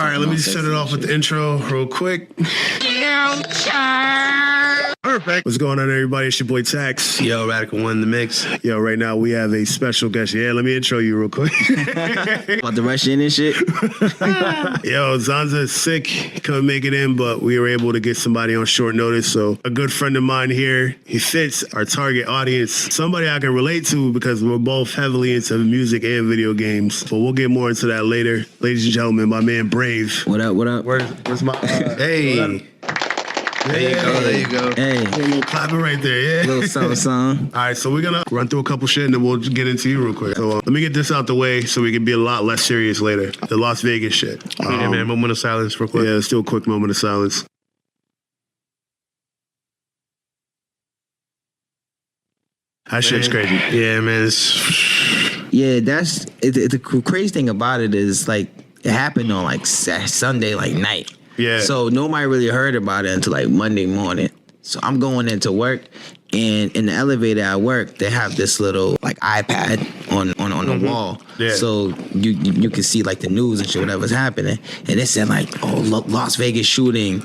All right, let me just set it off with the intro real quick. Perfect. What's going on, everybody? It's your boy Tax. Yo, Radical One in the mix. Yo, right now we have a special guest. Yeah, let me intro you real quick. About to rush in and shit. Yo, Zanza is sick. He couldn't make it in, but we were able to get somebody on short notice. So a good friend of mine here, he fits our target audience. Somebody I can relate to because we're both heavily into music and video games. But we'll get more into that later. Ladies and gentlemen, my man Brave. What up, what up? Where's my... Hey. There you go. Hey. A little clapping right there, yeah. Little something. All right, so we're going to run through a couple shit and then we'll get into you real quick. So let me get this out the way so we can be a lot less serious later. The Las Vegas shit. Yeah, man, moment of silence real quick. Yeah, let's do a quick moment of silence. That shit's crazy. Yeah, man. Yeah, that's the crazy thing about it is like it happened on like Sunday like night. Yeah. So nobody really heard about it until like Monday morning. So I'm going into work, and in the elevator at work, they have this little like iPad on the wall. Yeah. So you can see like the news and shit, whatever's happening. And it said like, oh, Las Vegas shooting,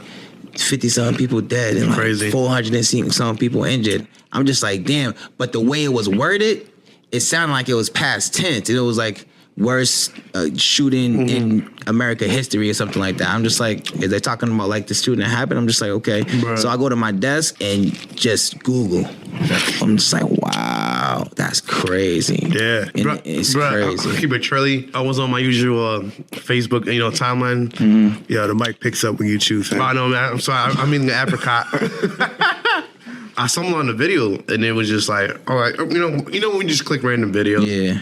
50-something people dead and like Crazy. 400-something people injured. I'm just like, damn. But the way it was worded, it sounded like it was past tense. It was like worst shooting in America history or something like that. I'm just like, is they talking about like the shooting that happened? I'm just like, okay. Bruh. So I go to my desk and just Google. I'm just like, wow, that's crazy. Yeah. And it's crazy. Keep it Trilly. I was on my usual Facebook, timeline. Yeah, the mic picks up when you choose. Oh, no, man. I'm sorry. I'm eating the apricot. I saw someone on the video, and it was just like, all right, when we just click random videos. Yeah.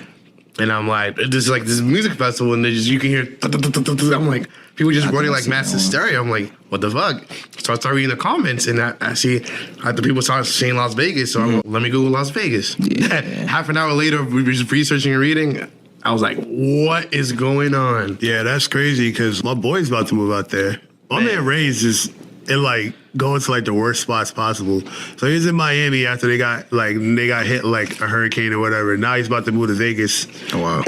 And I'm like, there's like this music festival, and you can hear. I'm like, people just running like mass hysteria. I'm like, what the fuck? So I start reading the comments, and I see the people start saying Las Vegas. So I'm like, let me Google Las Vegas. Yeah. Half an hour later, we were just researching and reading. I was like, what is going on? Yeah, that's crazy because my boy's about to move out there. My man Ray's is in like going to like the worst spots possible. So he's in Miami after they got hit like a hurricane or whatever. Now he's about to move to Vegas. Oh, wow.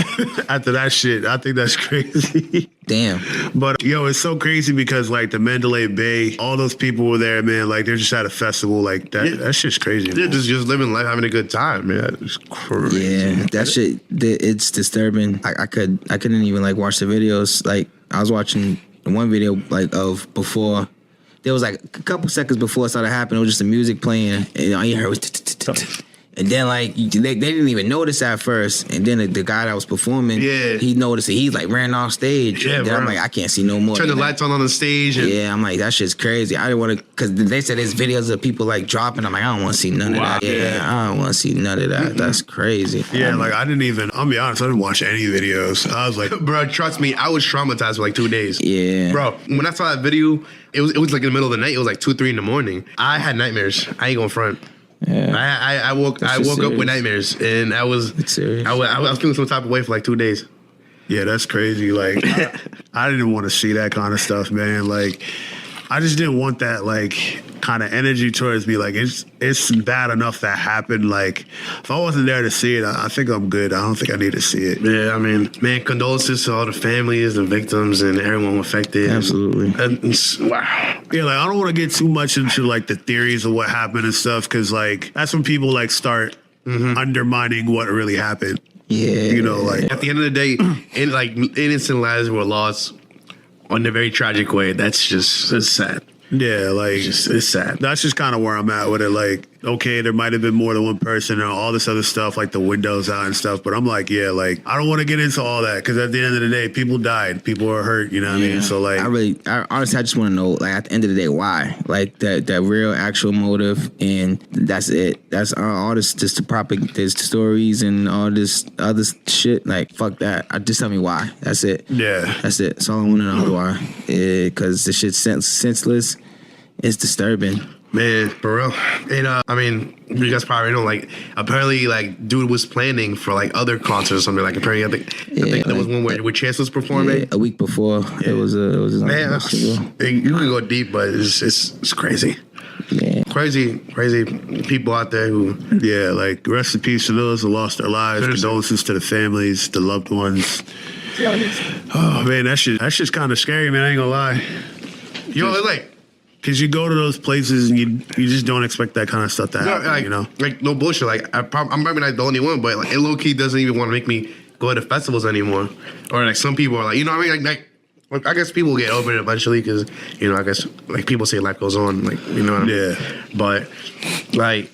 After that shit, I think that's crazy. Damn. But yo, it's so crazy because like the Mandalay Bay, all those people were there, man. Like they're just at a festival like that. Yeah. That shit's crazy. They're Man. just living life, having a good time, man. It's crazy. Yeah, that shit, it's disturbing. I couldn't even like watch the videos. Like I was watching one video like of before. There was like a couple seconds before it started happening. It was just the music playing, and all you heard was. And then like they didn't even notice at first, and then the guy that was performing, he noticed it. He like ran off stage. Yeah, and then I'm like, I can't see no more. Turn the lights on the stage. And yeah, I'm like, that shit's crazy. I didn't want to, because they said there's videos of people like dropping. I'm like, I don't want to see none of that. Yeah, I don't want to see none of that. That's crazy. Yeah, like I'll be honest, I didn't watch any videos. I was like, bro, trust me, I was traumatized for like 2 days. Yeah. Bro, when I saw that video, it was like in the middle of the night. It was like 2, 3 in the morning. I had nightmares. I ain't gonna front. Yeah. I woke up with nightmares, and I was feeling some type of way for like 2 days. yeah, that's crazy. Like I didn't want to see that kind of stuff, man. Like I just didn't want that like kind of energy towards me. Like it's bad enough that happened. Like if I wasn't there to see it, I think I'm good. I don't think I need to see it. Yeah, I mean, man, condolences to all the families, the victims, and everyone affected. Absolutely. Wow. Yeah, like I don't want to get too much into like the theories of what happened and stuff, because like that's when people like start undermining what really happened. Yeah. Like At the end of the day, innocent lives were lost in a very tragic way. It's sad. yeah, like It's sad. that's just kind of where I'm at with it. Like, okay, there might have been more than one person and all this other stuff, like the windows out and stuff. But I'm like, yeah, like I don't want to get into all that because at the end of the day, people died, people are hurt. You know what I mean? So like, honestly, I just want to know, like, at the end of the day, why? Like that real actual motive, and that's it. That's all this, just to propagate these stories and all this other shit. Like, fuck that. Just tell me why. That's it. Yeah, that's it. That's all I want to know. Why? Because the shit's senseless. It's disturbing. Man, for real. And I mean, you guys probably know, like, apparently, like, dude was planning for like other concerts or something. Like, apparently, I think there was one where Chance was performing. Yeah, a week before. It was man, you can go deep, but it's crazy. Yeah. Crazy people out there who, yeah, like rest in peace to those who lost their lives. Condolences to the families, the loved ones. Oh man, that shit's kind of scary, man. I ain't gonna lie. Yo, it's like. Because you go to those places and you just don't expect that kind of stuff to happen, Like, you know? Like, no bullshit. Like, I'm probably not the only one, but like, it low key doesn't even want to make me go to festivals anymore. Or like, some people are like, you know what I mean? Like I guess people will get over it eventually because, you know, I guess like people say life goes on, like, you know what I mean? Yeah. But like,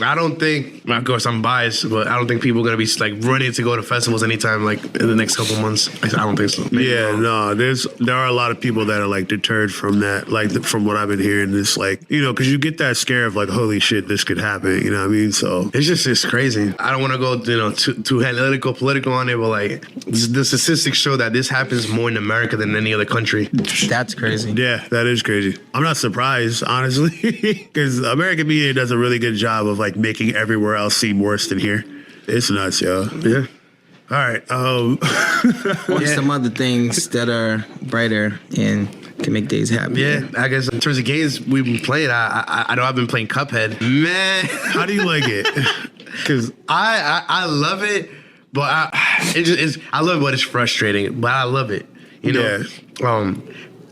I don't think, of course I'm biased, but I don't think people are gonna be like running to go to festivals anytime like in the next couple months. I don't think so. Maybe Yeah, wrong. no, there are a lot of people that are like deterred from that, like from what I've been hearing. It's like, you know, because you get that scare of like, holy shit, this could happen. You know what I mean? So It's crazy. I don't want to go, you know, too political on it, but like the statistics show that this happens more in America than any other country. That's crazy. yeah, that is crazy. I'm not surprised, honestly, because American media does a really good job of like making everywhere else seem worse than here. It's nuts, yo. Yeah. All right. Or some other things that are brighter and can make days happy. Yeah, I guess in terms of games we've been playing, I know I've been playing Cuphead. Man, How do you like it? Because I love it, but I love it, but it's frustrating. But I love it. You know,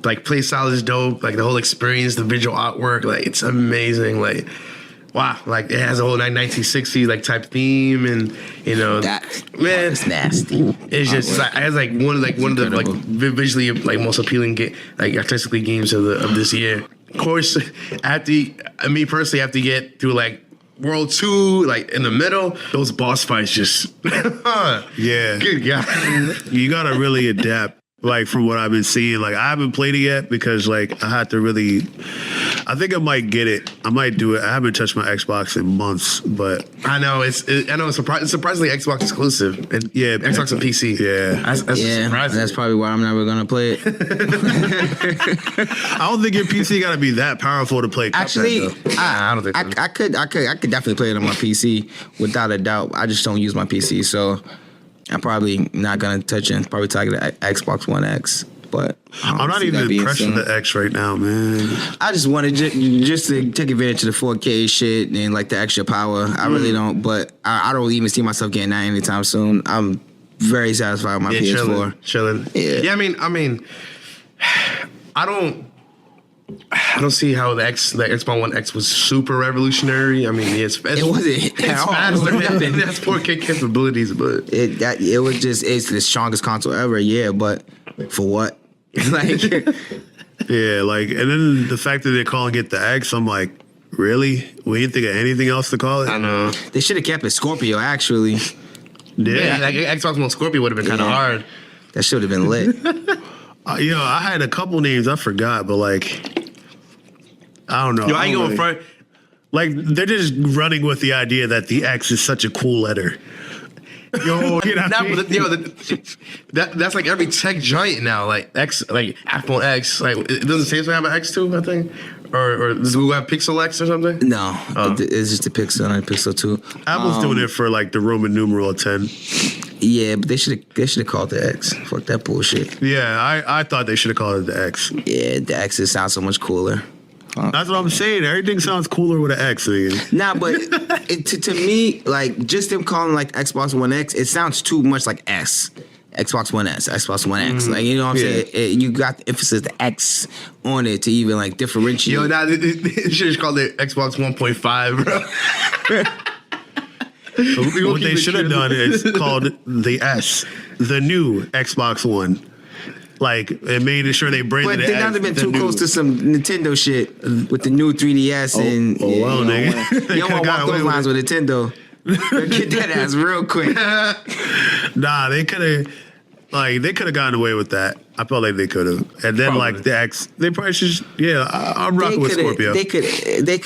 like play style is dope. Like the whole experience, the visual artwork, like it's amazing. Like wow, like it has a whole 1960s like type theme, and you know, man, it's nasty. it's just like, it's like one of the like visually like most appealing like artistically games of this year. Of course, me personally have to get through like World 2, like in the middle, those boss fights just yeah, good God. you gotta really adapt. Like from what I've been seeing, like I haven't played it yet because like I had to really. I think I might get it. I might do it. I haven't touched my Xbox in months, but I know it's surprisingly Xbox exclusive, and yeah, Xbox and PC. Yeah, that's surprising. That's probably why I'm never gonna play it. I don't think your PC got to be that powerful to play Cuphead, Actually, though. I don't think so. I could definitely play it on my PC without a doubt. I just don't use my PC, so I'm probably not gonna touch it. Probably target the Xbox One X, but I'm not even impressed with the X right now, man. I just wanted just to take advantage of the 4K shit and like the extra power. I really don't, but I don't even see myself getting that anytime soon. I'm very satisfied with my PS4. Chilling. Yeah. I mean, I don't see how the Xbox One X was super revolutionary. I mean, it wasn't at all. Faster than that's 4K capabilities, but it was just it's the strongest console ever. Yeah, but for what? Like, Yeah, like, and then the fact that they're calling it the X, I'm like, really? We didn't think of anything else to call it? I know. they should have kept it Scorpio. Actually, Yeah, like Xbox One Scorpio would have been kind of hard. that should have been lit. I had a couple names I forgot, but like, I don't know. Yo, I ain't going front. Like, they're just running with the idea that the X is such a cool letter. Yo, You know what I mean? that's like every tech giant now. Like X, like iPhone X. Like it doesn't Samsung have an X2, I think, or does Google have Pixel X or something? No, it's just the Pixel and the Pixel 2. Apple's doing it for like the Roman numeral 10. Yeah, but they should have called the X. Fuck that bullshit. Yeah, I thought they should have called it the X. Yeah, the X's sound so much cooler. That's what I'm saying. Everything sounds cooler with an X. Nigga. Nah, but to me, like just them calling like Xbox One X, it sounds too much like S. Xbox One S, Xbox One X. Like, you know what I'm saying? You got the emphasis the X on it to even like differentiate. Yo, nah, they should have called it Xbox 1.5, bro. What they should have done is called the S, the new Xbox One. Like, and made sure they branded But it they as not have been the too new. close to some Nintendo shit with the new 3DS and well, nigga. you don't want to walk those lines with Nintendo. Get that ass real quick. Nah, they could have gotten away with that. I felt like they could have. And then Probably. like the X, they probably should. Yeah, I'm rocking with Scorpio. They could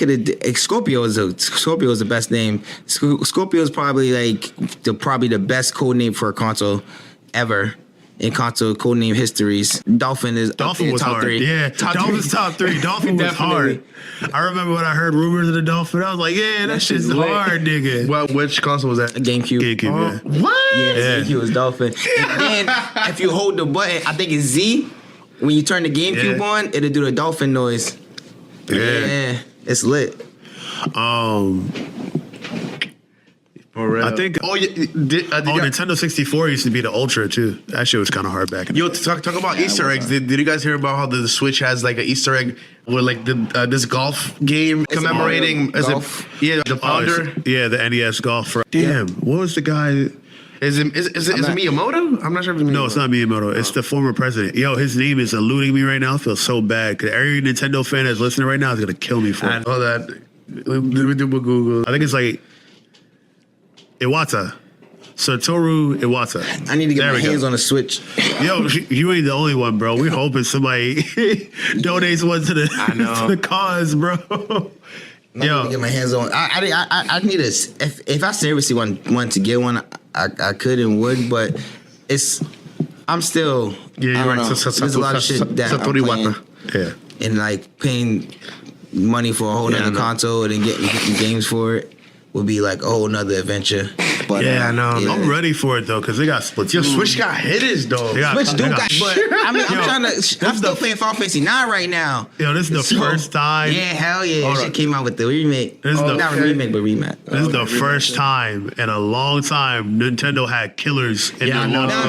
have. Scorpio is the best name. Scorpio is probably like the best code name for a console ever. In console codename histories, Dolphin was top hard. 3. Yeah, Dolphin's top 3. Dolphin was hard. I remember when I heard rumors of the Dolphin, I was like, yeah, that shit's hard, nigga. Well, which console was that? GameCube. GameCube, yeah. What? Yeah, GameCube was Dolphin. And then if you hold the button, I think it's Z. When you turn the GameCube on, it'll do the dolphin noise. Yeah. Yeah, it's lit. Oh, really? I think. Oh, yeah. Nintendo 64 used to be the Ultra too. That shit was kind of hard back. Yo, talk about Easter eggs. Did you guys hear about how the Switch has like an Easter egg with like this golf game commemorating? Is golf? The founder? The NES golf. Damn, what was the guy? Is it Miyamoto? I'm not sure if it's Miyamoto. No, it's not Miyamoto. It's the former president. Yo, his name is eluding me right now. I feel so bad because every Nintendo fan that's listening right now is gonna kill me for I it. know that. Let me do a Google. I think it's like Iwata. Satoru Iwata. I need to get There my we go. hands on a Switch. Yo, you ain't the only one, bro. We're hoping somebody donates one to the to the cause, bro. I need to get my hands on. I need a. If I seriously want to get one, I could and would, but I'm still. Yeah, you're I don't right. know. There's a lot of shit that I'm Satoru playing, Iwata. Yeah. and like paying money for a whole nother console and then getting games for it would be like a whole nother adventure. But Yeah, I know. yeah. I'm ready for it though, cause they got Splatoon. Yo, Switch got hitters though. They got- Switch they do got- got, but I mean, Yo, I'm still playing Final Fantasy 9 right now. Yo, this is the first time. Yeah, hell yeah. Hold That on. shit came out with the remake. This is the- Not a remake, but remake. This is the first time in a long time Nintendo had killers in Yeah, I their know. launch. No,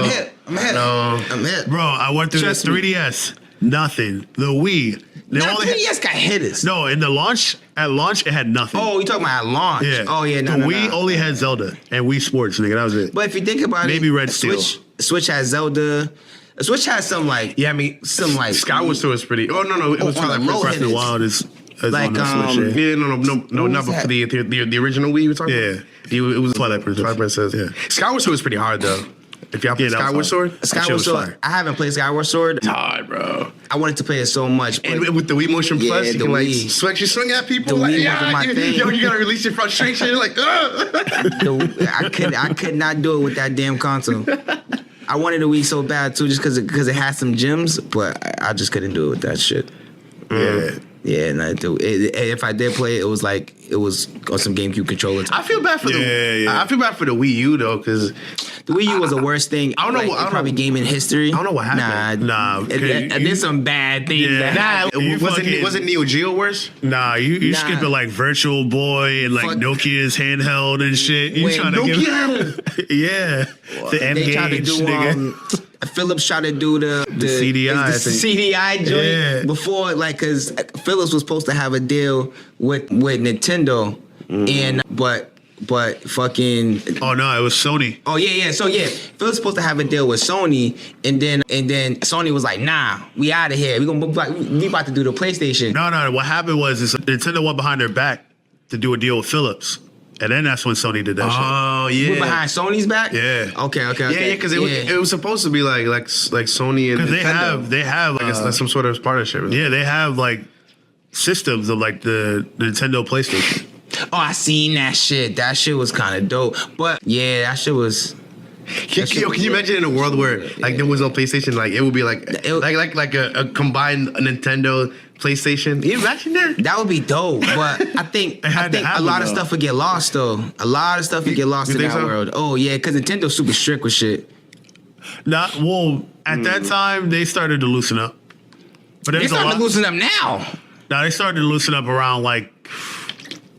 I'm hit. No. I'm hit. Bro, I went through Trust the me. 3DS. Nothing. The Wii. They Nah, only 3DS got hitters. no, in the launch, at launch, it had nothing. Oh, you talking about at launch? yeah. Oh yeah, no, The no, Wii no. only had Zelda and Wii Sports, nigga. That was it. But if you think about Maybe it, Red Steel. Switch has Zelda. Switch has some like Yeah, I mean, some like Skyward Sword was pretty. Oh no, it was on the Twilight low Princess. Breath of the hitters. Wild is Like, on the Switch. Yeah, no, What not was for that? the original Wii you were talking Yeah. about. It was Twilight Princess. Twilight Princess. Yeah. Skyward Sword was pretty hard though. If y'all play Yeah, that was Skyward hard. Sword, That shit Skyward was Sword. fire. I haven't played Skyward Sword. it's hard, bro. I wanted to play it so much. But And with the Wii Motion Yeah, Plus, you the can like Wii. swing at people. The Like, Wii yeah, wasn't my thing. yo, you gotta release your frustration. Like, I could not do it with that damn console. I wanted a Wii so bad too, just because it had some gems, but I just couldn't do it with that shit. Yeah. Yeah, and if I did play it, it was on some GameCube controller. I feel bad for Yeah. I feel bad for the Wii U though, because The Wii U was the worst thing. I don't know like, what- I don't probably know- gaming history. I don't know what happened. Nah, There's some bad things. Yeah. that nah, You wasn't fucking- Neo Geo worse? Nah, you Nah. skipping like Virtual Boy and like Fuck. Nokia's handheld and shit. You Wait, trying to Nokia? yeah, the They tried to N-Gage, do nigga. Philips tried to do the CDI, I the think. CDI joint Yeah. before, like, cause Philips was supposed to have a deal with Nintendo, and but fucking Oh no, it was Sony. oh yeah, so yeah, Philips was supposed to have a deal with Sony, and then Sony was like, nah, we out of here. We about to do the PlayStation. No. What happened was is Nintendo went behind their back to do a deal with Philips, and then that's when Sony did that shit. Oh yeah. We're behind Sony's back. Yeah. Okay. Yeah, because it was supposed to be like Sony and Because Nintendo. they have I guess that's some sort of partnership. yeah, they have like systems of like the Nintendo PlayStation. Oh, I seen that shit. That shit was kind of dope. But yeah, that shit was. Can you imagine in a world where like there was no PlayStation, like it would be like a combined Nintendo PlayStation? Can you imagine that? That would be dope, but I think had to a happen, lot of though. stuff would get lost though. A lot of stuff would get lost You in think that so? world. Oh yeah, because Nintendo's super strict with shit. Not well at that time they started to loosen up, but They there's a starting lot. to loosen up now. Now they started to loosen up around like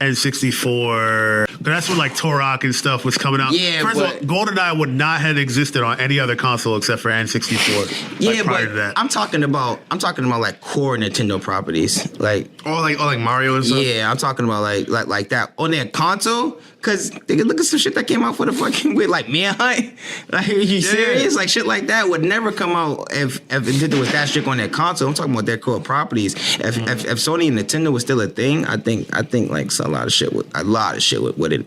N64. 'Cause that's when like Turok and stuff was coming out. Yeah, First but- of all, GoldenEye would not have existed on any other console except for N64. Yeah, like, prior but to that. I'm talking about like core Nintendo properties. Like Like Mario and stuff. yeah, I'm talking about like that on their console. Cause they could look at some shit that came out for the fucking with like Mia Hunt. Like, are you serious? Like shit like that would never come out if Nintendo was that strict on their console. I'm talking about their core properties. If Sony and Nintendo was still a thing, I think like a lot of shit would it.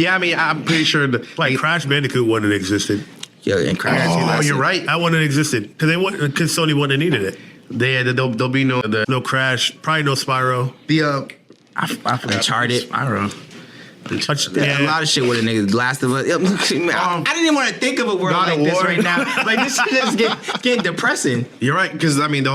Yeah, I mean, I'm pretty sure like Crash Bandicoot wouldn't have existed. Yeah, and Crash. Oh, you're right. That wouldn't have existed because Sony wouldn't have needed it. There'll be No Crash, probably no Spyro. I forgot. Uncharted. Spyro. A lot of shit with a nigga. Last of Us. I didn't even want to think of a world God like of this War. right now. Like this shit is getting depressing. You're right, because I mean the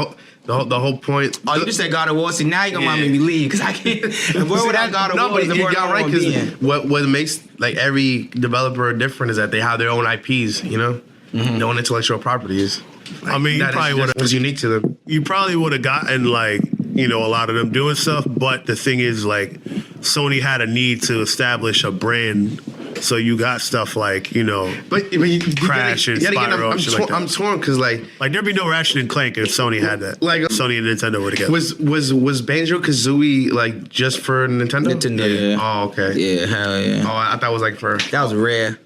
whole point. Oh, you just said God of War. See, now you're gonna make me leave because I can't. The world without God of No, War but is the you world got I right, want to be in. because what makes like every developer different is that they have their own IPs, you know, their own intellectual properties. Like, I mean, you that is probably just would've- what's unique to them. You probably would have gotten like, a lot of them doing stuff, but the thing is like Sony had a need to establish a brand So you got stuff like, you know, But you Crash and Spyro, shit like that. I'm torn because like there'd be no Ratchet and Clank if Sony had that. Like, Sony and Nintendo were together. was Banjo-Kazooie like just for Nintendo? Nintendo, yeah. Oh, okay. Yeah, hell yeah. Oh, I thought it was like for. That was Rare.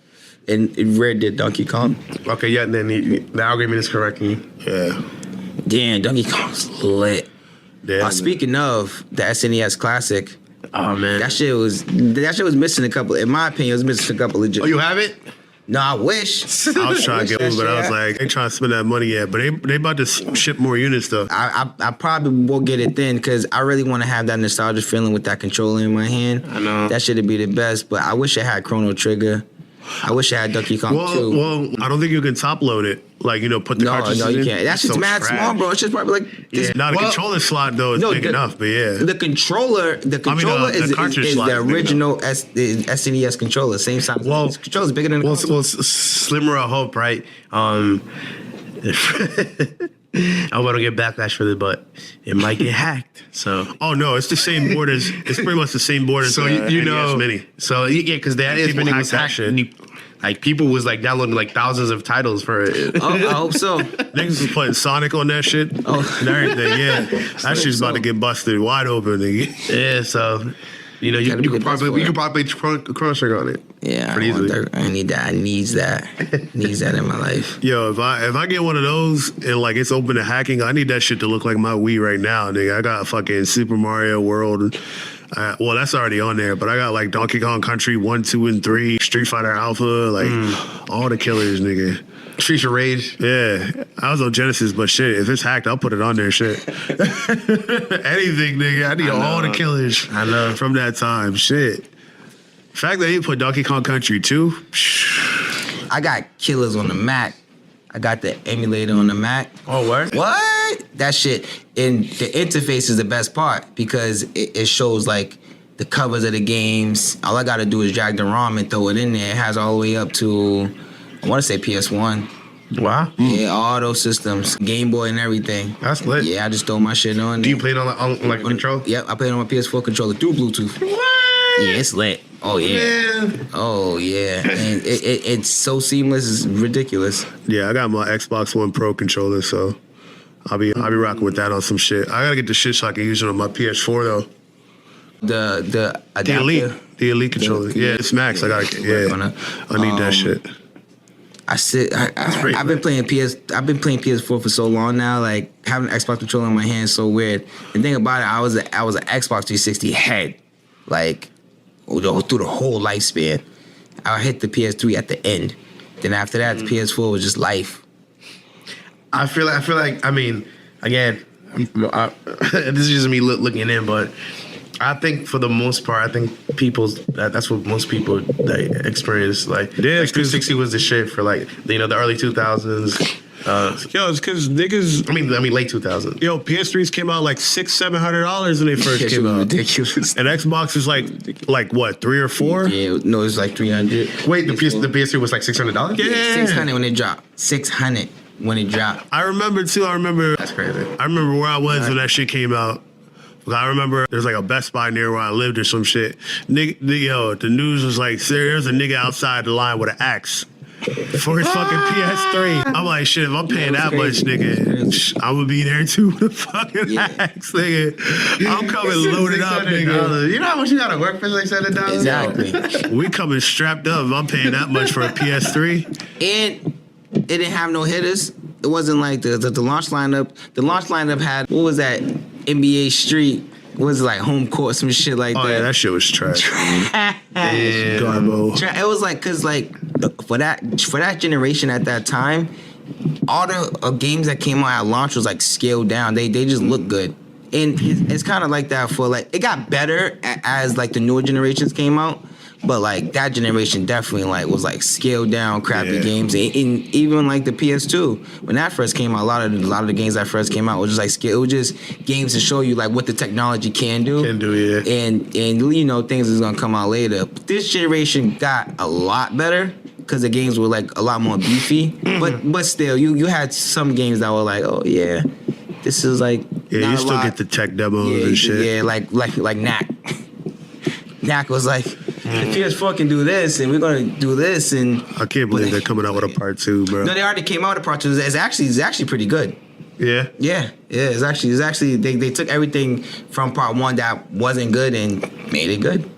And Rare did Donkey Kong. Okay, yeah, then the algorithm is correcting. Yeah. Damn, Donkey Kong's lit. Yeah. Speaking of the SNES Classic, Oh man, that shit was missing a couple. In my opinion, it was missing a couple legit. Oh, you have it? No, I wish. I was trying to get one, but I was like, ain't trying to spend that money yet. But they about to ship more units though. I probably will get it then because I really want to have that nostalgia feeling with that controller in my hand. I know. That should be the best, but I wish it had Chrono Trigger. I wish it had Donkey Kong too. Well, I don't think you can top load it. Like, you know, put the cartridges in. No, you can't. That shit's So mad trash. small, bro. It's just probably like this. Yeah. Now the controller slot though is big enough, but yeah. The controller the is cartridge slot the is big original SNES controller, same size. Well, This controller's bigger than the console. Well, slimmer I hope, right? I want to get backlash for this, but it might get hacked. So. Oh no, it's the same board as it's pretty much the same board as So the you NES know, Mini. so yeah, because the NES People Mini hack was that hacked. shit. And like people was like downloading like thousands of titles for it. Oh, I hope so. Niggas was putting Sonic on that shit and everything. Yeah, that shit's about to get busted wide open. Nigga. Yeah, so you know you could probably play Chrono Trigger on it. Yeah, pretty easily. I need that. I needs that. Needs that in my life. Yo, if I get one of those and like it's open to hacking, I need that shit to look like my Wii right now, nigga. I got fucking Super Mario World. Well, that's already on there, but I got like Donkey Kong Country 1, 2, and 3, Street Fighter Alpha, like all the killers, nigga. Streets of Rage. Yeah, I was on Genesis, but shit, if it's hacked, I'll put it on there. Shit, anything, nigga. I need all the killers. I know from that time. Shit. The fact that you put Donkey Kong Country 2. I got killers on the Mac. I got the emulator on the Mac. Oh, what? What? That shit. And the interface is the best part because it shows like the covers of the games. All I gotta do is drag the ROM and throw it in there. It has all the way up to, I wanna say PS1. Wow. Yeah, all those systems. Game Boy and everything. That's lit. Yeah, I just throw my shit on Do there. you play it on like a control? Yep, I play it on my PS4 controller through Bluetooth. What? Yeah, it's lit. Oh yeah. Man. Oh yeah. And it's so seamless, it's ridiculous. Yeah, I got my Xbox One Pro controller, so I'll be rocking with that on some shit. I gotta get the shit so I can use it on my PS4 though. The The Elite controller. Yeah, it's Max. I gotta. Yeah, I need that shit. I've been playing PS4 for so long now. Like having an Xbox controller in my hand is so weird. The thing about it, I was an Xbox 360 head, like through the whole lifespan. I hit the PS3 at the end. Then after that, the PS4 was just life. I feel like. I mean, again, this is just me looking in, but I think for the most part, I think that's what most people they experience. Like, Yeah, like 360 was the shit for like the early 2000s. Yo, it's because niggas. I mean late 2000s. Yo, PS3s came out like $600-$700 when they first came out. Ridiculous. And Xbox is like what, 3 or 4? Yeah, no, it's like 300. Wait, the PS3 was like $600? Yeah. 600 when it dropped. 600 when it dropped. I remember too. That's crazy. I remember where I was when that shit came out. I remember there's like a Best Buy near where I lived or some shit. The news was like, there's a nigga outside the line with an axe for his fucking PS3. I'm like, shit, if I'm paying that much, nigga, I'm gonna be there too with a fucking axe, nigga. I'm coming loaded up, nigga. You know how much you gotta work for $600? Exactly. We coming strapped up. If I'm paying that much for a PS3. And it didn't have no hitters. It wasn't like the launch lineup. The launch lineup had, what was that? NBA Street. What was it, like Home Court, some shit like that. Oh yeah, that shit was trash. Garbo. It was like, cause like for that generation at that time, all the games that came out at launch was like scaled down. They just look good. And it's kind of like that for like, it got better as like the newer generations came out. But like that generation definitely like was like scaled down crappy games, and even like the PS2 when that first came out, a lot of the games that first came out was just like it was just games to show you like what the technology can do. And things is gonna come out later. But this generation got a lot better because the games were like a lot more beefy. But still, you had some games that were like, oh yeah, this is like you still get the tech demos and shit. Yeah, like Knack. Knack was like, PS4 can do this, and we're gonna do this, and I can't believe they're coming out with a part 2, bro. no, they already came out with part 2. It's actually pretty good. Yeah. Yeah. It's actually they took everything from part 1 that wasn't good and made it good.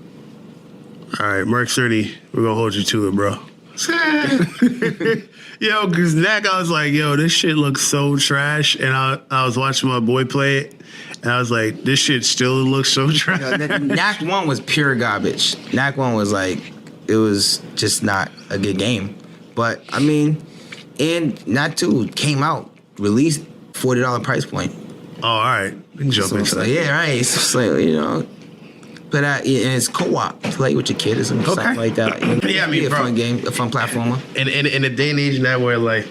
All right, Mark Cerny, we're gonna hold you to it, bro. Yo, because Knack, I was like, yo, this shit looks so trash, and I was watching my boy play it, and I was like, this shit still looks so trash. Knack 1 was pure garbage. Knack 1 was like, it was just not a good game. But I mean, and Knack 2 came out, released $40 price point. Oh, all right, jump So into it's that. like, yeah, right. It's just like, you know. But and it's co-op. Play with your kid or something like that. Yeah, I mean, a bro. fun game, a fun platformer. And in a day and age now where like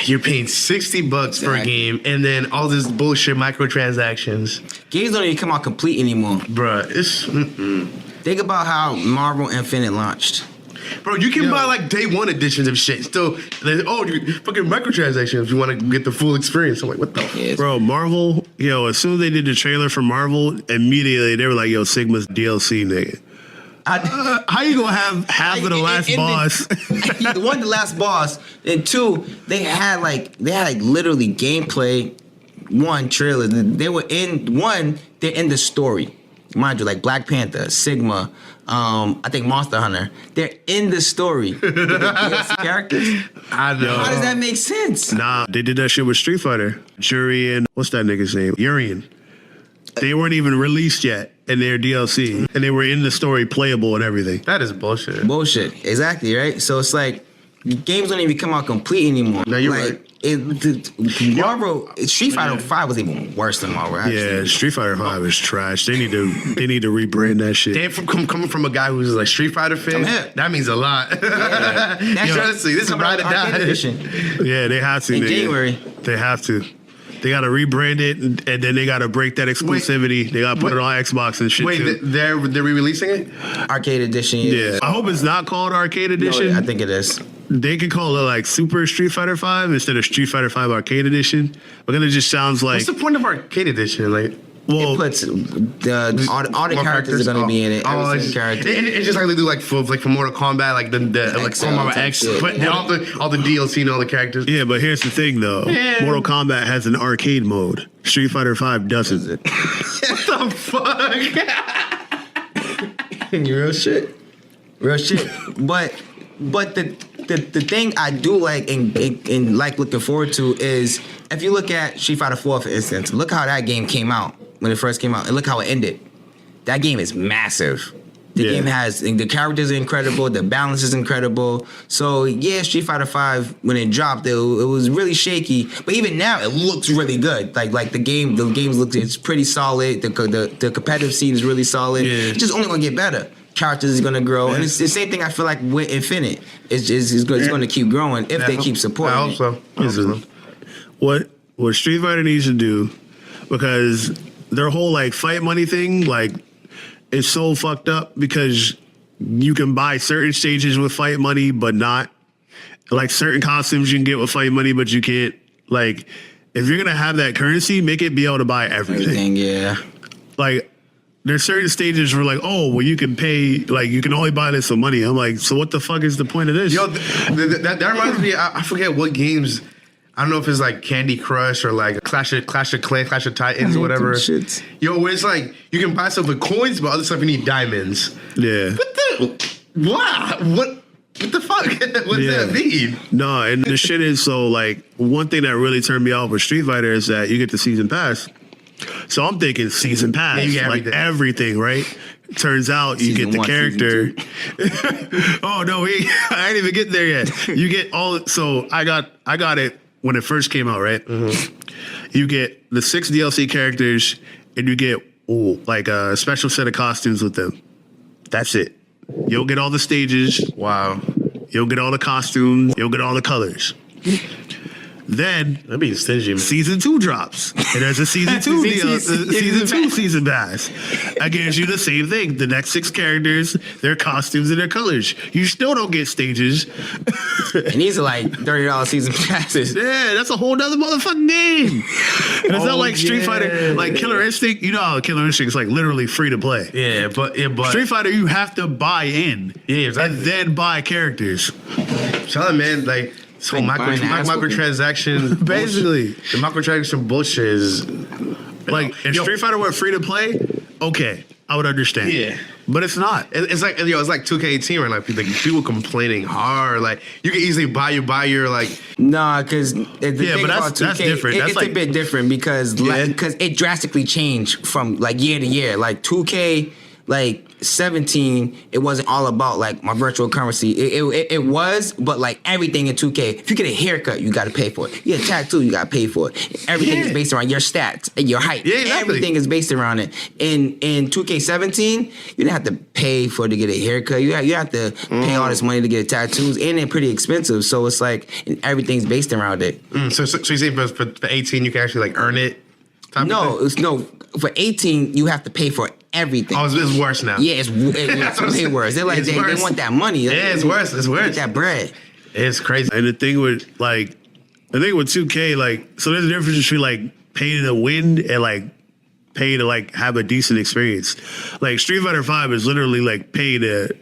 you're paying $60 for a Exactly. game and then all this bullshit microtransactions, Games don't even come out complete anymore. bruh. It's Think about how Marvel Infinite launched. bro. You can buy like day one editions of shit. Still, you fucking microtransactions if you want to get the full experience. I'm like, what the? Yeah, Bro, Marvel, yo, as soon as they did the trailer for Marvel, immediately they were like, yo, Sigma's DLC, nigga. How you gonna have half of the last boss? The last boss, and 2, they had literally gameplay. 1 trailer. They were in 1. They're in the story, mind you, like Black Panther, Sigma. I think Monster Hunter. They're in the story. The DLC characters. I know. How does that make sense? Nah, they did that shit with Street Fighter. Jury and what's that nigga's name? Urian. They weren't even released yet in their DLC, and they were in the story playable and everything. That is bullshit. Bullshit. Exactly, right? So it's like games don't even come out complete anymore. No, you're like, right. Marvel, Street Fighter 5 was even worse than Marvel. Actually. Yeah, Street Fighter 5 is trash. They need to rebrand that shit. Damn, coming from a guy who's like Street Fighter fan, I'm hip. that means a lot. That's Honestly, this is coming ride or out Arcade die. Edition. Yeah, they have to. In nigga. January. They have to. They got to rebrand it, and then they got to break that exclusivity. They got to put it on Xbox and shit Wait, too. they're re-releasing it? Arcade Edition. Yeah, I hope it's not called Arcade No, Edition. I think it is. They could call it like Super Street Fighter 5 instead of Street Fighter 5 Arcade Edition. But then it just sounds like, What's the point of Arcade Edition? Like, well, It puts all the more characters are going to be in it. Every it's, single character. it's just like they do like for Mortal Kombat, like the like XL Mortal Kombat type X, shit. but all the DLC and all the characters. yeah, but here's the thing though. Man. Mortal Kombat has an arcade mode. Street Fighter 5 doesn't. What the fuck? Real shit. But the thing I do like and like looking forward to is if you look at Street Fighter 4, for instance, look how that game came out when it first came out, and look how it ended. That game is massive. The game has the characters are incredible, the balance is incredible. So yeah, Street Fighter 5 when it dropped, it was really shaky, but even now it looks really good. Like the games look, it's pretty solid. The competitive scene is really solid. Yeah. It's just only gonna get better. Characters is gonna grow, and it's the same thing I feel like with Infinite. It's going to keep growing if they keep supporting. I hope so. I hope so. What Street Fighter needs to do, because their whole like fight money thing, like, is so fucked up because you can buy certain stages with fight money, but not like certain costumes you can get with fight money, but you can't. Like, if you're gonna have that currency, make it be able to buy everything. Yeah. Like, there's certain stages where like, oh, well, you can pay, like, you can only buy this with money. I'm like, so what the fuck is the point of this? Yo, that reminds me. I forget what games. I don't know if it's like Candy Crush or like Clash of Clans, Clash of Titans, or whatever. Shits. Yo, where it's like you can buy stuff with coins, but other stuff you need diamonds. Yeah. What the fuck? What does that mean? No, and the shit is, so like, one thing that really turned me off with Street Fighter is that you get the season pass. So I'm thinking season pass, Yeah, you get like everything, right? Turns out you Season get the one, character. Oh no, I ain't even get there yet. You get all. So I got it when it first came out, right? Mm-hmm. You get the 6 DLC characters, and you get like a special set of costumes with them. That's it. You'll get all the stages. Wow. You'll get all the costumes. You'll get all the colors. Then That'd be stingy, man. season 2 drops, and there's a season 2 deal, season 2 season pass. I guarantee you the same thing. The next 6 characters, their costumes and their colors. You still don't get stages. And these are like $30 season passes. Yeah, that's a whole nother motherfucking game. And it's not like Street Fighter, like Killer Instinct. You know how Killer Instinct is like literally free to play. Yeah, but Street Fighter, you have to buy in, exactly. and then buy characters. Tell him, man, like so Like buying ass microtransaction, Basically. the microtransaction bullshit is Like if Street Fighter were free to play, okay, I would understand. Yeah. But it's not. It's like it's like 2K18 right now. Like people complaining hard. Like you can easily buy your like. Nah, because the thing but about 2K, that's different. That's it's like, a bit different because it drastically changed from like year to year. Like 2K, like 17, it wasn't all about like my virtual currency. It was, but like everything in 2K, if you get a haircut, you got to pay for it. You get a tattoo, you got to pay for it. Everything is based around your stats and your height. Yeah, exactly. Everything is based around it. In 2K17, you didn't have to pay for it to get a haircut. You have to pay all this money to get tattoos, and they're pretty expensive. So it's like everything's based around it. So you say for 18 you can actually like earn it? No, for 18 you have to pay for everything. Oh, it's worse now. Yeah, it's way worse. They're like, they want that money. Yeah, it's worse. It's worse. Get that bread. It's crazy. and the thing with 2K, like, so there's a difference between like paying to win and like pay to like have a decent experience. Like Street Fighter 5 is literally like pay to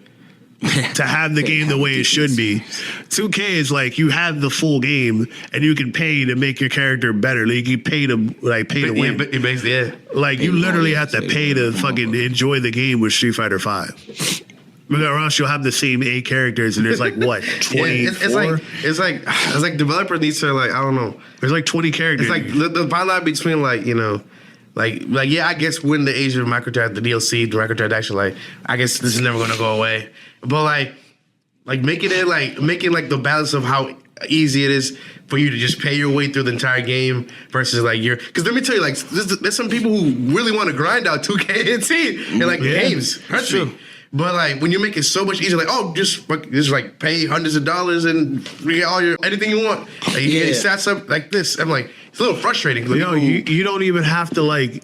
have the game the way it should be. 2K is like you have the full game and you can pay to make your character better. Like you pay to win. Yeah. Like you literally have to pay to fucking enjoy the game with Street Fighter 5. Or else you'll have the same 8 characters and there's like what, 24? It's like developer needs to like, I don't know. There's like 20 characters. It's like the fine line between like, you know, like yeah, I guess when the age of the DLC, the microtransaction, like I guess this is never gonna go away. But like making like the balance of how easy it is for you to just pay your way through the entire game versus like because let me tell you, like there's some people who really want to grind out 2K and like games. That's true. But like when you make it so much easier, like just like pay hundreds of dollars and you get all anything you want. Like, you get stats up like this. I'm like, it's a little frustrating. Like, you don't even have to like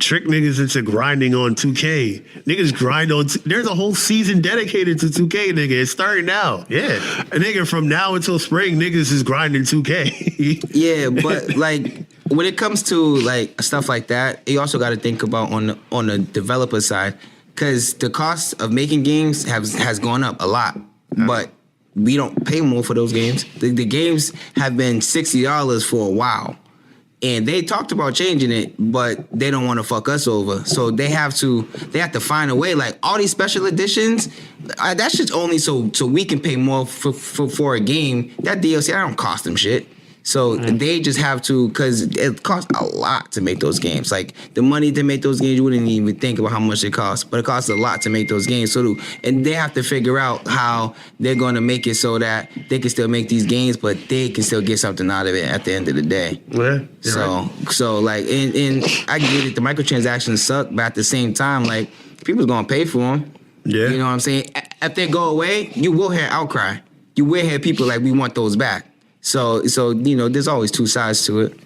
trick niggas into grinding on 2K. Niggas grind on. There's a whole season dedicated to 2K, nigga. It's starting now. Yeah, a nigga from now until spring, niggas is grinding 2K. Yeah, but like when it comes to like stuff like that, you also got to think about on the developer side. Because the cost of making games has gone up a lot, but we don't pay more for those games. The games have been $60 for a while, and they talked about changing it, but they don't want to fuck us over. So they have to find a way. Like all these special editions, that's just only so we can pay more for a game. That DLC, that don't cost them shit. So they just have to, because it costs a lot to make those games. Like the money to make those games, you wouldn't even think about how much it costs, but it costs a lot to make those games. And they have to figure out how they're going to make it so that they can still make these games, but they can still get something out of it at the end of the day. Yeah. So like, and I get it, the microtransactions suck, but at the same time, like people's going to pay for them. Yeah. You know what I'm saying? If they go away, you will hear outcry. You will hear people like, we want those back. So you know, there's always two sides to it.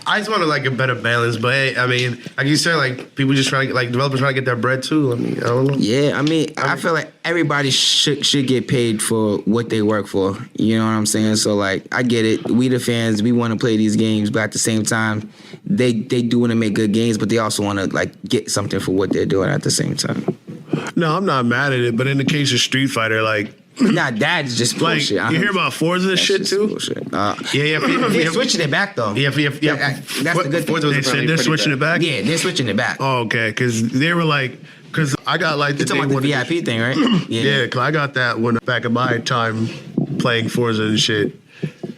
I just want to like a better balance, but hey, I mean, like you said, like people just trying to like developers trying to get their bread too. I mean, I don't know. Yeah, I mean, I feel like everybody should get paid for what they work for. You know what I'm saying? So like, I get it. We the fans, we want to play these games, but at the same time, they do want to make good games, but they also want to like get something for what they're doing at the same time. No, I'm not mad at it, but in the case of Street Fighter, like. Nah, that's just bullshit. Like, you hear about Forza shit too? They're switching it back though. Yeah. That's the good thing. They said they're switching it back? Yeah, they're switching it back. Oh, okay, because they were like, because I got like You're talking about the VIP thing, right? Yeah, because I got that when back in my time playing Forza and shit.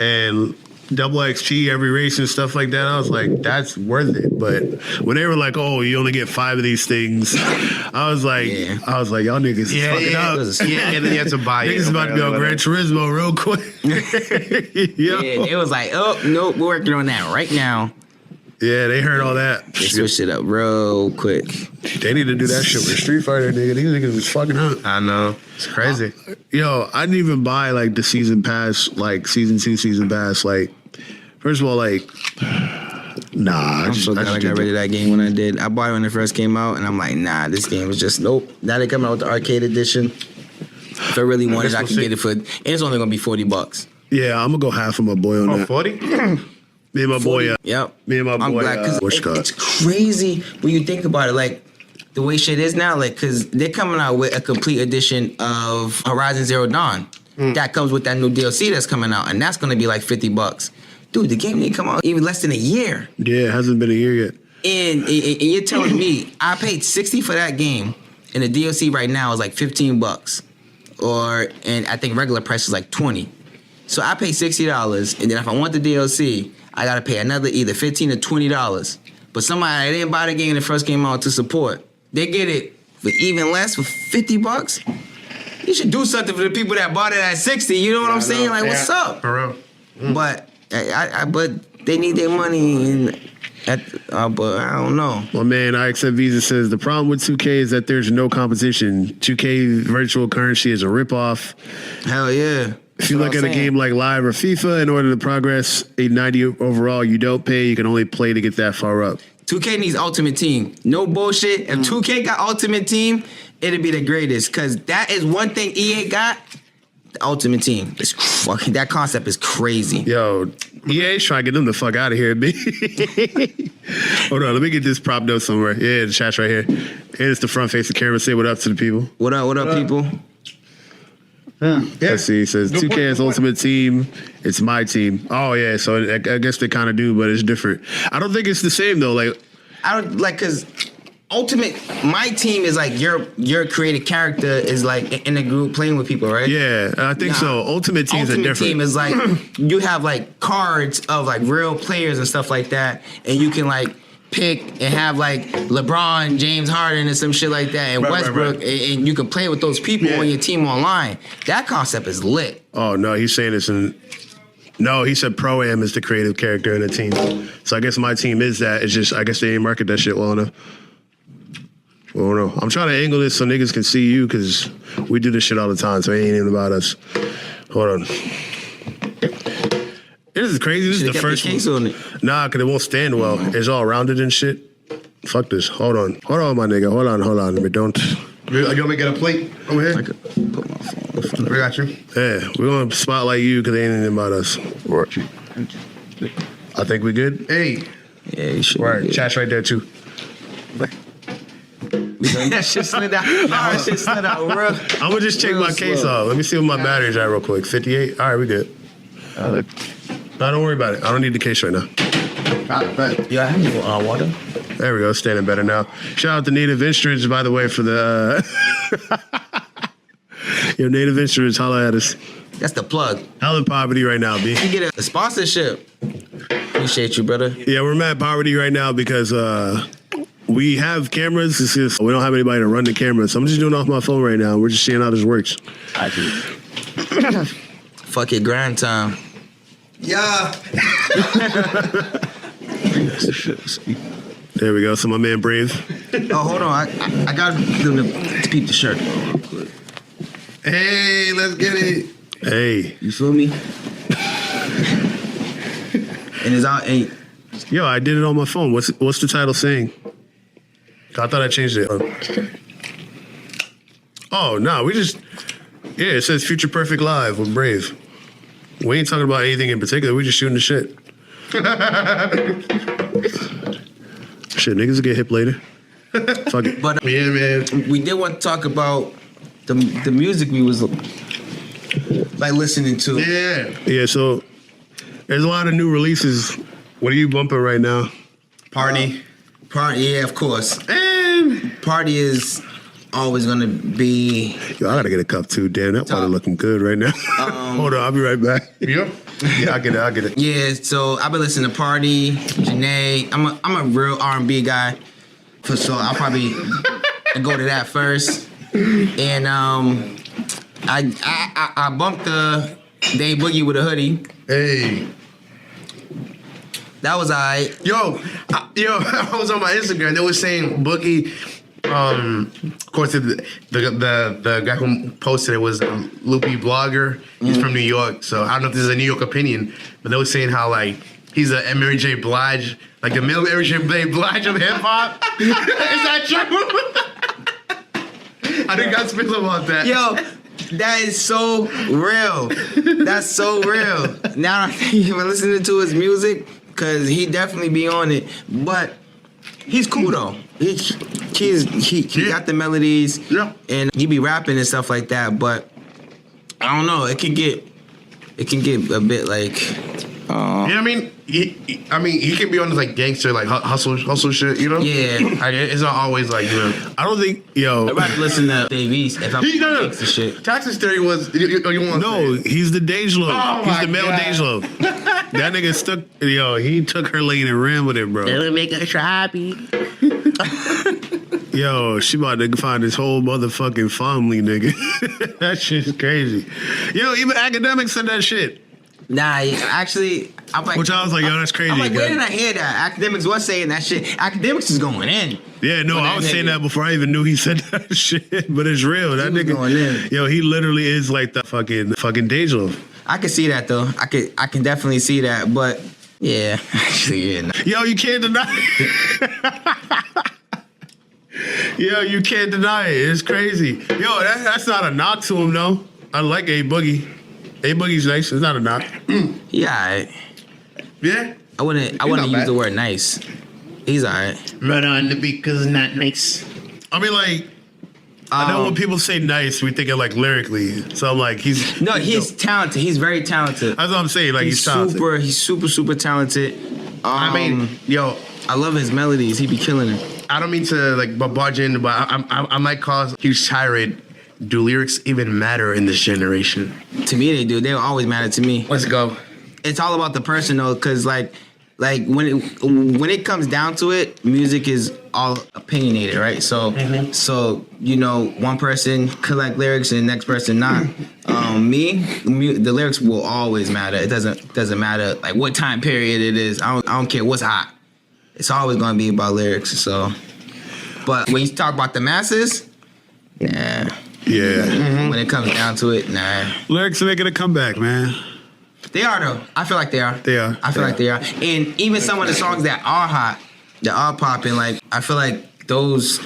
And double XP every race and stuff like that, I was like, that's worth it. But when they were like, oh, you only get 5 of these things, I was like, y'all niggas is fucking up. Yeah, and then you have to buy it. Niggas about to be on Gran Turismo real quick. Yeah, it was like, oh, nope, we're working on that right now. Yeah, they heard all that. They switched it up real quick. They need to do that shit with Street Fighter, nigga. These niggas was fucking up. I know. It's crazy. Yo, I didn't even buy like the season pass, like season 2 season pass. Like First of all, like, nah. I'm so glad I got rid of that game when I did. I bought it when it first came out, and I'm like, nah, this game was just nope. Now they coming out with the arcade edition. If I really wanted, I could get it for, and it's only gonna be $40. Yeah, I'm gonna go half of my boy on that. 40? Me and my boy. Yep. Me and my boy. I'm glad because it's crazy when you think about it. Like the way shit is now, like because they're coming out with a complete edition of Horizon Zero Dawn. That comes with that new DLC that's coming out, and that's gonna be like $50. Dude, the game didn't come out even less than a year. Yeah, it hasn't been a year yet. And you're telling me I paid $60 for that game, and the DLC right now is like $15, and I think regular price is like $20. So I pay $60, and then if I want the DLC, I gotta pay another either $15 or $20. But somebody that didn't buy the game when it first came out to support, they get it for even less for $50. You should do something for the people that bought it at $60. You know what I'm saying? Like, what's up? For real. But but they need their money, but I don't know. My man, I Accept Visa says the problem with 2K is that there's no competition. 2K virtual currency is a ripoff. Hell yeah. If you look at a game like Live or FIFA, in order to progress a 90 overall, you don't pay. You can only play to get that far up. 2K needs Ultimate Team. No bullshit. If 2K got Ultimate Team, it'd be the greatest. Because that is one thing EA got. The Ultimate Team. It's fucking, that concept is crazy. Yo, EA's trying to get them the fuck out of here, B. Hold on, let me get this prop note somewhere. Yeah, the chat's right here. And it's the front face of the camera. Say what up to the people. What up, people? Let's see. It says 2K has Ultimate Team. It's my team. Oh yeah, so I guess they kind of do, but it's different. I don't think it's the same though. Like I don't like because Ultimate, my team is like your created character is like in a group playing with people, right? Yeah, I think so. Ultimate teams are different. Team is like you have like cards of like real players and stuff like that, and you can like pick and have like LeBron, James Harden, and some shit like that, and Westbrook, and you can play with those people on your team online. That concept is lit. Oh no, he's saying it's in. No, he said Pro-Am is the creative character in the team. So I guess my team is that. It's just I guess they ain't market that shit well enough. I don't know. I'm trying to angle this so niggas can see you because we do this shit all the time, so it ain't even about us. Hold on. This is crazy. This is the first one. Nah, because it won't stand well. It's all rounded and shit. Fuck this. Hold on. Hold on, my nigga. Hold on. Let me don't. You want me to get a plate over here? I could put my phone in front of We got you. Yeah, we're going to spotlight you because it ain't anything about us. I think we good? Hey. Yeah, you should. Right. Chat's right there, too. That shit slid out. That shit slid out real. I'm going to just check my case off. Let me see what my battery's at real quick. 58? All right, we good. No, don't worry about it. I don't need the case right now. Yeah, I have water. There we go. Standing better now. Shout out to Native Instruments, by the way, for the... Yo, Native Instruments, holla at us. That's the plug. Hell in poverty right now, B. You get a sponsorship. Appreciate you, brother. Yeah, we're mad poverty right now because we have cameras. It's just we don't have anybody to run the camera. So I'm just doing it off my phone right now. We're just seeing how this works. Fuck it, grind time. Yeah. There we go. So my man Brave. Oh, hold on. I got them to peep the shirt. Hey, let's get it. Hey. You feel me? And it's out. Ain't. Yo, I did it on my phone. What's the title saying? I thought I changed it. Oh, no. We just... Yeah, it says Future Perfect Live with Brave. We ain't talking about anything in particular. We just shooting the shit. Shit, niggas will get hip later. Fuck it. But Yeah, man. we did want to talk about the music we was like listening to. Yeah. Yeah, so there's a lot of new releases. What are you bumping right now? Party. Yeah, of course. And Party is always gonna be. Yo, I gotta get a cup too. Damn, that water looking good right now. Hold on, I'll be right back. Yep. Yeah, I get it. Yeah, so I've been listening to Party, Janae. I'm a real R&B guy, so I'll probably go to that first. And I bumped the Day Boogie with a Hoodie. Hey. That was alright. Yo, I was on my Instagram. They were saying Boogie. Of course, the guy who posted it was a Loopy blogger. He's from New York, so I don't know if this is a New York opinion, but they were saying how like he's a Mary J. Blige, like the male Mary J. Blige of hip hop. Is that true? I think that's real about that. Yo, that is so real. That's so real. Now I'm listening to his music, cause he definitely be on it. But he's cool though. He got the melodies, and he be rapping and stuff like that. But I don't know. It can get a bit like. You know what I mean? He can be on this like gangster, like hustle shit, you know? Yeah. It's not always like, you know. I don't think, yo. I'd rather listen to Dave East if I'm gangster shit. Texas Theory was, you want to say? He's the Dangelo. Oh He's the my male God. Dangelo. That nigga he took her lane and ran with it, bro. It'll make her happy. Yo, she about to find this whole motherfucking family, nigga. That shit's crazy. Yo, even academics said that shit. Nah, actually, I'm like, Which I was like, yo, that's crazy. I'm like, where guy. did I hear that? Academics was saying that shit. Academics is going in. Yeah, no, I was saying that before I even knew he said that shit. But it's real. That was nigga, going in. yo, he literally is like the fucking Dangelo. I can see that though. I can definitely see that. But yeah, actually, yeah. Yo, you can't deny it. Yo, you can't deny it. It's crazy. Yo, that's not a knock to him, though. I like A Boogie. A Boogie's nice. It's not a knock. Yeah, Yeah? I wouldn't not use bad. the word nice. He's alright. Run on the beat because it's not nice. I mean, like, I know when people say nice, we think of like lyrically. So I'm like, he's talented. He's very talented. That's what I'm saying. Like, he's talented. He's super talented. I mean, yo, I love his melodies. He be killing it. I don't mean to like barge in, but I might cause a huge tirade. Do lyrics even matter in this generation? To me, they do. They always matter to me. Let's go. It's all about the person though, cause like when it comes down to it, music is all opinionated, right? So you know, one person collect lyrics and the next person not. The lyrics will always matter. It doesn't matter like what time period it is. I don't care what's hot. It's always gonna be about lyrics. So, but when you talk about the masses, nah. Yeah. When it comes down to it, nah. Lyrics are making a comeback, man. They are though. I feel like they are. They are. I feel like they are. And even some of the songs that are hot, that are popping, like I feel like those.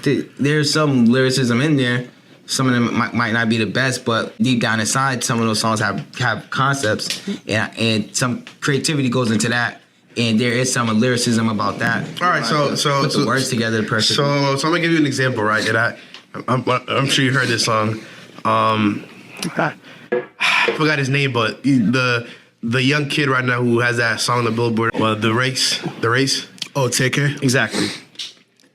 There's some lyricism in there. Some of them might not be the best, but deep down inside, some of those songs have concepts, and some creativity goes into that. And there is some lyricism about that. All right, so put the words together perfectly. So I'm gonna give you an example, right? And I'm sure you heard this song. I forgot his name, but the young kid right now who has that song on the Billboard, the race. Oh, Take Care? Exactly.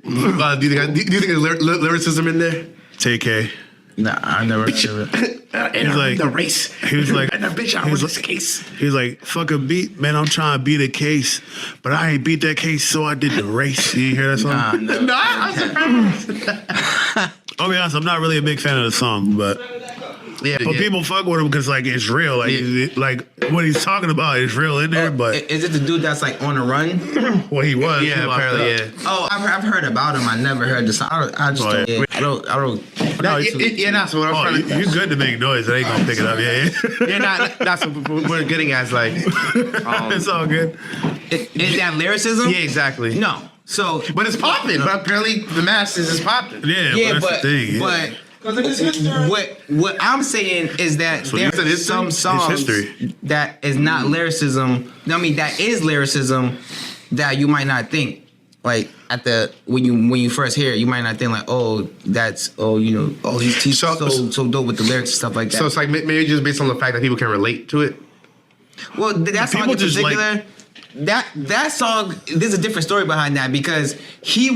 Do you think there's lyricism in there? Take Care. Nah, I never heard of it. And like- the race. He was like, and the bitch, I he was was this like- case. He was like, fuck a beat, man, I'm trying to beat a case. But I ain't beat that case, so I did the race. You hear that song? Nah, I'm surprised. I'll be honest, I'm not really a big fan of the song, but Yeah, But people fuck with him because like it's real. Like like what he's talking about is real in there. But Is it the dude that's like on the run? well, he was. Yeah, he locked apparently, up. yeah. Oh, I've heard about him. I never heard the song. I just don't. yeah. I don't. No, that's what I'm Oh, trying to. you good to make noise. It ain't gonna pick it up. Yeah, Yeah, that's what we're getting at. Like, it's all good. Is that lyricism? yeah, exactly. No. So, But it's popping. But apparently, the masses is popping. Yeah, but that's the thing. Yeah. what I'm saying is that So there you said are history? some It's songs history. that is not lyricism. I mean, that is lyricism that you might not think. Like at the when you first hear it, you might not think like, oh, he's so dope with the lyrics and stuff like that. So it's like maybe just based on the fact that people can relate to it. Well, that song People in just particular, that song, there's a different story behind that because he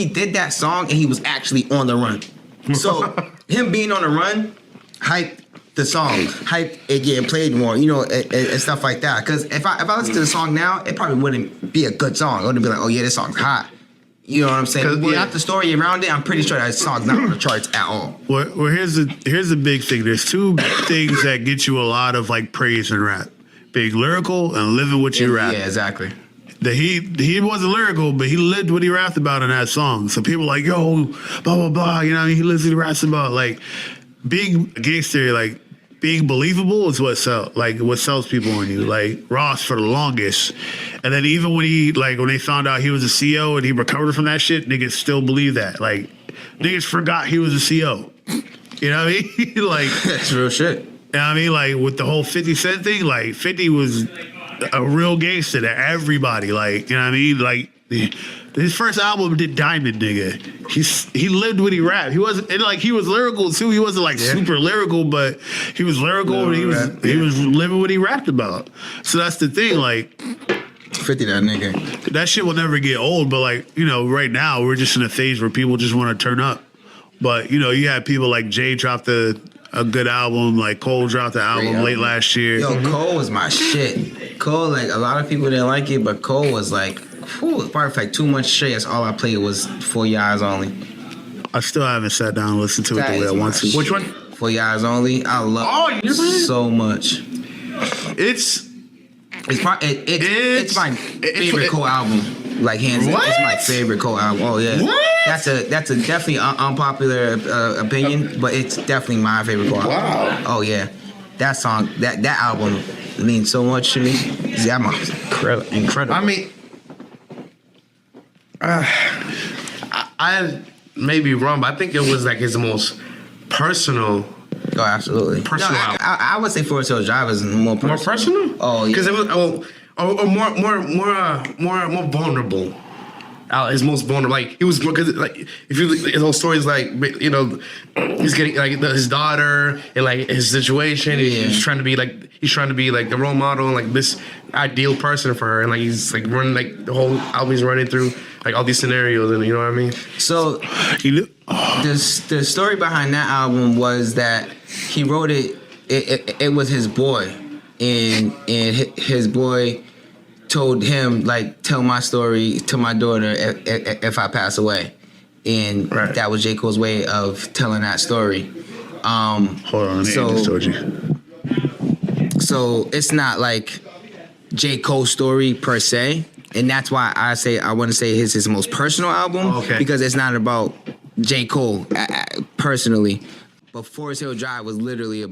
did that song and he was actually on the run. So him being on the run hyped the song, hyped it getting played more, and stuff like that. Because if I listen to the song now, it probably wouldn't be a good song. It wouldn't be like, oh yeah, this song's hot. You know what I'm saying? Without the story around it, I'm pretty sure that song's not on the charts at all. Well, here's the big thing. There's two things that get you a lot of like praise in rap: being lyrical and living what you rap. Yeah, exactly. That he wasn't lyrical, but he lived what he rapped about in that song. So people like, yo, blah blah blah. You know what I mean? He lives what he raps about. Like being a gangster, like being believable is what sells people on you. Like Ross for the longest, and then even when they found out he was a CEO and he recovered from that shit, niggas still believe that. Like niggas forgot he was a CEO. You know what I mean? Like That's real shit. You know what I mean? Like with the whole 50 Cent thing, like 50 was a real gangster to everybody. Like, you know what I mean? Like his first album did Diamond, nigga. He lived when he rapped. He wasn't, and like he was lyrical too. He wasn't like super lyrical, but he was lyrical and he was living what he rapped about. So that's the thing, like 50 that nigga. that shit will never get old, but like, you know, right now we're just in a phase where people just want to turn up. But, you know, you had people like Jay dropped a good album, like Cole dropped the album late last year. Yo, Cole was my shit. Cole, like, a lot of people didn't like it, but Cole was like, whew, probably for like 2 months straight, that's all I played was For Your Eyes Only. I still haven't sat down and listened to it the way I want to. Which one? For Your Eyes Only. I love it so much. It's my favorite Cole album. Like hands down, it's my favorite Cole album. Oh yeah, what? That's a definitely unpopular opinion, but it's definitely my favorite Cole album. Wow. Oh yeah, that song, that album means so much to me. That was incredible. I mean, I may be wrong, but I think it was like his most personal. Oh, absolutely. Personal album. I would say Forest Hill Drive is more personal. More personal? Oh yeah. Because it was more vulnerable. His most vulnerable, like he was, because like if you his whole story is like, you know, he's getting like his daughter and like his situation. Yeah. He's trying to be like the role model and like this ideal person for her, and like he's like running like the whole album. He's running through like all these scenarios, and you know what I mean. So the story behind that album was that he wrote it. It was his boy, and his boy told him, like, tell my story to my daughter if I pass away. And that was J. Cole's way of telling that story. Hold on, so, I just told you. So it's not like J. Cole's story per se. And that's why I want to say his most personal album. Because it's not about J. Cole personally. But Forest Hill Drive was literally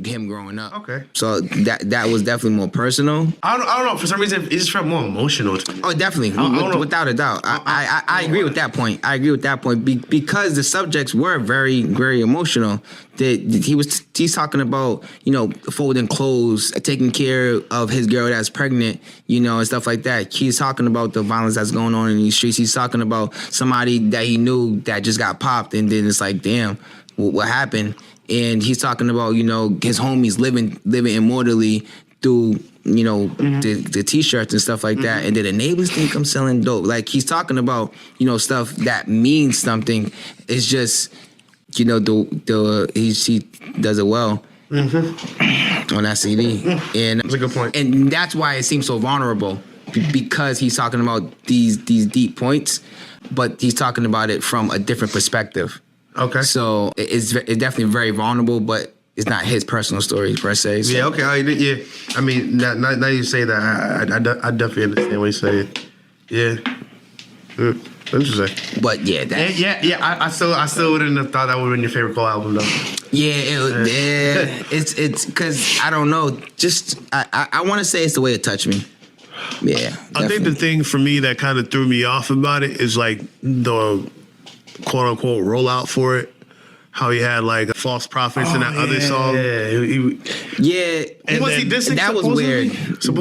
him growing up. Okay. So that was definitely more personal. I don't know. For some reason, it just felt more emotional to me. Oh, definitely. Without a doubt. I agree with that point. Because the subjects were very, very emotional. He's talking about, you know, folding clothes, taking care of his girl that's pregnant, you know, and stuff like that. He's talking about the violence that's going on in these streets. He's talking about somebody that he knew that just got popped, and then it's like, damn, what happened? And he's talking about, you know, his homies living immortally through, you know, the T-shirts and stuff like that. And then the neighbors think I'm selling dope. Like, he's talking about, you know, stuff that means something. It's just, you know, he does it well on that CD. And that's a good point. And that's why it seems so vulnerable, because he's talking about these deep points, but he's talking about it from a different perspective. Okay. So it's definitely very vulnerable, but it's not his personal story per se. So. Yeah. Okay. Yeah. I mean, now you say that, I definitely understand what you say. Yeah. Interesting. But yeah, I still wouldn't have thought that would have been your favorite Cole album though. It's because I don't know. Just I want to say it's the way it touched me. Yeah. Definitely. I think the thing for me that kind of threw me off about it is like the quote unquote rollout for it. How he had like false prophets in that other song. That was weird.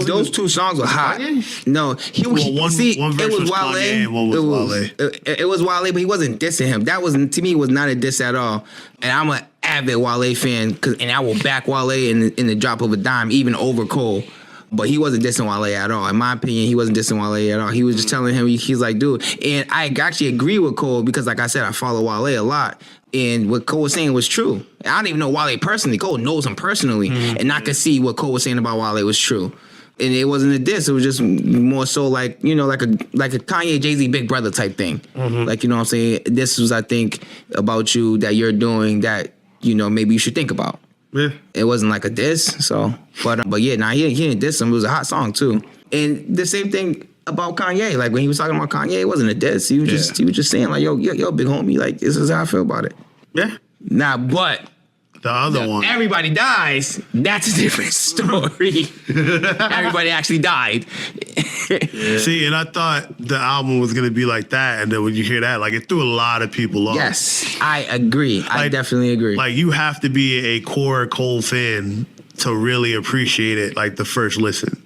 Those two songs were hot. No, one verse was Wale. One was Wale. It was Wale, but he wasn't dissing him. That was, to me, was not a diss at all. And I'm an avid Wale fan, and I will back Wale in the drop of a dime, even over Cole. But he wasn't dissing Wale at all. In my opinion, he wasn't dissing Wale at all. He was just telling him, he's like, dude. And I actually agree with Cole because, like I said, I follow Wale a lot. And what Cole was saying was true. I don't even know Wale personally. Cole knows him personally. And I could see what Cole was saying about Wale was true. And it wasn't a diss. It was just more so like, you know, like a Kanye, Jay-Z, Big Brother type thing. Like, you know what I'm saying? This was, I think, about you that you're doing that, you know, maybe you should think about. Yeah. It wasn't like a diss, so but yeah, he didn't diss him. It was a hot song too. And the same thing about Kanye. Like when he was talking about Kanye, it wasn't a diss. He was just saying like, yo, big homie, like this is how I feel about it. Yeah. Nah, but The other one. Everybody dies. That's a different story. Everybody actually died. See, and I thought the album was gonna be like that, and then when you hear that, like it threw a lot of people off. Yes, I agree. I definitely agree. Like you have to be a core Cole fan to really appreciate it, like the first listen.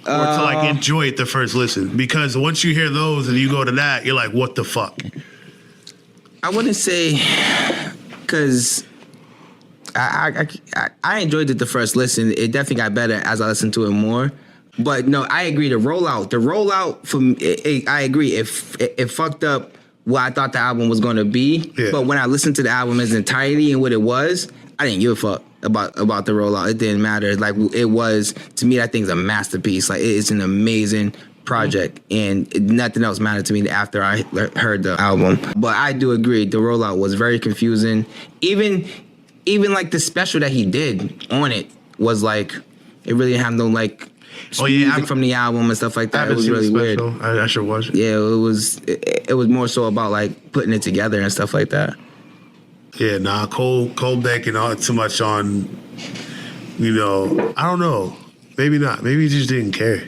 Or to like enjoy it the first listen. Because once you hear those and you go to that, you're like, what the fuck? I wouldn't say, because I enjoyed it the first listen. It definitely got better as I listened to it more. But no, I agree. The rollout for me, I agree. It fucked up what I thought the album was going to be. Yeah. But when I listened to the album as entirety and what it was, I didn't give a fuck about the rollout. It didn't matter. Like it was, to me, that thing's a masterpiece. Like it's an amazing project, and nothing else mattered to me after I heard the album. But I do agree, the rollout was very confusing. Even like the special that he did on it was like, it really didn't have no like music from the album and stuff like that. It was really weird. I should watch it. Yeah, it was more so about like putting it together and stuff like that. Yeah, nah, Cole banking on too much on, I don't know. Maybe not. Maybe he just didn't care.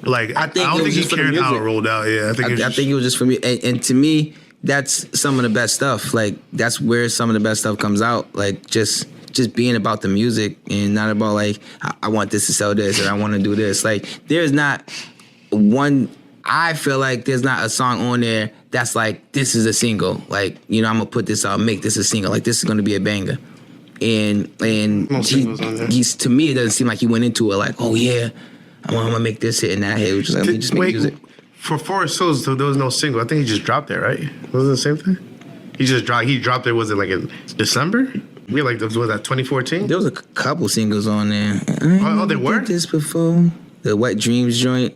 Like, I don't think he cared how it rolled out. Yeah, I think it was just for me. And to me, that's some of the best stuff. Like, that's where some of the best stuff comes out. Like, just being about the music and not about, like, I want this to sell this or I want to do this. Like, there's not one... I feel like there's not a song on there that's like, this is a single. Like, I'm going to put this out, make this a single. Like, this is going to be a banger. And he's, to me, it doesn't seem like he went into it like, oh, yeah, I'm going to make this hit and that hit. Which is like, let me just make music. For Forest Hills, there was no single. I think he just dropped it, right? Was it the same thing? He dropped it, was it like in December? We like, was that 2014? There was a couple singles on there. Oh, they were? Did this before. The Wet Dreams joint.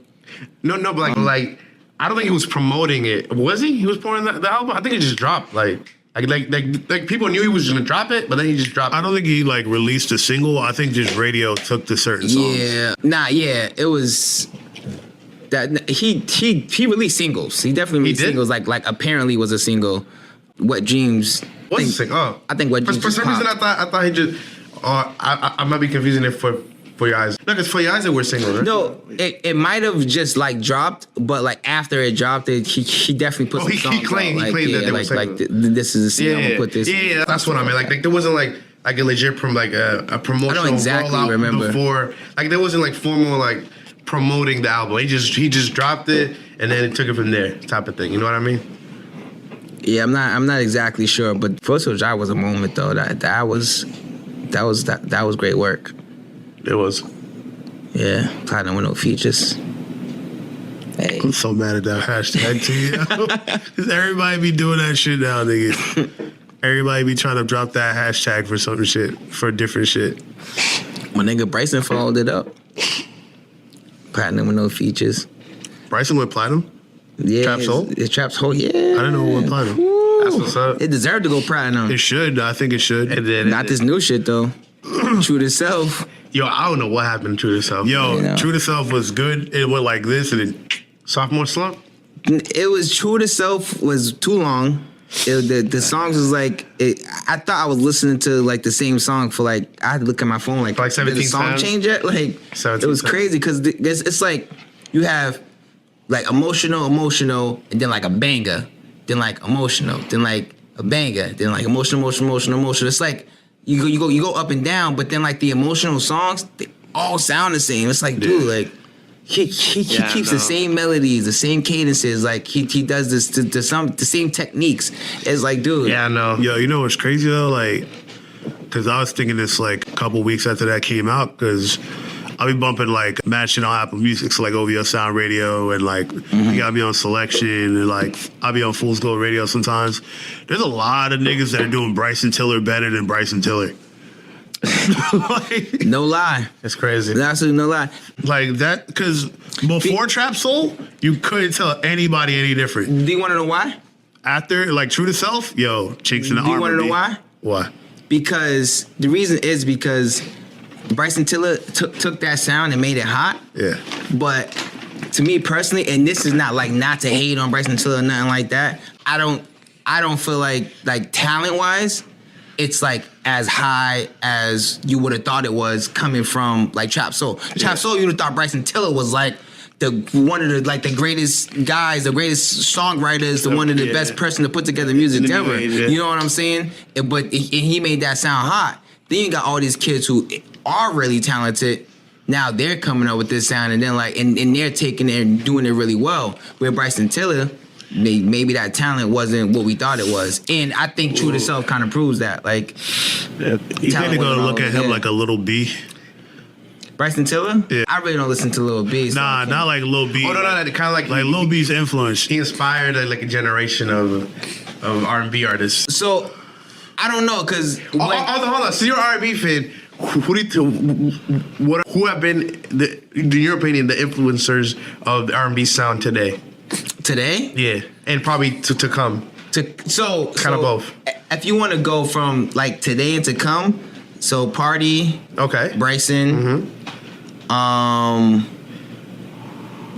No, but like, I don't think he was promoting it. Was he? He was promoting the album? I think it just dropped. Like people knew he was gonna drop it, but then he just dropped it. I don't think he like released a single. I think just radio took to certain songs. Yeah. It was that he released singles. He definitely released singles. Like apparently was a single. Wet Dreams. What's the single? Oh, I think Wet Dreams. For some reason, I thought he just. I might be confusing it for Your Eyes. No, because For Your Eyes, it were singles, right? No, it might have just like dropped, but like after it dropped, he definitely put some songs he claimed out. that they were singles. This is a single. I'm gonna put this. Yeah, that's what I mean. Like there wasn't like a legit a promotional I don't exactly rollout remember. Before. Like there wasn't like formal like promoting the album. He just dropped it and then it took it from there, type of thing. You know what I mean? Yeah, I'm not exactly sure, but First of July was a moment though. That was great work. It was. Yeah, platinum with no features. Hey. I'm so mad at that hashtag too. Because everybody be doing that shit now, nigga. Everybody be trying to drop that hashtag for some shit, for different shit. My nigga Bryson followed it up. Platinum with no features. Bryson went platinum? Yeah. Trap Soul? It's Trap Soul, yeah. I didn't know it went platinum. Woo. That's what's up. It deserved to go platinum. It should. I think it should. It did. Not this new shit though. True to Self. Yo, I don't know what happened to True to Self. Yo, True to Self was good. It went like this and then sophomore slump. It was True to Self was too long. The songs was like I thought I was listening to like the same song for like I had to look at my phone like 17 did the song times? change yet? Like it was crazy because it's like you have like emotional, and then like a banger, then like emotional, then like a banger, then like emotional. It's like you go up and down, but then like the emotional songs, they all sound the same. It's like, dude, like he keeps the same melodies, the same cadences, like he does this to the same techniques. It's like, dude. Yeah, I know. Yo, you know what's crazy though? Like, because I was thinking this like a couple weeks after that came out, because I'll be bumping like mad shit on Apple Music, so like OVO Sound Radio, and like you got me on Selection, and like I'll be on Fool's Gold Radio sometimes. There's a lot of niggas that are doing Bryson Tiller better than Bryson Tiller. Like, no lie. It's crazy. Absolutely no lie. Like that, because before Trap Soul, you couldn't tell anybody any different. Do you want to know why? After like True to Self, yo, Chinks in the Armor. Do you want to know why? Why? Because the reason is because Bryson Tiller took that sound and made it hot. Yeah. But to me personally, and this is not like not to hate on Bryson Tiller or nothing like that, I don't I don't feel like talent wise, it's like as high as you would have thought it was coming from like Trap Soul. Trap Soul, you would have thought Bryson Tiller was like one of the greatest guys, the greatest songwriters, the one of the best person to put together music ever. You know what I'm saying? But he made that sound hot. Then you got all these kids who are really talented. Now they're coming up with this sound, and then and they're taking it and doing it really well. Where Bryson Tiller, maybe that talent wasn't what we thought it was, and I think True to Self kind of proves that. Like, you think they're gonna look at him like a Little B? Bryson Tiller? Yeah. I really don't listen to Lil B. So Nah, not like Lil B. Oh no, kind of like Lil B's influence. He inspired like a generation of R&B artists. So I don't know, cause Hold on. So you're an R&B fan. Who have been, in your opinion, the influencers of the R&B sound today? Today? Yeah, and probably to come. So kind of both. If you want to go from like today and to come, so Party, Okay, Bryson,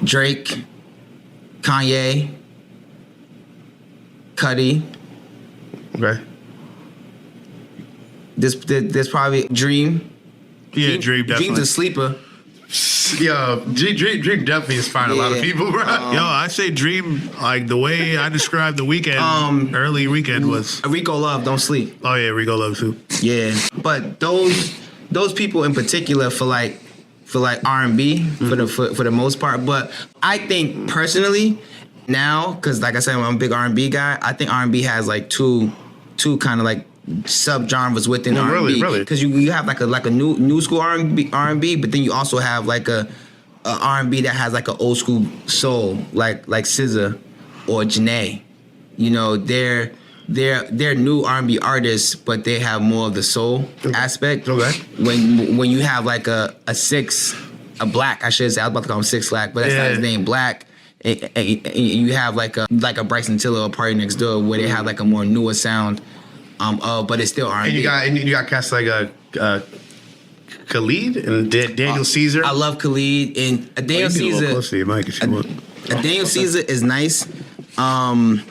Drake, Kanye, Cudi. Okay. There's probably Dream. Yeah, Dream definitely. Dream's a sleeper. Yeah, Dream definitely inspired a lot of people, bro. Yo, I say Dream, like the way I described the weekend, early weekend was. Rico Love, Don't Sleep. Oh yeah, Rico Love too. Yeah, but those people in particular for like R&B for the most part. But I think personally now, because like I said, I'm a big R&B guy. I think R&B has like two kind of like sub-genres within R&B. Really? Because you have like a new school R&B, but then you also have like a R&B that has like an old school soul, like SZA or Janae. You know, they're new R&B artists, but they have more of the soul aspect. Okay. When you have like a Black, I should say, I was about to call him Six Black, but that's not his name, Black. And you have like a Bryson Tiller or Party Next Door, where they have like a more newer sound. But it's still R&B. And you got cats like Khalid and Daniel Caesar. I love Khalid and Daniel Caesar. Close to your mic if you want. Daniel Caesar is nice. I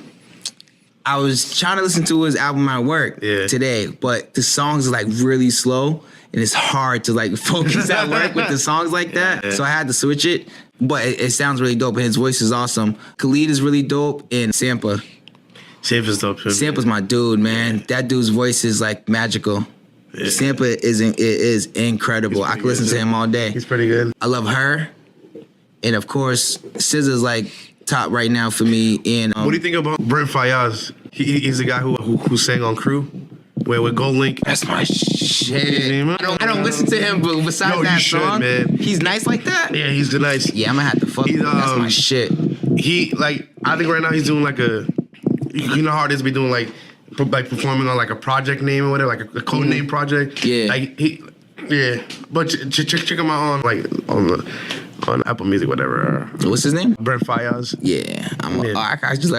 was trying to listen to his album at work today, but the songs are like really slow, and it's hard to like focus at work with the songs like that. So I had to switch it, but it sounds really dope, and his voice is awesome. Khalid is really dope, and Sampa. Sampa's dope too. Sampa's my dude, man. That dude's voice is like magical. Yeah. Sampa is incredible. I could listen to him all day. He's pretty good. I love her, and of course, SZA's like top right now for me. And what do you think about Brent Faiyaz? He's the guy who sang on Crew, with Gold Link. That's my shit. I don't listen to him, but besides that song, man. He's nice like that. Yeah, he's nice. Yeah, I'm gonna have to fuck with him. That's my shit. He I think right now he's doing like you know how it is to be doing like performing on like a project name or whatever, like a code name project. Yeah. But check him out on Apple Music, whatever. What's his name? Brent Faiyaz. Yeah. I just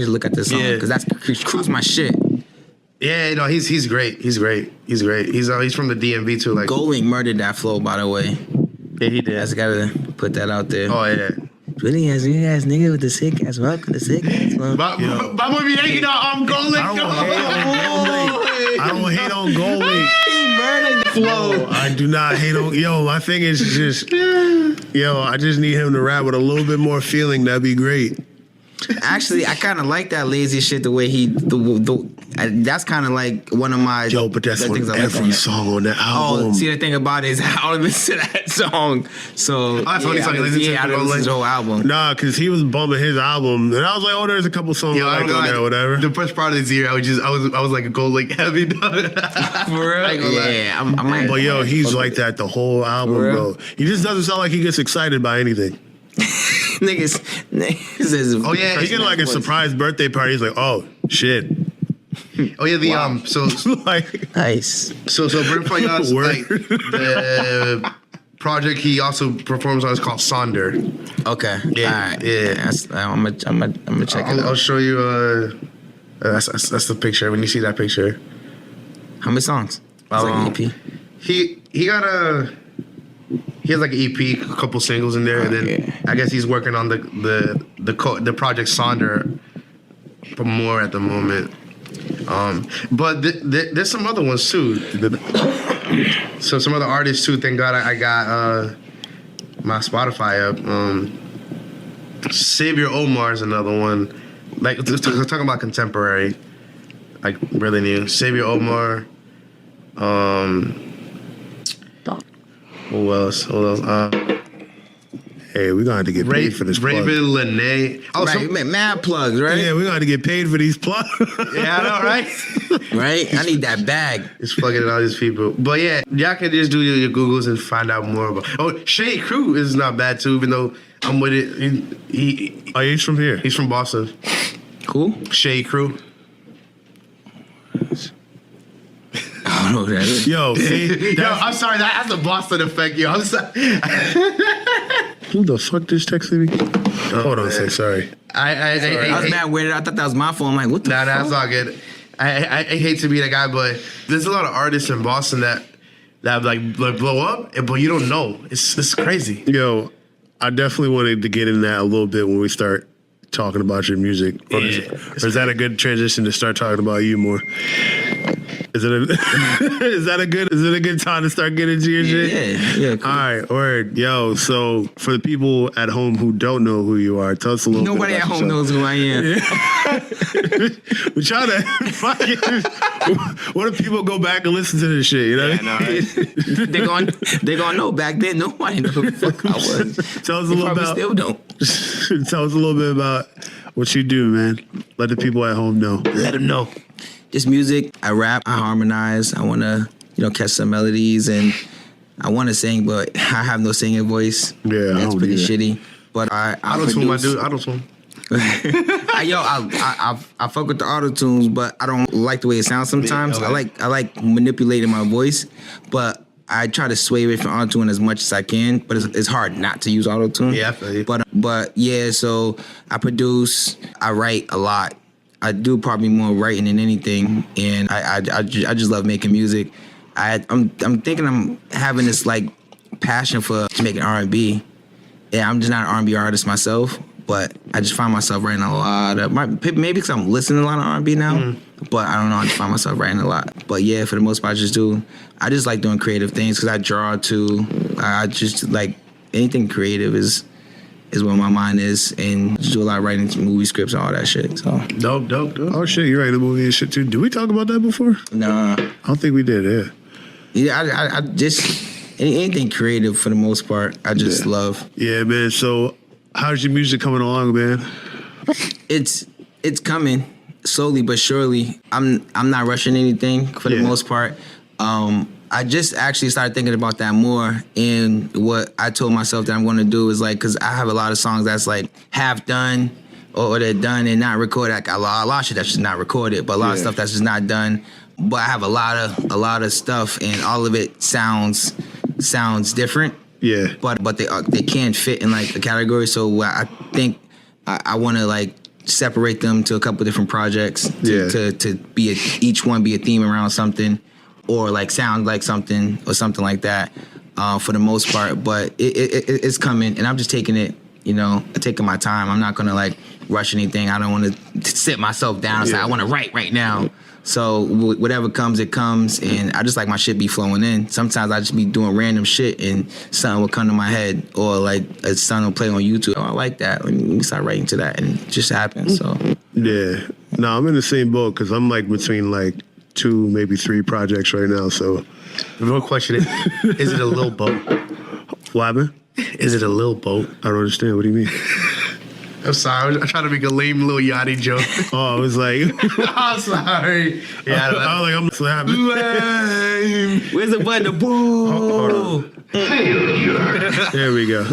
look at this song because that's Crew's my shit. Yeah, no, he's great. He's great. He's from the DMV too. Like Goldlink murdered that flow, by the way. Yeah, he did. I just gotta put that out there. Oh yeah. Really ass nigga with the sick ass rock with the sick ass one. But be hating on Goldlink. I don't hate on Goldlink. He murdered the flow. I do not hate on. I think it's just. I just need him to rap with a little bit more feeling. That'd be great. Actually, I kind of like that lazy shit. The way he, that's kind of like one of my. But that's on every song on that album. Oh, see, the thing about it is I don't listen to that song. So that's funny. I listen to the whole album. Nah, because he was bumping his album, and I was like, oh, there's a couple songs I like on there, or whatever. The first part of this year, I was like a Goldlink heavy dog. For real? Yeah, I might. But he's like that the whole album, bro. He just doesn't sound like he gets excited by anything. Niggas is he get like a surprise birthday party. He's like, oh shit. Oh yeah, so like nice. So Brent Faiyaz, like the project he also performs on is called Sonder. Okay. Yeah. All right. Yeah. I'm gonna check it out. I'll show you. That's the picture. When you see that picture. How many songs? It's like an EP. He has like an EP, a couple singles in there, and then I guess he's working on the project Sonder more at the moment. But there's some other ones too. So some other artists too. Thank God I got my Spotify up. Savior Omar is another one. Like we're talking about contemporary, like really new. Savior Omar. Who else? Hey, we're gonna have to get paid for this plug. Raven Lanette. Oh, Right, mad plugs, right? Yeah, we're gonna have to get paid for these plugs. Yeah, I know, right? Right? I need that bag. Just plugging all these people. But yeah, y'all can just do your Googles and find out more about. Oh, Shade Crew is not bad too, even though I'm with it. He's from here. He's from Boston. Cool. Shade Crew. I don't know who that is. Yo, see, Yo, I'm sorry, that's a Boston effect, yo. I'm sorry. who the fuck just texted me? Hold on a sec, sorry. I was mad weirded. I thought that was my phone. I'm like, what the fuck? That's all good. I hate to be that guy, but there's a lot of artists in Boston that like blow up, but you don't know. It's crazy. Yo, I definitely wanted to get in that a little bit when we start talking about your music. Or is that a good transition to start talking about you more? Is it a good time to start getting into your shit? Yeah, cool. All right, word. Yo, so for the people at home who don't know who you are, tell us a little Nobody bit at about home knows who I am. We're trying to fucking. What if people go back and listen to this shit? You know? Yeah, no, right? They're gonna know. Back then, nobody knew who the fuck I was. Tell us a little about. Still don't. Tell us a little bit about what you do, man. Let the people at home know. Let them know. Just music. I rap. I harmonize. I want to, catch some melodies, and I want to sing, but I have no singing voice. Yeah, that's pretty shitty. But I auto-tune, my dude. Auto-tune. I fuck with the auto tunes, but I don't like the way it sounds sometimes. Yeah, okay. I like manipulating my voice, but I try to sway away from auto tune as much as I can. But it's hard not to use auto tune. Yeah, I feel you. But yeah, so I produce, I write a lot. I do probably more writing than anything, and I just love making music. I'm thinking I'm having this like passion for making R&B. Yeah, I'm just not an R&B artist myself, but I just find myself writing a lot of maybe because I'm listening to a lot of R&B now. But I don't know, I just find myself writing a lot. But yeah, for the most part, I just like doing creative things because I draw too. I just like anything creative is where my mind is, and just do a lot of writing movie scripts and all that shit. So Dope. Oh shit, you writing a movie and shit too? Did we talk about that before? nah. I don't think we did. Yeah. Yeah, I just anything creative for the most part. I just love. Yeah, man. So, how's your music coming along, man? It's coming slowly but surely. I'm not rushing anything for the most part. I just actually started thinking about that more, and what I told myself that I'm going to do is like, because I have a lot of songs that's like half done or they're done and not recorded. Like a lot of shit that's just not recorded, but a lot of stuff that's just not done. But I have a lot of stuff, and all of it sounds different. Yeah. But they can't fit in like a category. So I think I want to like separate them to a couple different projects to be each one be a theme around something, or like sound like something or something like that. For the most part, but it's coming, and I'm just taking it. Taking my time. I'm not gonna like rush anything. I don't want to sit myself down and say I want to write right now. So whatever comes, it comes, and I just like my shit be flowing in. Sometimes I just be doing random shit, and something will come to my head, or like a song will play on YouTube. Oh, I like that. Let me start writing to that, and it just happens. So yeah, no, I'm in the same boat because I'm like between like 2, maybe 3 projects right now. So the real question is it a little boat? What happened? Is it a little boat? I don't understand. What do you mean? I'm sorry. I'm trying to make a lame little Yachty joke. Oh, I was like, I'm sorry. Yeah, I was like, I'm so happy. Lame. Where's the button? Boo! There we go.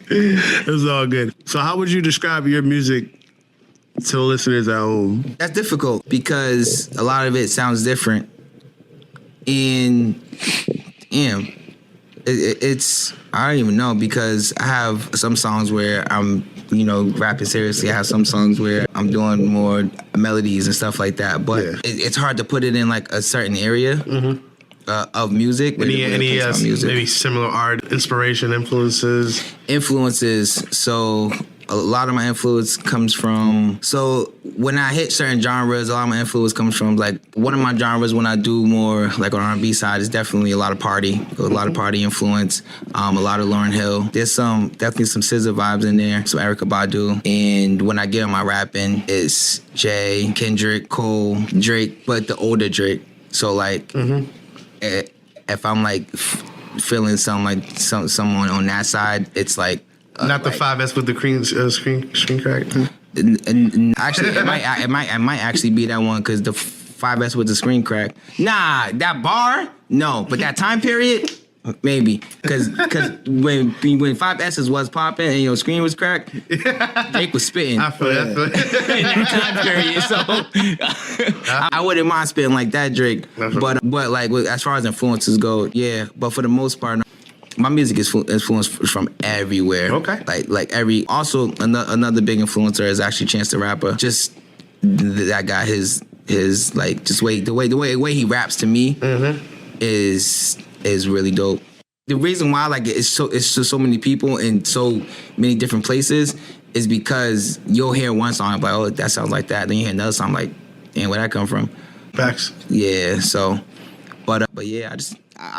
It was all good. So, how would you describe your music to the listeners at home? That's difficult because a lot of it sounds different. And it's I don't even know, because I have some songs where I'm rapping seriously. I have some songs where I'm doing more melodies and stuff like that. But it's hard to put it in like a certain area of music. Any maybe similar art, inspiration, influences. So a lot of my influence comes from, so when I hit certain genres, a lot of my influence comes from, like, one of my genres when I do more like on R&B side is definitely a lot of party, influence, a lot of Lauryn Hill. There's definitely some SZA vibes in there, some Erykah Badu. And when I get on my rapping, it's Jay, Kendrick, Cole, Drake, but the older Drake. So like, if I'm like feeling someone on that side, it's like, not the 5S with the screen crack. And actually, it might actually be that one, because the 5S with the screen crack. Nah, that bar, no, but that time period, maybe, because when 5S's was popping and your screen was cracked, Jake was spitting. I feel that. In that time period, so I wouldn't mind spitting like that, Drake. But like, as far as influences go, yeah. But for the most part, my music is influenced from everywhere. Okay. Like every. Also, another big influencer is actually Chance the Rapper. Just that guy, his like, just the way he raps to me is really dope. The reason why I like it is so many people in so many different places is because you'll hear one song like, oh, that sounds like that. Then you hear another song like, damn, where that come from? Facts. Yeah. So, but yeah, I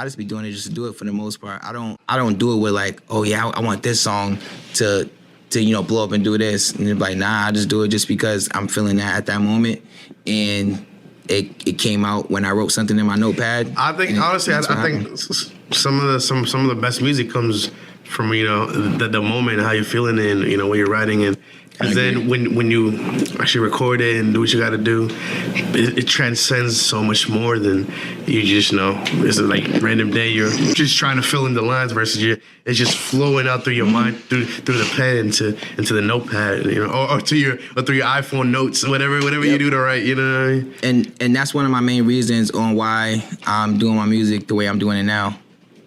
just be doing it just to do it for the most part. I don't do it with like, oh yeah, I want this song to blow up and do this. And they're like, nah, I just do it just because I'm feeling that at that moment. And it came out when I wrote something in my notepad. I think honestly, I think some of the best music comes from the moment, how you're feeling, and when you're writing, and then when you actually record it and do what you got to do, it transcends so much more than you just it's like random day you're just trying to fill in the lines versus it's just flowing out through your mind through the pen into the notepad, or through your iPhone notes, whatever you do to write, you know what I mean? And that's one of my main reasons on why I'm doing my music the way I'm doing it now,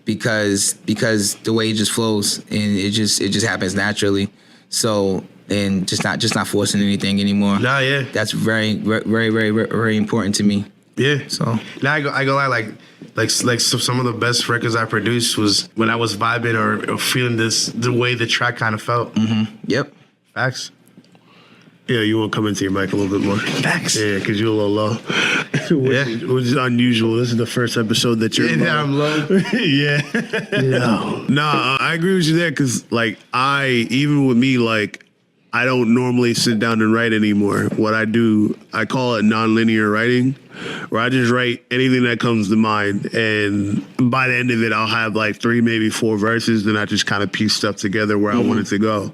because the way it just flows and it just happens naturally. So, and just not forcing anything anymore. Nah, yeah. That's very, very, very, very important to me. Yeah. So now I go like some of the best records I produced was when I was vibing or feeling the way the track kind of felt. Mm-hmm. Yep. Facts. Yeah, you want to come into your mic a little bit more. Facts. Yeah, because you're a little low. Which is unusual. This is the first episode that you're low. Yeah, I'm low. Yeah. No. Nah, I agree with you there, because like even with me, like, I don't normally sit down and write anymore. What I do, I call it nonlinear writing, where I just write anything that comes to mind. And by the end of it, I'll have like 3, maybe 4 verses. Then I just kind of piece stuff together where I want it to go.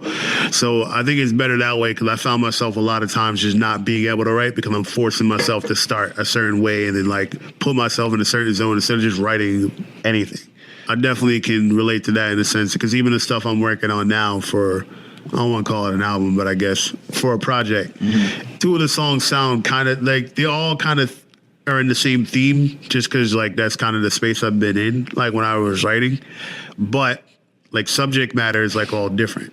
So I think it's better that way, because I found myself a lot of times just not being able to write because I'm forcing myself to start a certain way and then like put myself in a certain zone instead of just writing anything. I definitely can relate to that in a sense, because even the stuff I'm working on now for, I don't want to call it an album, but I guess for a project, 2 of the songs sound kind of like they all kind of are in the same theme, just because like that's kind of the space I've been in, like when I was writing. But like subject matter is like all different.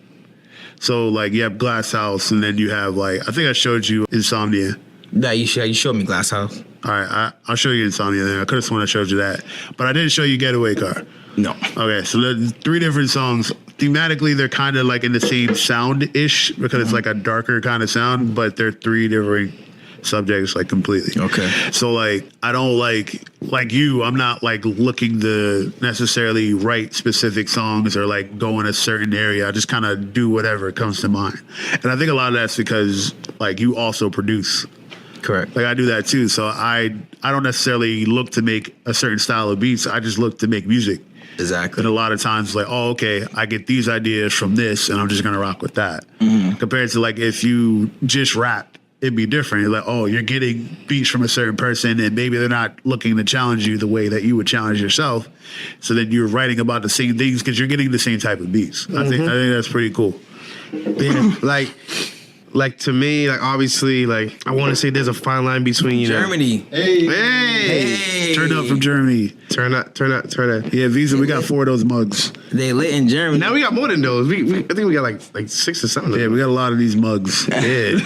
So like you have Glass House, and then you have like, I think I showed you Insomnia. Yeah, you showed me Glass House. All right, I'll show you Insomnia then. I could have sworn I showed you that, but I didn't show you Getaway Car. No. Okay, so there's 3 different songs. Thematically, they're kind of like in the same sound-ish, because it's like a darker kind of sound, but they're 3 different subjects, like completely. Okay. So like, I don't like you, I'm not like looking to necessarily write specific songs or like go in a certain area. I just kind of do whatever comes to mind. And I think a lot of that's because like you also produce. Correct. Like I do that too. So I don't necessarily look to make a certain style of beats. I just look to make music. Exactly. And a lot of times it's like, oh, okay, I get these ideas from this and I'm just going to rock with that. Compared to like if you just rap, it'd be different. You're like, oh, you're getting beats from a certain person and maybe they're not looking to challenge you the way that you would challenge yourself. So then you're writing about the same things because you're getting the same type of beats. I think that's pretty cool. Yeah, like to me, like obviously, like I want to say there's a fine line between Germany. Hey, Turn up from Germany. Turn up. Yeah, Visa, we got 4 of those mugs. They lit in Germany. Now we got more than those. I think we got like 6 or 7. Yeah, we got a lot of these mugs. Yeah.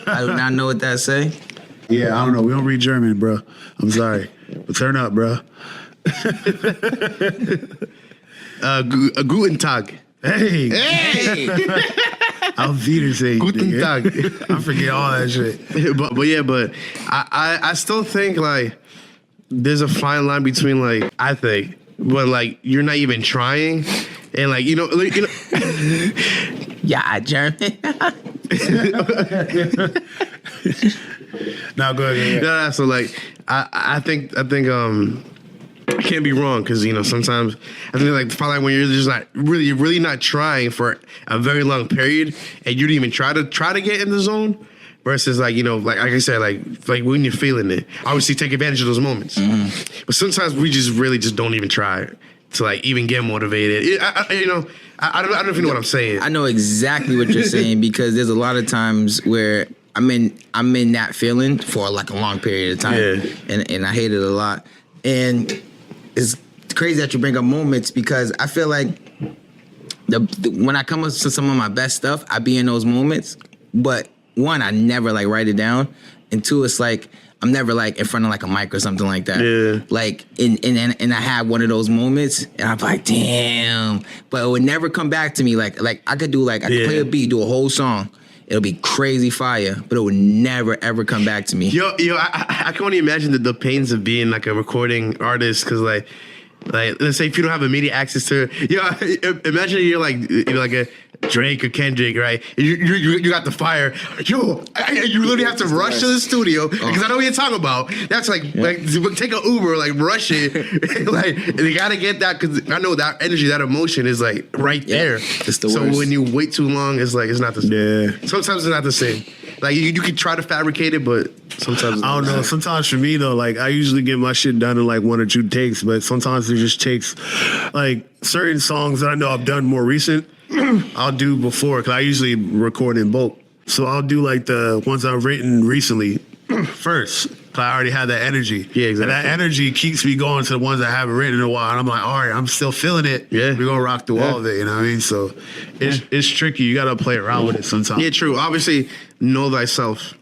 I do not know what that say. Yeah, I don't know. We don't read German, bro. I'm sorry. But turn up, bro. Guten Tag. Hey. Auf Wiedersehen. Guten nigga. Tag. I forget all that shit. but I still think like there's a fine line between like I think when like you're not even trying and like you know Yeah, German. Now go ahead. yeah. So like I think I can't be wrong because you know sometimes I think like probably when you're just not really not trying for a very long period and you didn't even try to get in the zone versus like you know like I said like when you're feeling it obviously take advantage of those moments but sometimes we just really just don't even try to like even get motivated. I don't know if you know what I'm saying. I know exactly what you're saying because there's a lot of times where I'm in that feeling for like a long period of time, and I hate it a lot. And it's crazy that you bring up moments because I feel like when I come up to some of my best stuff, I be in those moments. But one, I never like write it down, and two, it's like I'm never like in front of like a mic or something like that. Yeah. Like and I have one of those moments and I'm like, damn. But it would never come back to me. Like I could do like I could play a beat, do a whole song. It'll be crazy fire, but it would never ever come back to me. Yo, I can only imagine the pains of being like a recording artist because like let's say if you don't have immediate access to imagine you're like a Drake or Kendrick, right? You got the fire. Yo, you literally have to rush to the studio because I know what you're talking about. That's like take an Uber, like rush it. Like you gotta get that because I know that energy, that emotion is like right there. It's the so worst. when you wait too long, it's like it's not the same. Yeah. Sometimes it's not the same. Like you can try to fabricate it, but sometimes it's I don't know. Sometimes for me though, like I usually get my shit done in like 1 or 2 takes, but sometimes it just takes like certain songs that I know I've done more recent. I'll do before because I usually record in bulk. So I'll do like the ones I've written recently first. Cause I already had that energy. Yeah, exactly. And that energy keeps me going to the ones I haven't written in a while. And I'm like, all right, I'm still feeling it. Yeah. We're gonna rock through all of it. You know what I mean? So it's tricky. You gotta play around with it sometimes. Yeah, true. Obviously, know thyself.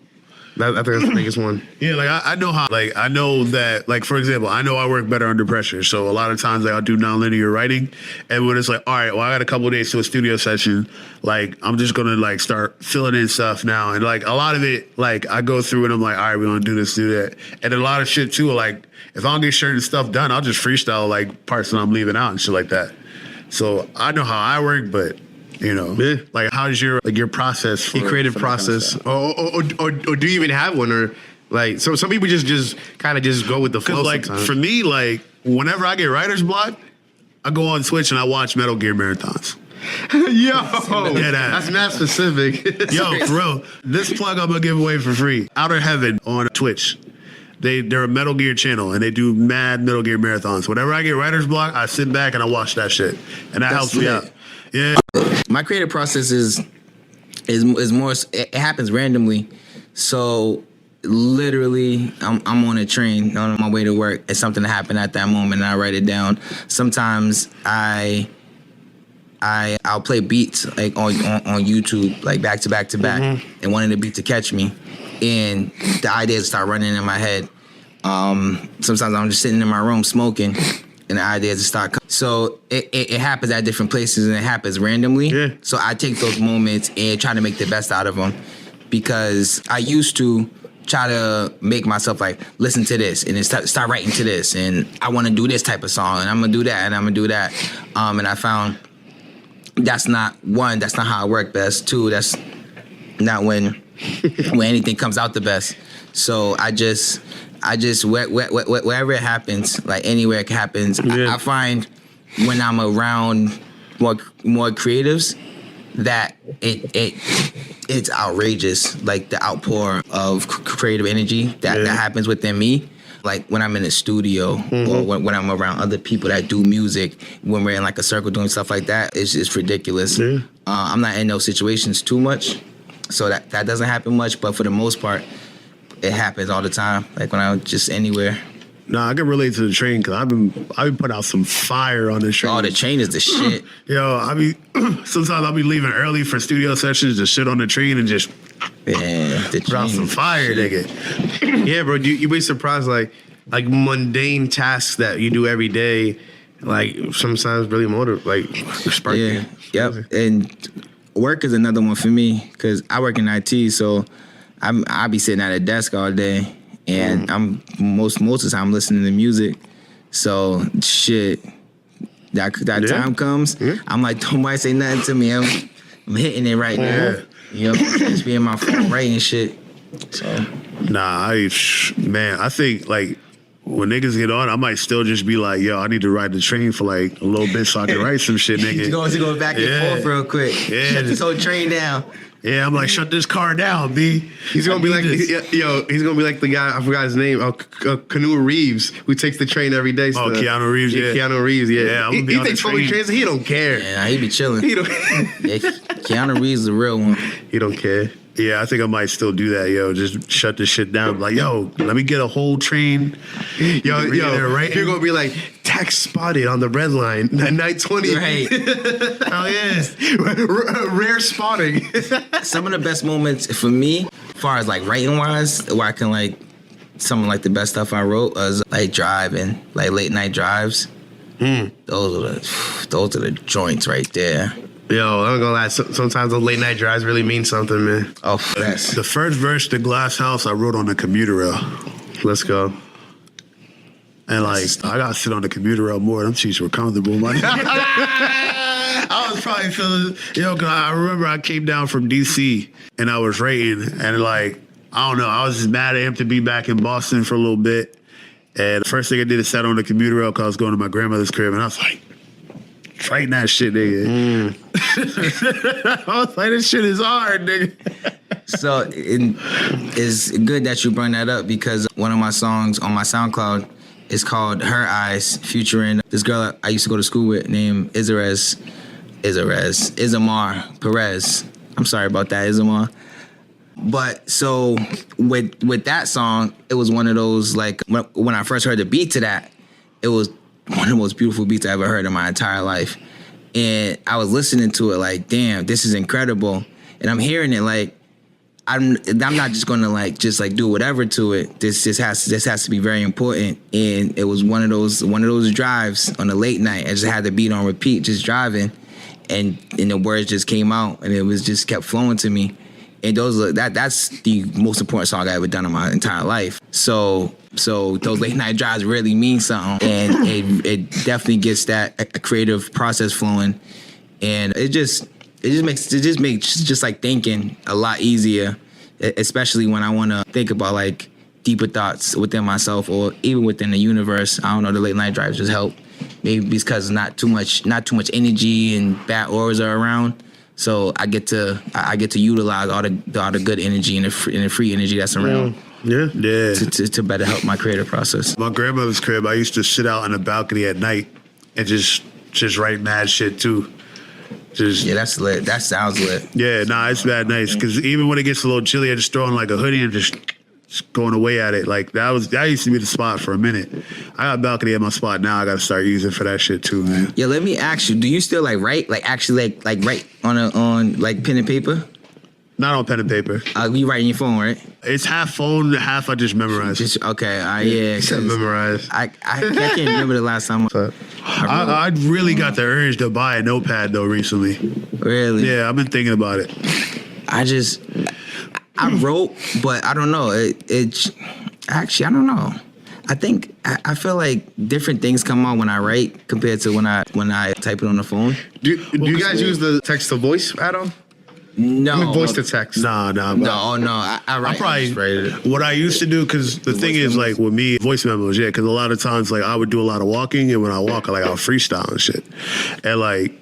I think that's the biggest one. Yeah, like I know how. Like I know that. Like for example, I know I work better under pressure. So a lot of times, like I'll do nonlinear writing, and when it's like, all right, well, I got a couple of days to a studio session. Like I'm just gonna like start filling in stuff now, and like a lot of it, like I go through and I'm like, all right, we're gonna do this, do that, and a lot of shit too. Like if I don't get certain stuff done, I'll just freestyle like parts that I'm leaving out and shit like that. So I know how I work, but. You know, like how's your process? For, Your creative process, or do you even have one, or like some people just kind of just go with the flow. Like sometimes. for me, like whenever I get writer's block, I go on Twitch and I watch Metal Gear marathons. Yo, Yeah, that's mad specific. Yo, for real, this plug I'm gonna give away for free. Outer Heaven on Twitch. They're a Metal Gear channel and they do mad Metal Gear marathons. Whenever I get writer's block, I sit back and I watch that shit, and that helps me out. Yeah. My creative process is more. It happens randomly, so literally, I'm on a train on my way to work. It's something that happened at that moment, and I write it down. Sometimes I'll play beats like on YouTube, like back to back to back, and wanting the beat to catch me, and the ideas start running in my head. Sometimes I'm just sitting in my room smoking. And the ideas start coming. So it happens at different places and it happens randomly. Yeah. So I take those moments and try to make the best out of them because I used to try to make myself like listen to this and then start writing to this and I want to do this type of song and I'm gonna do that and I'm gonna do that. And I found that's not how I work best. Two, that's not when anything comes out the best. So I just wherever it happens, like anywhere it happens, I find when I'm around more creatives that it's outrageous, like the outpour of creative energy that happens within me. Like when I'm in the studio or when I'm around other people that do music, when we're in like a circle doing stuff like that, it's ridiculous. Yeah. I'm not in those situations too much, so that doesn't happen much. But for the most part, it happens all the time. Like when I'm just anywhere. Nah, I can relate to the train because I've been putting out some fire on the train. Oh, the train is the shit. Yo, sometimes I'll be leaving early for studio sessions to shit on the train and just put out some fire, nigga. Yeah, bro, you be surprised like mundane tasks that you do every day, like sometimes really spark you. Yep. And work is another one for me because I work in IT, so I be sitting at a desk all day, and I'm most of the time listening to music. So shit, that time comes, I'm like, don't nobody say nothing to me. I'm hitting it right now. You know, just be in my phone writing shit. So Nah, I think like when niggas get on, I might still just be like, yo, I need to ride the train for like a little bit so I can write some shit, nigga. He's going back and forth real quick. Yeah. Shut this whole train down. Yeah, I'm like, shut this car down, B. He's gonna be like, he's gonna be like the guy, I forgot his name, Keanu Reeves, who takes the train every day. Oh, Keanu Reeves, yeah. Keanu Reeves, yeah. Yeah, I'm gonna be he on the takes public train. transit, he don't care. Yeah, he be chilling. He don't, Yeah, Keanu Reeves is the real one. he don't care. Yeah, I think I might still do that, yo. Just shut this shit down. Like, yo, let me get a whole train. Yo, right? you're gonna be like, tax spotted on the red line, night 20. Right. Oh, yeah. Rare spotting. Some of the best moments for me, as far as like writing wise, where I can like, some of like the best stuff I wrote was like driving, like late night drives. Those are the joints right there. Yo, I'm gonna lie, sometimes those late night drives really mean something, man. Oh, yes. The first verse to Glass House I wrote on the commuter rail. Let's go. And like, I gotta sit on the commuter rail more. Them seats were comfortable, man. I was probably feeling, cause I remember I came down from DC and I was writing, and like, I don't know, I was just mad at him to be back in Boston for a little bit. And the first thing I did is sat on the commuter rail because I was going to my grandmother's crib, and I was like, writing that shit, nigga. I was like, this shit is hard, nigga. So it's good that you bring that up because one of my songs on my SoundCloud is called Her Eyes, featuring this girl I used to go to school with named Isamar Perez. I'm sorry about that, Isamar. But so with that song, it was one of those, like, when I first heard the beat to that, it was one of the most beautiful beats I ever heard in my entire life. And I was listening to it like, damn, this is incredible. And I'm hearing it like, I'm not just gonna like do whatever to it. This has to be very important. And it was one of those drives on a late night. I just had the beat on repeat, just driving, and the words just came out, and it was just kept flowing to me. And that's the most important song I ever done in my entire life. So those late night drives really mean something, and it definitely gets that creative process flowing, and it just makes like thinking a lot easier, especially when I want to think about like deeper thoughts within myself or even within the universe. I don't know, the late night drives just help. Maybe because not too much energy and bad auras are around. So I get to utilize all the good energy and the free energy that's around. Yeah. To better help my creative process. My grandmother's crib, I used to sit out on the balcony at night and just write mad shit too. Yeah, that's lit. That sounds lit. Yeah, it's bad nice. Because even when it gets a little chilly, I just throw on like a hoodie and just going away at it. Like that used to be the spot for a minute. I got a balcony at my spot now. I got to start using for that shit too, man. Yeah, let me ask you: do you still like write, like actually like write on like pen and paper? Not on pen and paper. You write on your phone, right? It's half phone, half I just memorize. Okay, yeah. Memorize. I can't remember the last time. I really got the urge to buy a notepad though recently. Really? Yeah, I've been thinking about it. I wrote, but I don't know. Actually, I don't know. I feel like different things come out when I write compared to when I type it on the phone. Do you guys use the text to voice at all? No. I mean, voice to text. No. I write. I probably what I used to do, because the thing is, like with me, voice memos, yeah, because a lot of times like I would do a lot of walking, and when I walk, I'll freestyle and shit, and like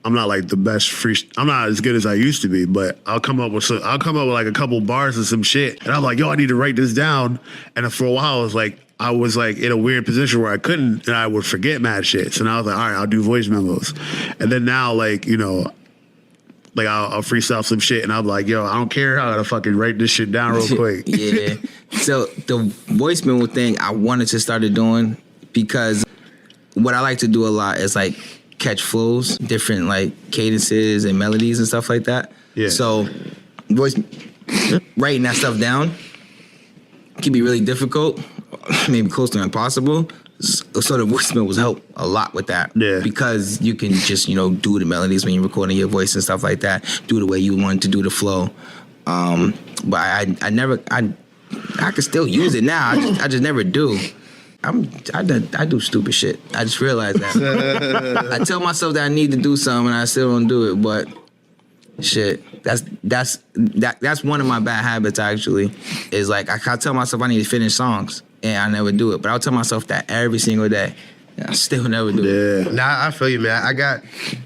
I'm not like the best I'm not as good as I used to be, but I'll come up with like a couple bars and some shit, and I'm like, yo, I need to write this down, and for a while I was like in a weird position where I couldn't, and I would forget mad shit, so now I was like, all right, I'll do voice memos, and then now like like I'll freestyle some shit, and I'm like, yo, I don't care, I gotta fucking write this shit down real quick. Yeah. So the voice memo thing I wanted to start doing, because what I like to do a lot is like catch flows, different like cadences and melodies and stuff like that. Yeah. So writing that stuff down can be really difficult, maybe close to impossible. So the voice memos help a lot with that. Yeah. Because you can just, do the melodies when you're recording your voice and stuff like that. Do the way you want to do the flow. But I can still use it now. I just never do. I do stupid shit. I just realized that. I tell myself that I need to do something and I still don't do it, but shit. That's one of my bad habits actually. Is like I tell myself I need to finish songs and I never do it. But I'll tell myself that every single day. And I still never do it. Yeah. Nah, I feel you, man. I got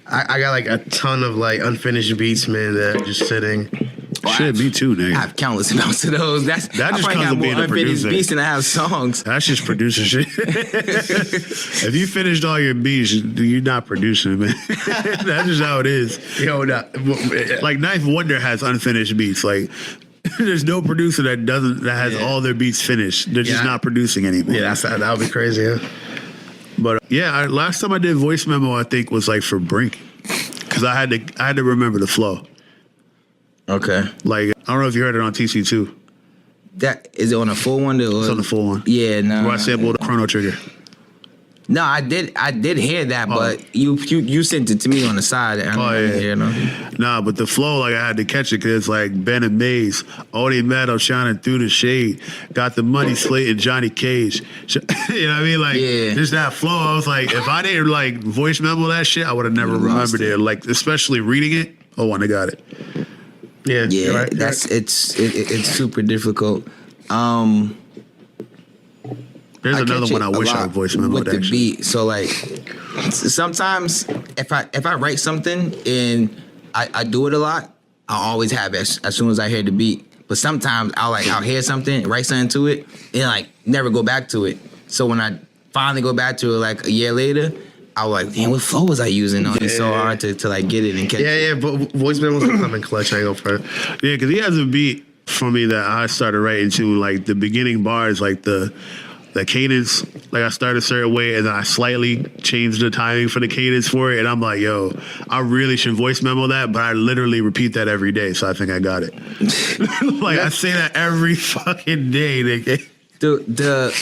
like a ton of like unfinished beats, man, that are just sitting. Shit, me too, nigga. I have countless amounts of those. That just comes with being a producer. Beats and I have songs. That's just producing shit. If you finished all your beats, you're not producing, man. That's just how it is. Yo, nah. Like Ninth Wonder has unfinished beats. Like there's no producer that has all their beats finished. They're just not producing anymore. Yeah, that would be crazy. Yeah. But last time I did voice memo, I think was like for Brink, because I had to remember the flow. Okay. Like I don't know if you heard it on TC2. That is it on a full one? It's on the full one. Yeah, no. Where I sampled the Chrono Trigger. No, I did hear that, but you sent it to me on the side. I didn't hear no. Nah, but the flow, like I had to catch it because it's like Ben and Maze, Odie Meadow shining through the shade, got the money slate and Johnny Cage. You know what I mean? Like just that flow. I was like, if I didn't like voice memo that shit, I would have never remembered it. Like especially reading it. Oh, when I got it. Yeah, right, it's super difficult. There's another one I wish I voice memoed with the actually. beat. So like sometimes if I write something and I do it a lot, I'll always have it as soon as I hear the beat. But sometimes I'll hear something, write something to it, and like never go back to it. So when I finally go back to it like a year later, I was like, damn, what flow was I using? It's so hard to like get it and catch it. Yeah, but voice memos are coming clutch. I ain't gonna front. Yeah, because he has a beat for me that I started writing to, like the beginning bars, like the cadence. Like I started a certain way and then I slightly changed the timing for the cadence for it. And I'm like, yo, I really should voice memo that, but I literally repeat that every day. So I think I got it. Like I say that every fucking day, nigga. The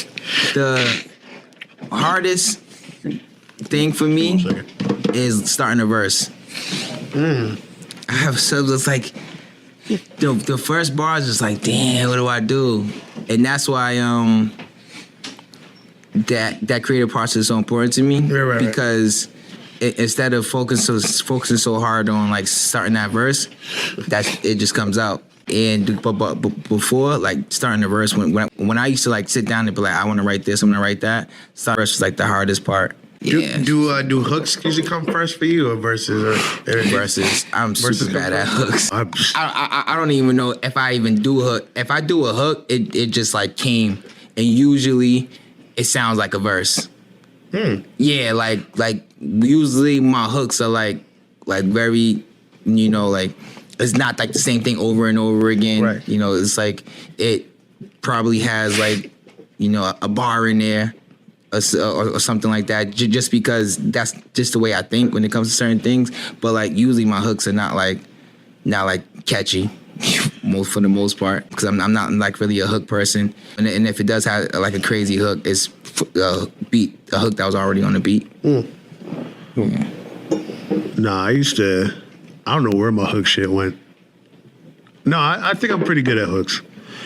hardest thing for me is starting a verse. I have subs that's like the first bar is just like, damn, what do I do? And that's why that creative process is so important to me. Right. Because instead of focusing so hard on like starting that verse, it just comes out. And but before like starting the verse, when I used to like sit down and be like, I want to write this, I'm gonna write that. Start verse is like the hardest part. Yeah. Do hooks usually come first for you or verses? Verses. I'm super bad at hooks. I don't even know if I even do a hook. If I do a hook, it just like came, and usually it sounds like a verse. Yeah, like usually my hooks are like very, like it's not like the same thing over and over again. Right. It's like it probably has like a bar in there. Or something like that, just because that's just the way I think when it comes to certain things. But like usually my hooks are not like catchy, for the most part, because I'm not like really a hook person. And if it does have like a crazy hook, it's a hook that was already on the beat. Yeah. Nah, I don't know where my hook shit went. No, I think I'm pretty good at hooks.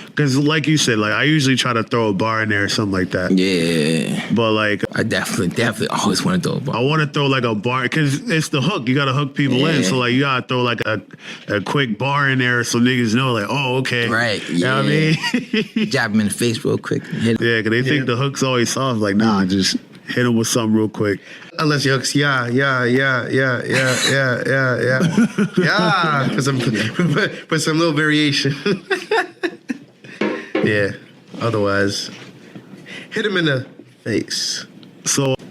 Because like you said, like I usually try to throw a bar in there or something like that. Yeah. But like I definitely always want to throw a bar. I want to throw like a bar because it's the hook. You got to hook people in. So like you got to throw like a quick bar in there so niggas know like, oh, okay. Right. Yeah. You know what I mean? Jab him in the face real quick. Yeah, because they think the hook's always soft. Like, nah, just hit them with something real quick. Unless your hooks, yeah. For some little variation. Yeah. Otherwise, hit him in the face. So, do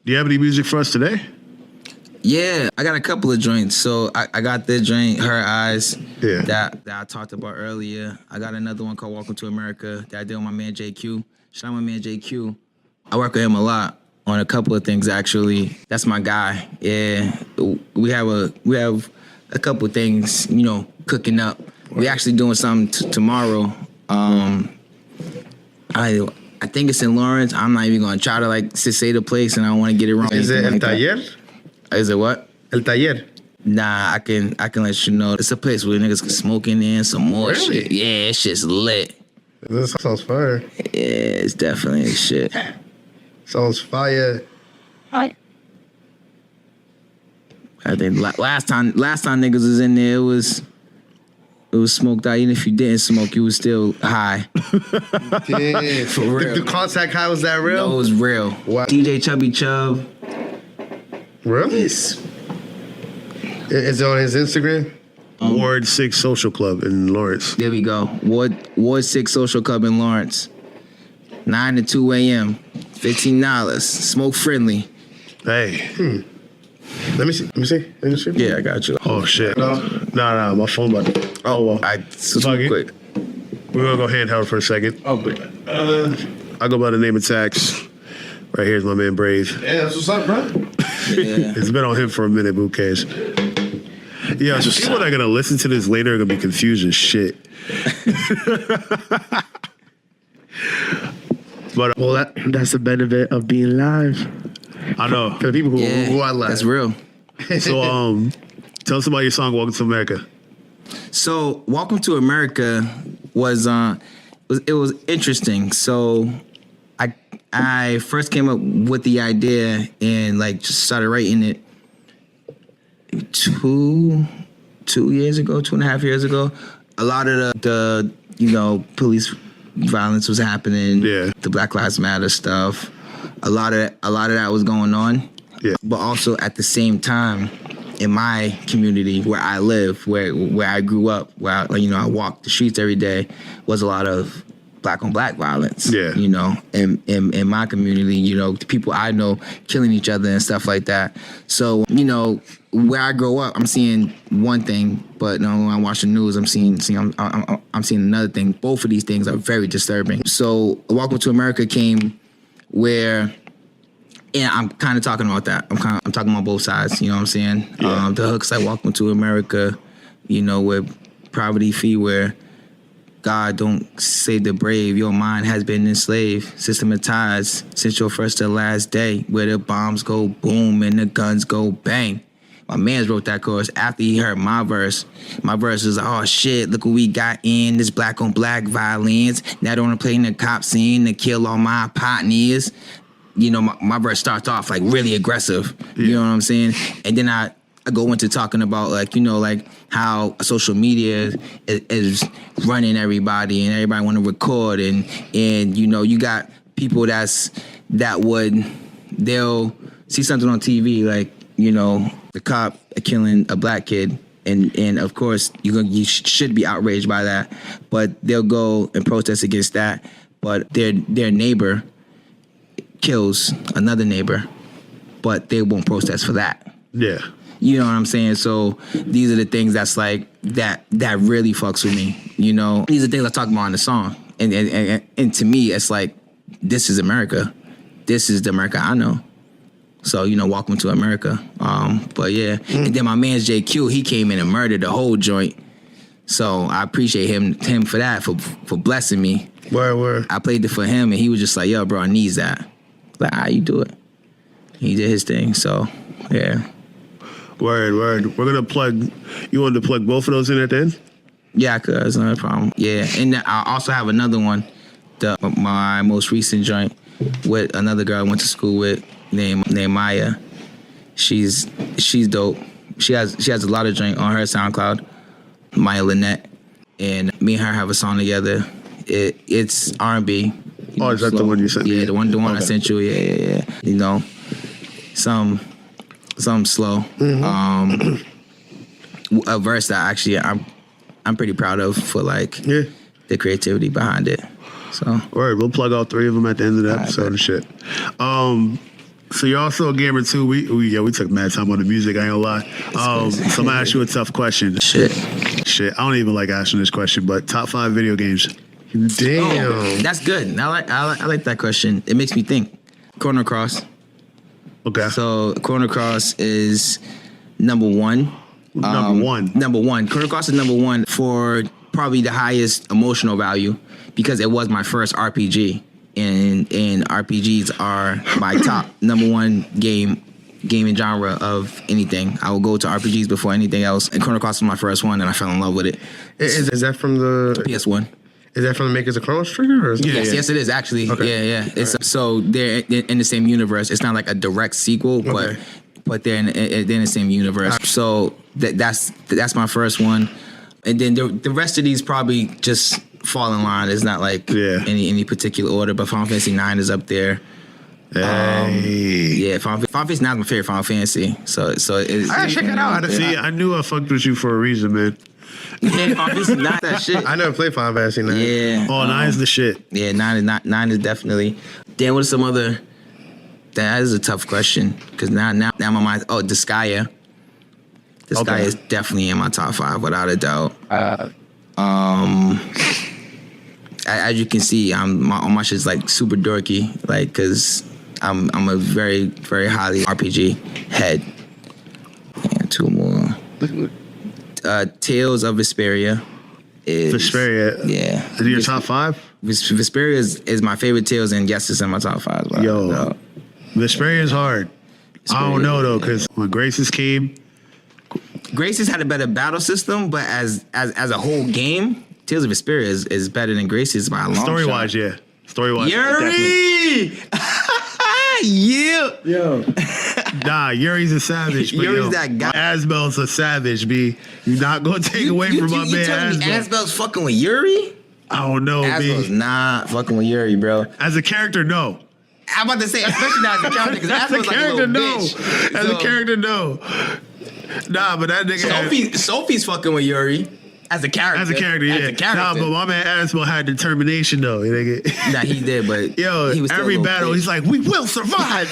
you have any music for us today? Yeah, I got a couple of joints. So I got this joint, Her Eyes, Yeah. that I talked about earlier. I got another one called Welcome to America that I did with my man JQ. Shout out my man JQ. I work with him a lot on a couple of things actually. That's my guy. Yeah, we have a couple of things, we actually doing something tomorrow. I I think it's in Lawrence. I'm not even gonna try to like say the place, and I don't want to get it wrong. Is it El like Taller? Is it what? El Taller. Nah, I can let you know. It's a place where niggas can smoke in there and some more Really? shit. Yeah, it's just lit. This sounds fire. Yeah, it's definitely shit. Sounds fire. I think last time niggas was in there, it was smoked out. Even if you didn't smoke, you was still high. Yeah. For real. The contact high was that real? No, it was real. Wow. DJ Chubby Chub. Really? Yes. Is it on his Instagram? Ward 6 Social Club in Lawrence. There we go. Ward 6 Social Club in Lawrence. 9 to 2 a.m. $15. Smoke friendly. Hey. Let me see. Yeah, I got you. Oh, shit. No, my phone button. Oh, well. I Fuck super it. quick. We're going to go handheld for a second. Oh, but I go by the name of Tax. Right here's my man Brave. yeah, that's what's up, bro. Yeah. It's been on him for a minute, Boo Cash. Yeah, so people that are going to listen to this later are going to be confused as shit. But, Well, that's the benefit of being live. I know. For the people who are live. That's real. So, tell us about your song, Welcome to America. So, Welcome to America was interesting. So, I first came up with the idea and like just started writing it 2.5 years ago. A lot of the police violence was happening. Yeah. The Black Lives Matter stuff. A lot of that was going on. Yeah. But also at the same time, in my community where I live, where I grew up, where I walk the streets every day, was a lot of black on black violence. Yeah. In my community, the people I know killing each other and stuff like that. So, where I grow up, I'm seeing one thing, but when I watch the news, I'm seeing another thing. Both of these things are very disturbing. So, Welcome to America came where, and I'm kind of talking about that. I'm talking about both sides. You know what I'm saying? Yeah. The hooks like Welcome to America, with poverty fee, where God don't save the brave. Your mind has been enslaved, systematized since your first to last day, where the bombs go boom and the guns go bang. My man wrote that chorus after he heard my verse. My verse was, oh shit, look what we got in this black on black violence. Now they want to play in the cop scene to kill all my partners. My verse starts off like really aggressive. You know what I'm saying? And then I go into talking about like how social media is running everybody and everybody want to record and you got people they'll see something on TV like the cop killing a black kid and of course you should be outraged by that, but they'll go and protest against that, but their neighbor kills another neighbor, but they won't protest for that. Yeah. You know what I'm saying? So these are the things that's like that really fucks with me. These are things I talk about in the song, and to me, it's like this is America. This is the America I know. So Welcome to America. But yeah, and then my man's JQ, he came in and murdered the whole joint. So I appreciate him for that, for blessing me. Word. I played it for him, and he was just like, "Yo, bro, I need that." Like, how you do it? He did his thing. So yeah. Word. We're going to plug, you wanted to plug both of those in at the end? Yeah, cuz, no problem. Yeah, and I also have another one, my most recent joint with another girl I went to school with named Maya. She's dope. She has a lot of joint on her SoundCloud, Maya Lanette, and me and her have a song together. It's R&B. Oh, is that the one you sent me? Yeah, the one Okay. I sent you. Yeah. Some slow. Mm-hmm. A verse that actually I'm pretty proud of for like the creativity behind it. So Word, we'll plug all three of them at the end of the All right, episode and shit. So you're also a gamer too. We took mad time on the music, I ain't gonna lie. So I'm gonna ask you a tough question. shit. I don't even like asking this question, but top 5 video games. Damn. Oh, that's good. I like that question. It makes me think. Chrono Cross. Okay. So Chrono Cross is number one. Number one. Number one. Chrono Cross is number one for probably the highest emotional value because it was my first RPG. and RPGs are my top number one gaming genre of anything. I will go to RPGs before anything else. And Chrono Cross was my first one, and I fell in love with it. Is that from the PS1? Is that from the makers of Chrono Trigger? Or is Yes, it is actually. Okay. Yeah. It's so they're in the same universe. It's not like a direct sequel, but they're in the same universe. So that's my first one, and then the rest of these probably just fall in line. It's not like any particular order, but Final Fantasy 9 is up there. Final Fantasy 9 is my favorite Final Fantasy. So it's, I gotta check it out. See, I knew I fucked with you for a reason, man. Yeah, Final Fantasy 9 that shit. I never played Final Fantasy 9. Yeah. 9 is the shit. Yeah, 9 is definitely. Then what's some other? That is a tough question because now my mind. Oh, Disgaea. Disgaea is definitely in my top 5 without a doubt. As you can see, all my shit's like super dorky, like because I'm a very very highly RPG head. And 2 more. Tales of Vesperia. Vesperia. Yeah. Is it your top 5? Vesperia is my favorite Tales, and yes, it's in my top 5. Yo, Vesperia is hard. I don't know though, because when Graces came, Graces had a better battle system, but as a whole game, Tales of Vesperia is better than Graces by a long shot. Story-wise, yeah. Story-wise, Yuri! Yeah. Yo. Nah, Yuri's a savage. But Yuri's that guy. Asbel's a savage, B. You're not going to take away from my man telling me Asbel. Asbel's fucking with Yuri? I don't know, Asbel's B. not fucking with Yuri, bro. As a character, no. I'm about to say, especially not as a character, because Asbel's like a little bitch. As a character, no. Nah, but that nigga Sophie's fucking with Yuri. As a character. As a character, yeah. As a character. Nah, but my man Asbel had determination, though. Nigga. Nah, he did, but yo, he was still every battle, bitch. he's like, we will survive.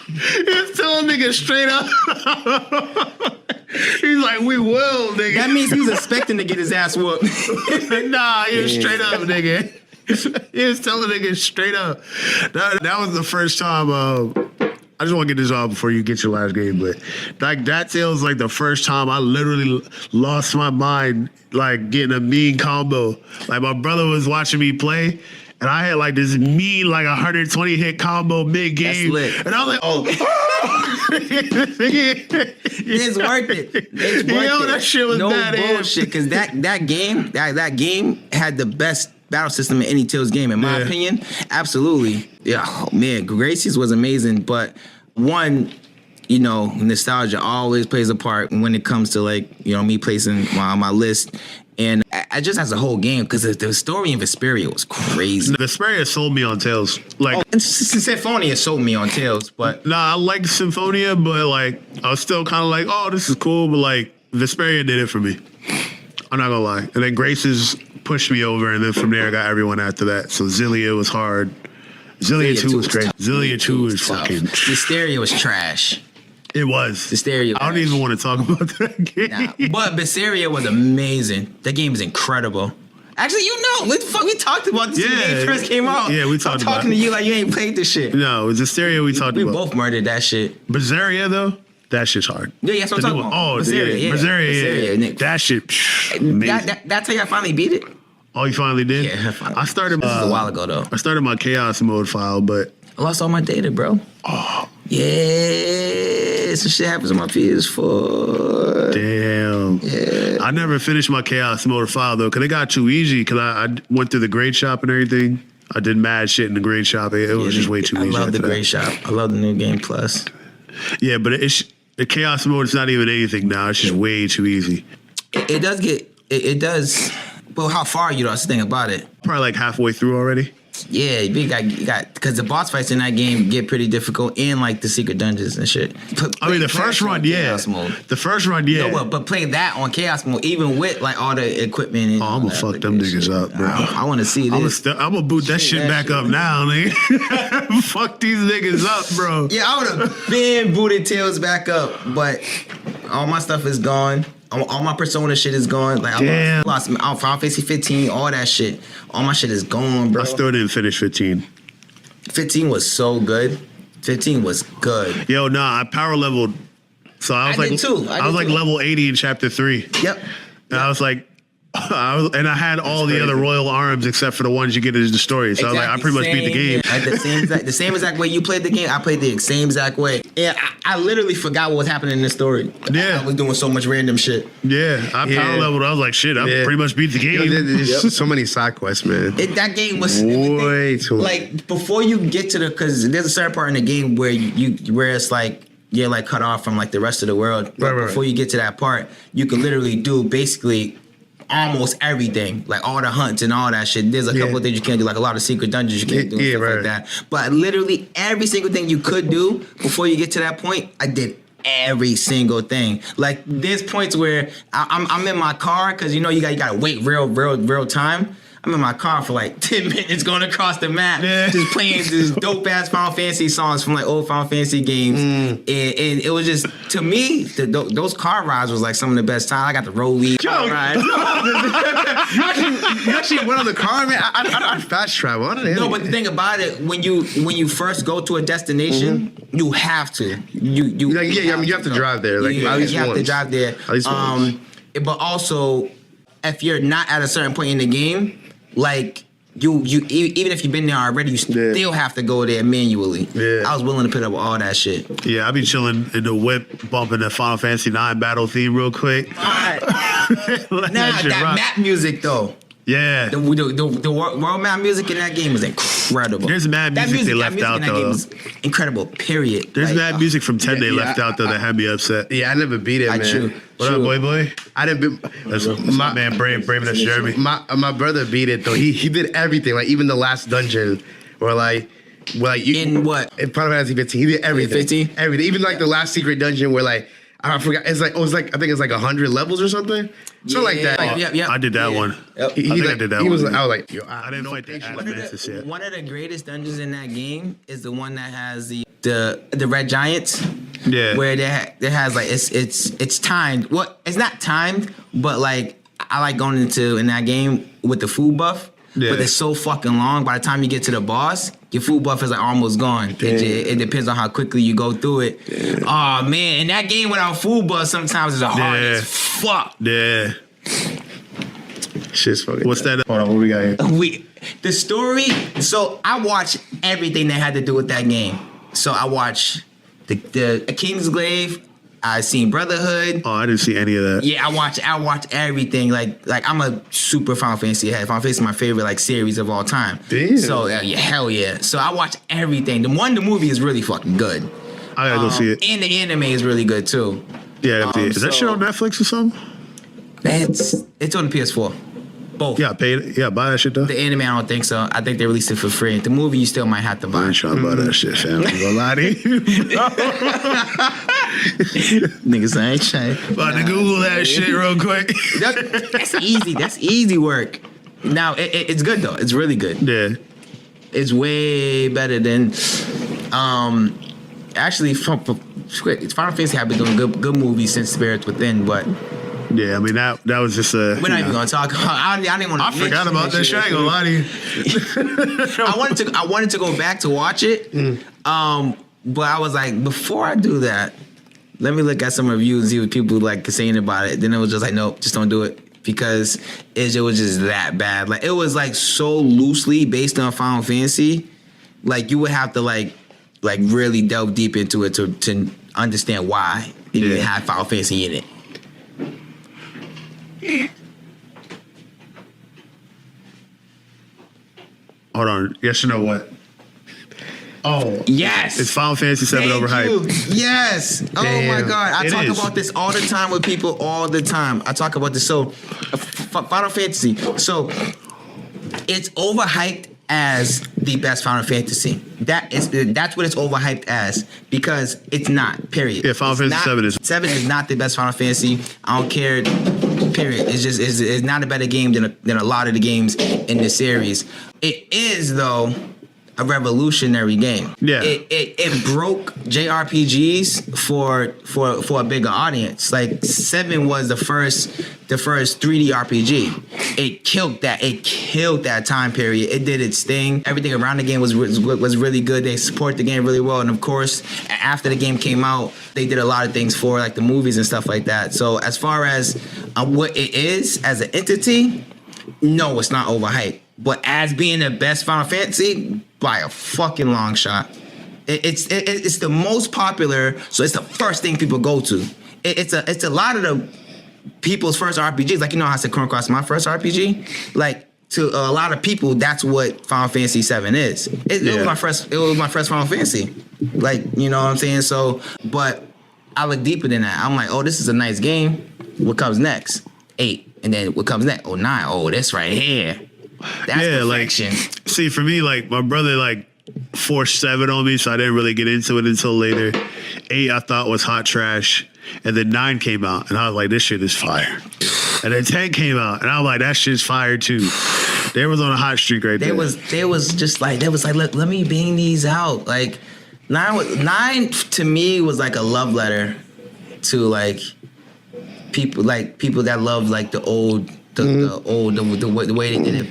He's telling niggas straight up. He's like, we will, nigga. That means he was expecting to get his ass whooped. Nah, he was straight up, nigga. He was telling niggas straight up. That was the first time. I just want to get this off before you get your last game, but like that Tales like the first time I literally lost my mind, like getting a mean combo. Like my brother was watching me play, and I had like this mean like 120 hit combo mid game, and I was like, oh. It's worth it. It's worth Yo, it. that shit was bad. No bullshit, because that game had the best battle system in any Tales game, in my opinion. Absolutely. Yeah, oh, man, Gracie's was amazing, but one, you know, nostalgia always plays a part when it comes to like, you know, me placing my list. And I just as a whole game, because the story in Vesperia was crazy. Vesperia sold me on Tales. Like, and Symphonia sold me on Tales, but nah, I liked Symphonia, but like I was still kind of like, oh, this is cool, but like Vesperia did it for me. I'm not gonna lie. And then Graces pushed me over, and then from there I got everyone after that. So Zillia was hard. Zillia 2 was great. Zillia 2 is fucking. The stereo was trash. It was. The stereo. I don't even want to talk about that game. Nah, but Vesperia was amazing. That game is incredible. Actually, you know, we talked about this when the game first came out. Yeah, we talked about it. I'm talking to you like you ain't played this shit. No, it was the stereo we talked about. We both murdered that shit. Berseria, though, that shit's hard. Yeah, that's what I'm talking about. Oh, Berseria, yeah. That shit, amazing. That's how I finally beat it? Oh, you finally did? Yeah, I finally. I started. This was a while ago, though. I started my Chaos mode file, but I lost all my data, bro. Oh. Yeah, some shit happens on my PS4. Damn. Yeah. I never finished my Chaos mode file, though, because it got too easy, because I went through the grade shop and everything. I did mad shit in the grade shop. It was just way too easy. I love the grade shop. I love the new game plus. Yeah, but the Chaos mode is not even anything now. It's just way too easy. It does get... It does... But how far are you, though? That's the thing about it. Probably like halfway through already. Yeah, you got because the boss fights in that game get pretty difficult, and like the secret dungeons and shit. I mean, the first run, yeah. The first run, yeah. No, but play that on Chaos mode, even with like all the equipment. And I'm gonna fuck them niggas up, bro. I want to see this. I'm gonna boot that shit back up now, nigga. Fuck these niggas up, bro. Yeah, I would have been booted Tails back up, but all my stuff is gone. All my Persona shit is gone. Like I lost Final Fantasy 15, all that shit. All my shit is gone, bro. I still didn't finish 15. 15 was so good. 15 was good. Yo, nah, I power leveled. So I was I did too. I was like level 80 in chapter 3. Yep. And I was like, And I had all the other royal arms except for the ones you get in the story. So I was like, I pretty much beat the game. Like the same exact way you played the game, I played the same exact way. Yeah, I literally forgot what was happening in the story. Yeah. I was doing so much random shit. Yeah, I power leveled. I was like, shit, I pretty much beat the game. There's so many side quests, man. That game was way too much. Like before you get to because there's a certain part in the game where where it's like you're like cut off from like the rest of the world. But before you get to that part, you can literally do basically almost everything, like all the hunts and all that shit. There's a couple of things you can't do, like a lot of secret dungeons you can't do and stuff like that. But literally every single thing you could do before you get to that point, I did every single thing. Like there's points where I'm in my car because you gotta wait real time. I'm in my car for like 10 minutes going across the map, just playing this dope ass Final Fantasy songs from like old Final Fantasy games. And it was just, to me, those car rides was like some of the best time. I got the rollie car ride. You actually went on the car, man. I fast travel. No, but the thing about it, when you first go to a destination, you have to. You have to drive there. Like at least you have to drive there. At least once. But also, if you're not at a certain point in the game, like you even if you've been there already, you still have to go there manually. Yeah. I was willing to put up with all that shit. Yeah, I be chilling in the whip, bumping the Final Fantasy 9 battle theme real quick. That map music though. Yeah. The world map music in that game was incredible. There's mad music they left out though. Was incredible. Period. There's mad music from 10 they left out though that had me upset. Yeah, I never beat it, man. True. What up, boy? I didn't beat. That's my man, Brave. That's Jeremy. My brother beat it though. He did everything, like even the last dungeon, or like. In what? In Final Fantasy 15, he did everything. 15? Everything. Even like the last secret dungeon where like I forgot. It's like I think it's like 100 levels or something. So like that. I did that one. Yep. I did that one. I was like, yo, I didn't know that. One of the greatest dungeons in that game is the one that has the red giants. Yeah. Where there has like it's timed. Well, it's not timed, but like I like going in that game with the food buff. Yeah. But it's so fucking long. By the time you get to the boss, your food buff is like almost gone. It depends on how quickly you go through it. Damn. Oh man, and that game without food buff sometimes is hard as fuck. Yeah. Shit's fucking. What's that? Hold on, what we got here? The story. So I watched everything that had to do with that game. So I watched the Kingsglaive. I seen Brotherhood. Oh, I didn't see any of that. Yeah, I watched everything. Like I'm a super Final Fantasy head. Final Fantasy is my favorite like series of all time. Damn. So hell yeah. So I watched everything. The movie is really fucking good. I gotta go see it. And the anime is really good too. Yeah, I gotta see it. Is that shit on Netflix or something? It's on the PS4. Both. Yeah, buy that shit though. The anime, I don't think so. I think they released it for free. The movie, you still might have to buy. I ain't trying to buy that shit, fam. I'm gonna lie to you. Niggas, I ain't trying. About to Google that shit real quick. That's easy. That's easy work. Now, it's good though. It's really good. Yeah. It's way better than, actually, Final Fantasy have been doing good movies since Spirits Within, but. Yeah, I mean that was just a. We're not even gonna talk. I didn't want to. I forgot about that shit. I ain't gonna lie to you. I wanted to go back to watch it, but I was like, before I do that, let me look at some reviews and see what people like saying about it. Then it was just like, nope, just don't do it because it was just that bad. Like it was like so loosely based on Final Fantasy, like you would have to like really delve deep into it to understand why it even had Final Fantasy in it. Hold on. Yes or no? What? Oh yes, it's Final Fantasy 7 overhyped. Yes. Damn. Oh my god, I talk about this all the time with people. All the time, I talk about this. So, Final Fantasy. So, it's overhyped as the best Final Fantasy. That's what it's overhyped as because it's not. Period. Yeah, Final Fantasy 7 is. 7 is not the best Final Fantasy. I don't care. Period. It's not a better game than a lot of the games in this series. It is though. a revolutionary game. Yeah. It broke JRPGs for a bigger audience. Like 7 was the first 3D RPG. It killed that time period. It did its thing. Everything around the game was really good. They support the game really well. And of course, after the game came out, they did a lot of things for like the movies and stuff like that. So as far as what it is as an entity, no, it's not overhyped. But as being the best Final Fantasy, by a fucking long shot. It's the most popular, so it's the first thing people go to. It's a lot of the people's first RPGs. Like, you know how I said Chrono Cross my first RPG? Like, to a lot of people, that's what Final Fantasy 7 is. It was my first Final Fantasy. Like, you know what I'm saying? So, but I look deeper than that. I'm like, oh, this is a nice game. What comes next? 8. And then what comes next? Oh, 9. Oh, this right here. That's perfection. Like, see, for me, like, my brother, like, forced 7 on me, so I didn't really get into it until later. 8, I thought was hot trash. And then 9 came out, and I was like, this shit is fire. And then 10 came out, and I was like, that shit's fire, too. They was on a hot streak right there. They was like, let me bang these out. Like, 9 to me was like a love letter to, like, people that love, like, the way they did it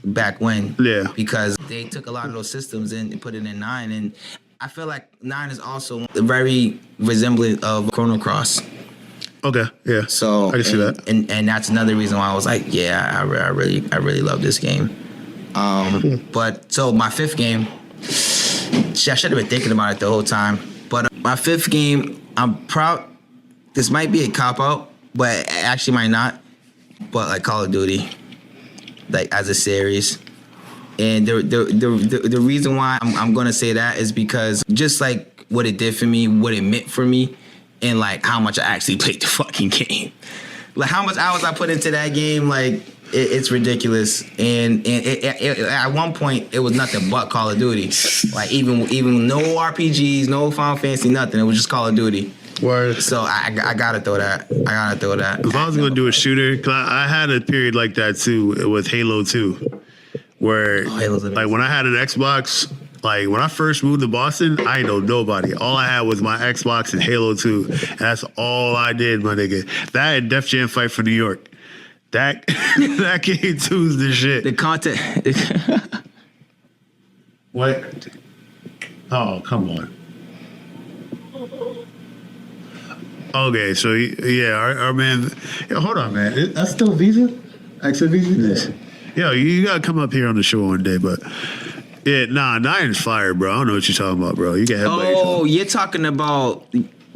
back when. Yeah. Because they took a lot of those systems and put it in 9, and I feel like 9 is also very resemblant of Chrono Cross. Okay, yeah. So I can see that. And that's another reason why I was like, yeah, I really love this game. But so my 5th game, I should have been thinking about it the whole time. But my 5th game, I'm proud. This might be a cop out, but it actually might not. But like Call of Duty, like as a series. And the reason why I'm gonna say that is because just like what it did for me, what it meant for me, and like how much I actually played the fucking game. Like how much hours I put into that game, like it's ridiculous. And at one point it was nothing but Call of Duty. Like even no RPGs, no Final Fantasy, nothing. It was just Call of Duty. Word. So I gotta throw that. If I was gonna do a shooter, cause I had a period like that too with Halo 2, where like when I had an Xbox, like when I first moved to Boston, I ain't know nobody. All I had was my Xbox and Halo 2, and that's all I did, my nigga. That and Def Jam Fight for New York. That that game 2's the shit. The content. What? Oh, come on. Okay, so yeah, our man. Yo, hold on, man. That's still Visa? Exit Visa? Yo, you gotta come up here on the show one day, but yeah, 9 is fire, bro. I don't know what you're talking about, bro. You get headlights. Oh, you're talking about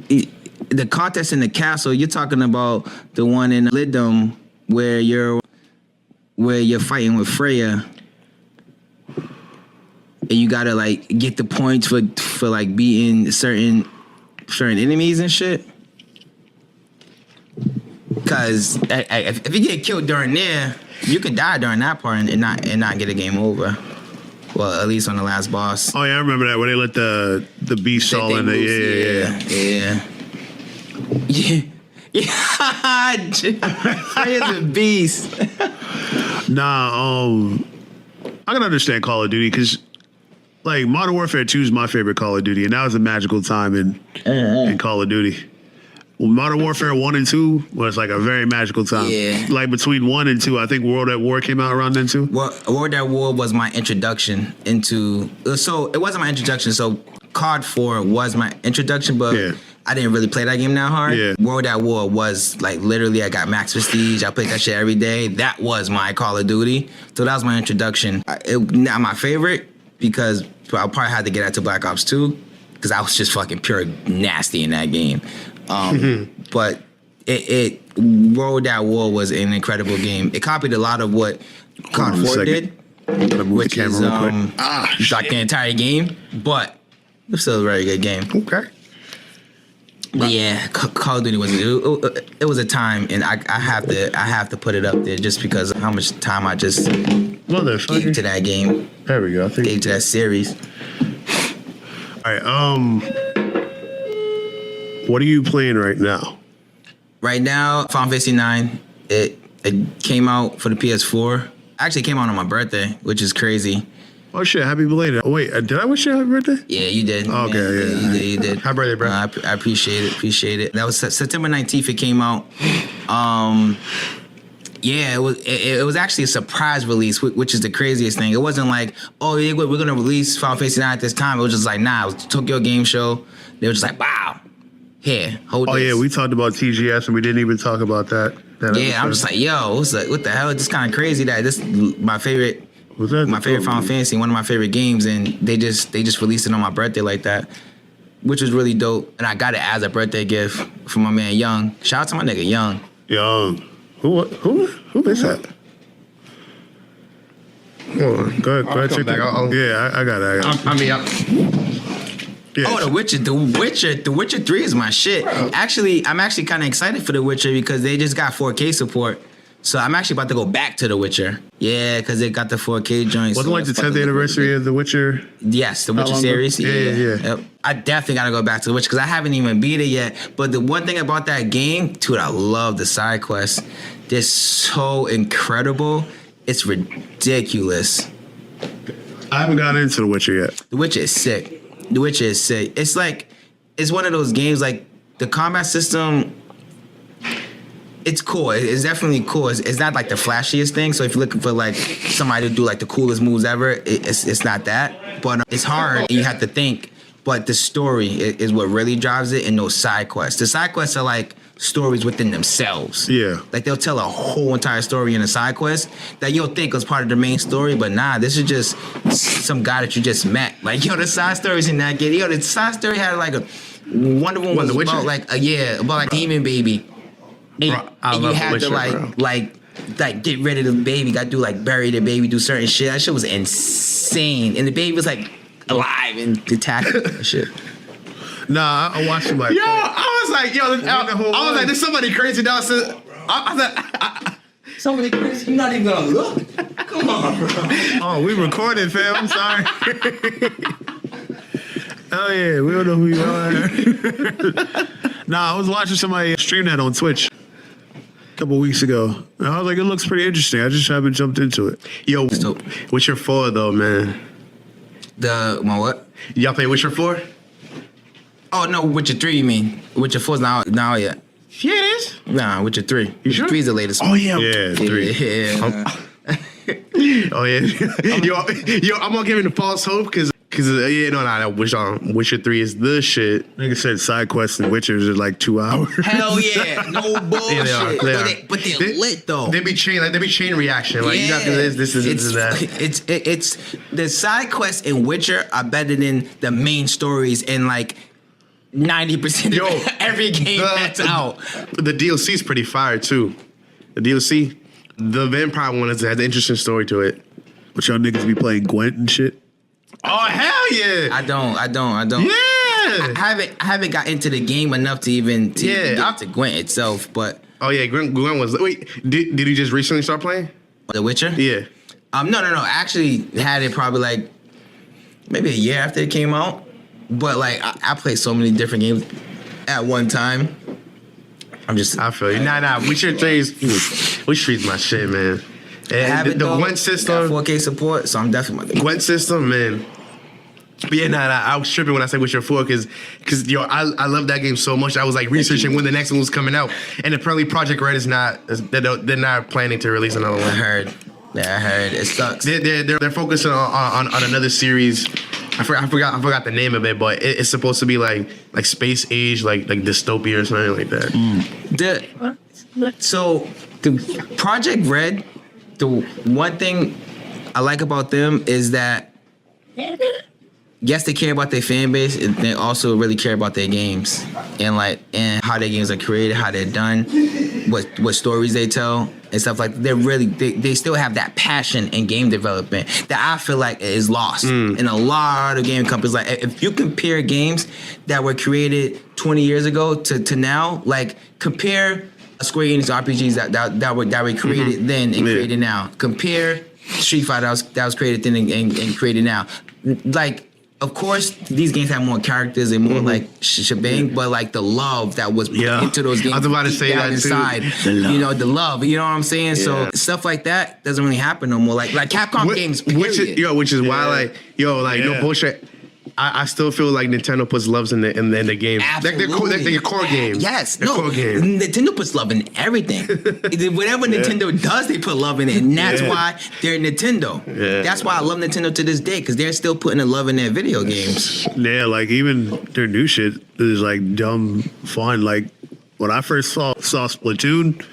the contest in the castle. You're talking about the one in Lidum where you're fighting with Freya, and you gotta like get the points for like beating certain enemies and shit. Because if you get killed during there, you could die during that part and not get a game over. Well, at least on the last boss. Oh yeah, I remember that when they let the beast all in there. Freya's a beast. Nah, I can understand Call of Duty because like Modern Warfare 2 is my favorite Call of Duty, and that was a magical time in Call of Duty. Well, Modern Warfare 1 and 2 was like a very magical time. Yeah. Like between 1 and 2, I think World at War came out around then too. Well, World at War was my introduction into. So it wasn't my introduction. So COD 4 was my introduction, but I didn't really play that game that hard. Yeah. World at War was like literally I got max prestige. I played that shit every day. That was my Call of Duty. So that was my introduction. Not my favorite because I probably had to get out to Black Ops 2 because I was just fucking pure nasty in that game. But World at War was an incredible game. It copied a lot of what COD 4 did, which is like the entire game, but it's still a very good game. Okay. But yeah, Call of Duty it was a time, and I have to put it up there just because of how much time I just gave to that game. There we go. Gave to that series. All right. What are you playing right now? Right now, Final Fantasy 9. It came out for the PS4. Actually, it came out on my birthday, which is crazy. Oh shit! Happy belated. Oh, wait, did I wish you a happy birthday? Yeah, you did. Okay, yeah. You did. Happy birthday, bro. I appreciate it. That was September 19th. It came out. Yeah, it was actually a surprise release, which is the craziest thing. It wasn't like, oh, yeah, we're gonna release Final Fantasy 9 at this time. It was just like, nah, it was Tokyo Game Show. They were just like, wow, here, hold this. Oh yeah, we talked about TGS and we didn't even talk about that. Yeah, I'm just like, yo, what the hell? It's just kind of crazy that this my favorite Final Fantasy, one of my favorite games, and they just released it on my birthday like that, which was really dope. And I got it as a birthday gift from my man Young. Shout out to my nigga Young. Young. Who is that? Hold on. Go ahead. Check that. Yeah, I got it. Yeah. Oh, The Witcher 3 is my shit. Actually, I'm actually kind of excited for The Witcher because they just got 4K support. So I'm actually about to go back to The Witcher. Yeah, because they got the 4K joints. Wasn't like the 10th anniversary of The Witcher? Yes, The Witcher series. Yeah. Yep. I definitely got to go back to The Witcher because I haven't even beat it yet. But the one thing about that game, dude, I love the side quests. They're so incredible. It's ridiculous. I haven't gotten into The Witcher yet. The Witcher is sick. It's like, it's one of those games, like, the combat system, it's cool. It's definitely cool. It's not like the flashiest thing. So if you're looking for like somebody to do like the coolest moves ever, it's not that. But it's hard. And you have to think. But the story is what really drives it, and those side quests. The side quests are like stories within themselves. Yeah. Like they'll tell a whole entire story in a side quest that you'll think was part of the main story, but nah, this is just some guy that you just met. Like, yo, the side stories in that game. Yo, the side story had like one of them was about like about demon baby. And you had to like get rid of the baby. Got to do like bury the baby, do certain shit. That shit was insane. And the baby was like alive and attacking and shit. Nah, I watched him like. Yo, I was like, there's somebody crazy downstairs. I was like, somebody crazy. You're not even gonna look. Come on, bro. Oh, we recorded, fam. I'm sorry. Oh yeah, we don't know who you are. Nah, I was watching somebody stream that on Twitch a couple weeks ago. And I was like, it looks pretty interesting. I just haven't jumped into it. Yo, Witcher 4 though, man. My what? Y'all play Witcher 4? Oh no, Witcher 3 you mean? Witcher 4's now yet. Yeah, it is. Nah, Witcher 3. You sure? 3's the latest. Oh yeah. Yeah, 3. Yeah. Oh yeah. yo, I'm gonna give him the false hope because Witcher 3 is the shit. Nigga said side quests and Witchers are like 2 hours. Hell yeah, no bullshit. Yeah, they are. But they're lit though. They be chain reaction. Like you got to do this is that. It's the side quests in Witcher are better than the main stories in like 90% of every game that's out. The DLC is pretty fire too. The DLC, the vampire one has an interesting story to it. But y'all niggas be playing Gwent and shit. Oh hell yeah! I don't. Yeah, I haven't got into the game enough to even get to Gwent itself. But Gwent was. Wait, did you just recently start playing The Witcher? Yeah. No. I actually had it probably like maybe a year after it came out. But like I played so many different games at one time. I feel you. Nah. Witcher 3 is my shit, man. And the Gwent system, got 4K support, so I'm definitely Gwent system, man. But yeah, I was tripping when I said Witcher 4 because I love that game so much. I was like researching when the next one was coming out, and apparently Project Red is not. They're not planning to release another one. I heard it sucks. They're focusing on another series. I forgot the name of it, but it's supposed to be like space age, like dystopia or something like that. So the Project Red. The one thing I like about them is that, yes, they care about their fan base, and they also really care about their games and how their games are created, how they're done, what stories they tell and stuff like that. They still have that passion in game development that I feel like is lost in a lot of game companies. Like if you compare games that were created 20 years ago to now, like compare Square Enix RPGs that were created then and created now. Compare Street Fighter that was created then and created now. Like of course, these games have more characters and more like shebang, but like the love that was put into those games. I was about to say that inside, too. You know, the love. You know what I'm saying? So stuff like that doesn't really happen no more. Like Capcom games, which is why no bullshit. I still feel like Nintendo puts loves in the game. Absolutely. Like their core game. Yes. Their core game. Nintendo puts love in everything. Whatever Nintendo does, they put love in it. And that's why they're Nintendo. Yeah. That's why I love Nintendo to this day, because they're still putting the love in their video games. Yeah, like even their new shit is like dumb fun. Like when I first saw Splatoon,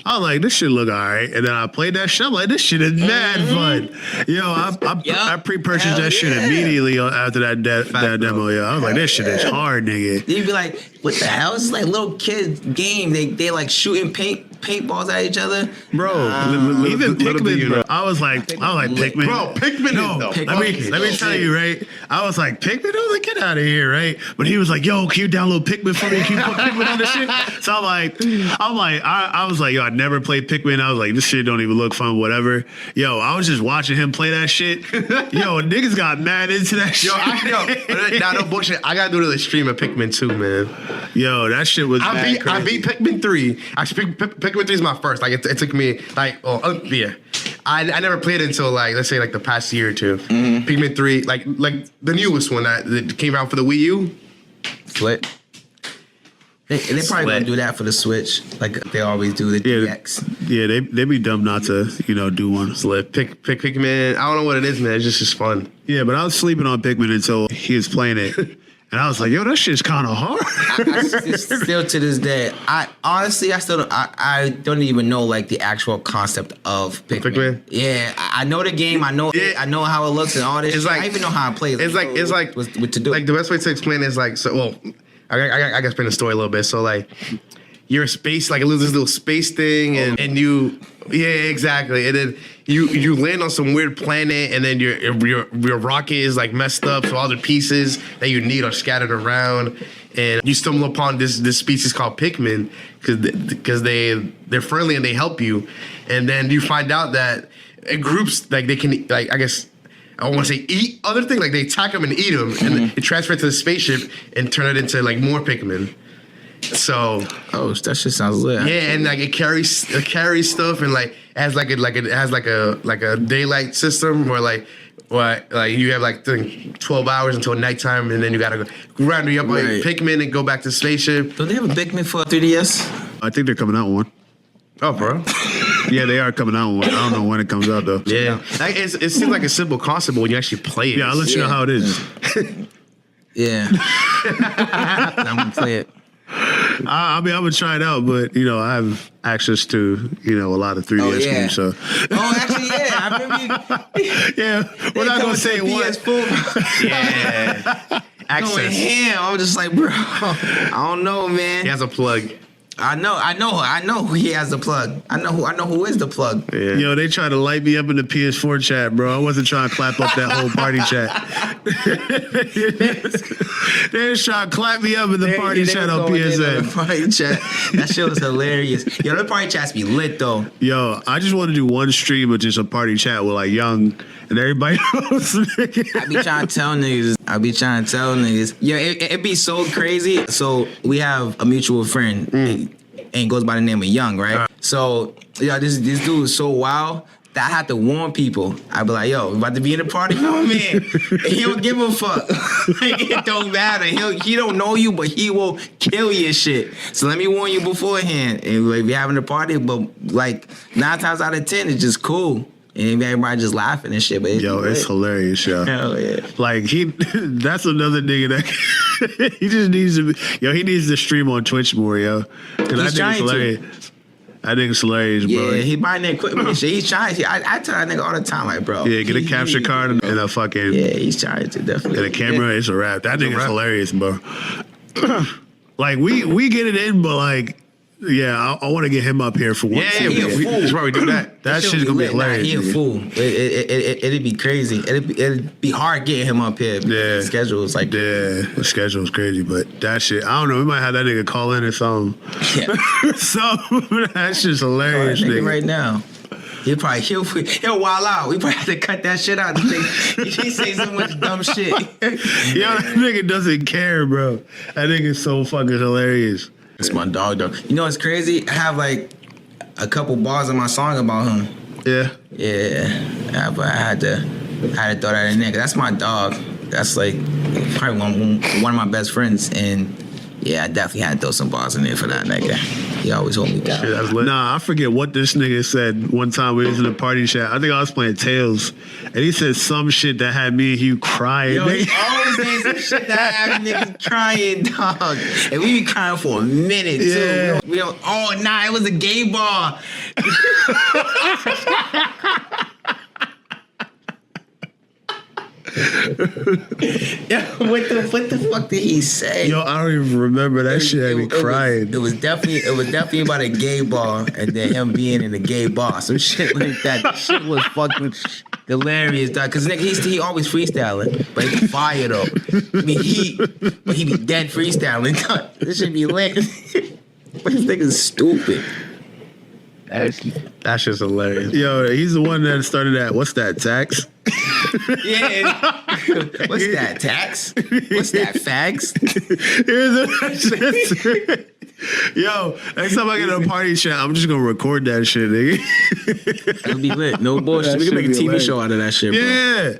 I was like, this shit look all right. And then I played that shit. I'm like, this shit is mad fun. I pre-purchased that shit immediately after that demo. Yeah, I was like, this shit is hard, nigga. You'd be like, what the hell? It's like little kids game. They like shooting paintballs at each other. Bro, even Pikmin, bro. I was like Pikmin. Bro, Pikmin let me tell you, right? I was like, Pikmin? I was like, get out of here, right? But he was like, yo, can you download Pikmin for me? Can you put Pikmin on this shit? So I was like, yo, I never played Pikmin. I was like, this shit don't even look fun, whatever. Yo, I was just watching him play that shit. Yo, niggas got mad into that shit. No bullshit. I gotta do the stream of Pikmin 2, man. Yo, that shit was I beat Pikmin 3. Actually, Pikmin 3 is my first. Like, it took me, like, I never played it until, like, let's say, like, the past year or two. Mm-hmm. Pikmin 3, like the newest one that came out for the Wii U. Split. They probably gonna do that for the Switch, like they always do the DX. Yeah, they be dumb not to, do one. Split. Pikmin. I don't know what it is, man. It's just fun. Yeah, but I was sleeping on Pikmin until he was playing it. And I was like, yo, that shit's kind of hard. Still to this day, I don't even know like the actual concept of Pikmin. Yeah, I know the game. I know how it looks and all this. It's like, I even know how to play it. It's like what to do. Like the best way to explain it is like, I gotta explain the story a little bit. So like, you're a space, like this little space thing, and you, exactly. And then you land on some weird planet, and then your rocket is like messed up, so all the pieces that you need are scattered around, and you stumble upon this species called Pikmin because they're friendly and they help you, and then you find out that groups like they can, like, I guess, I don't want to say eat other things, like they attack them and eat them, and they transfer it to the spaceship and turn it into like more Pikmin. So that shit sounds lit. Yeah, and like it carries stuff, and like it has a daylight system where like you have like 12 hours until nighttime, and then you gotta go round up like Pikmin and go back to the spaceship. Do they have a Pikmin for 3DS? I think they're coming out with one. Oh, bro. Yeah, they are coming out with one. I don't know when it comes out though. Yeah, like, it seems like a simple concept, but when you actually play it, I'll let you know how it is. Yeah, I'm gonna play it. I'm gonna try it out, but I have access to a lot of 3DS games. So actually, I remember. We're not gonna say what. Yeah, access. Going ham. I'm just like, bro. I don't know, man. He has a plug. I know who he has the plug. I know who is the plug. Yeah. Yo, they try to light me up in the PS4 chat, bro. I wasn't trying to clap up that whole party chat. They just trying to clap me up in the party chat on PSN. Party chat. That shit was hilarious. Yo, the party chats be lit though. Yo, I just want to do one stream of just a party chat with like Young and everybody else. I be trying to tell niggas. Yo, it be so crazy. So we have a mutual friend. And goes by the name of Young, right? So, this dude is so wild that I have to warn people. I be like, yo, about to be in a party, man. He don't give a fuck. Like, it don't matter. He don't know you, but he will kill your shit. So let me warn you beforehand. And we having a party, but like 9 times out of 10, it's just cool. And everybody just laughing and shit. But it's hilarious, yo. Hell yeah. Like, that's another nigga that he just needs to be, he needs to stream on Twitch more, yo. Because I think it's hilarious. I think it's hilarious, bro. Yeah, he buying the equipment and shit. He's trying. I tell that nigga all the time, like, bro. Yeah, get a capture card and a fucking. Yeah, he's trying to, definitely. And a camera, it's a wrap. That nigga's hilarious, bro. Like, we get it in, but like, I want to get him up here for once. Yeah, that's why we do that. That shit's gonna be hilarious. He a fool. It'd be crazy. It'd be hard getting him up here. Yeah, the schedule's like the schedule's crazy, but that shit, I don't know. We might have that nigga call in or something. Yeah, that shit's hilarious, nigga. Right now. He'll wild out. We probably have to cut that shit out. He say so much dumb shit. Yo, that nigga doesn't care, bro. That nigga's so fucking hilarious. It's my dog, though. You know what's crazy? I have like a couple bars in my song about him. Yeah. Yeah, but I had to throw that in there. 'Cause that's my dog. That's like probably one of my best friends, and yeah, I definitely had to throw some bars in there for that nigga. He always hold me down. Shit, that's lit. Nah, I forget what this nigga said one time we was in the party chat. I think I was playing Tails, and he said some shit that had me and Hugh crying. Yo, he always saying some shit that had niggas crying, dog. And we be crying for a minute, too. Yeah. We don't, it was a gay bar. Yo, what the fuck did he say? Yo, I don't even remember that shit had me crying. It was definitely about a gay bar and then him being in a gay bar. Some shit like that. The shit was fucking hilarious, dog. Cause nigga, he always freestyling, but he fire though. I mean, he be dead freestyling. Dog. This should be lit. But this nigga's stupid. That's just hilarious. Yo, he's the one that started that. What's that, tax? Yeah. What's that, tax? What's that, fags? Yo, next time I get in a party chat, I'm just gonna record that shit, nigga. It'll be lit. No bullshit. We can make a TV show out of that shit, bro. Yeah.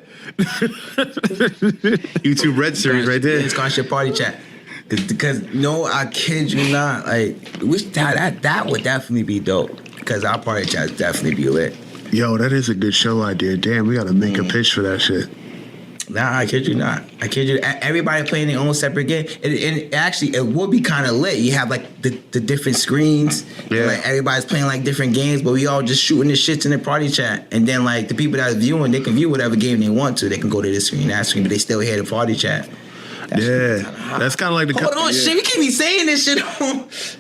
YouTube Red series right there. It's called shit party chat. Because no, I kid you not. Like, that would definitely be dope. Because our party chat would definitely be lit. Yo, that is a good show idea. Damn, we gotta make a pitch for that shit. Nah, I kid you not. I kid you. Everybody playing their own separate game. And actually, it would be kind of lit. You have like the different screens. Yeah. Like everybody's playing like different games, but we all just shooting the shits in the party chat. And then like the people that are viewing, they can view whatever game they want to. They can go to this screen, that screen, but they still hear the party chat. That's kind of like the. Hold on, shit. We can't be saying this shit.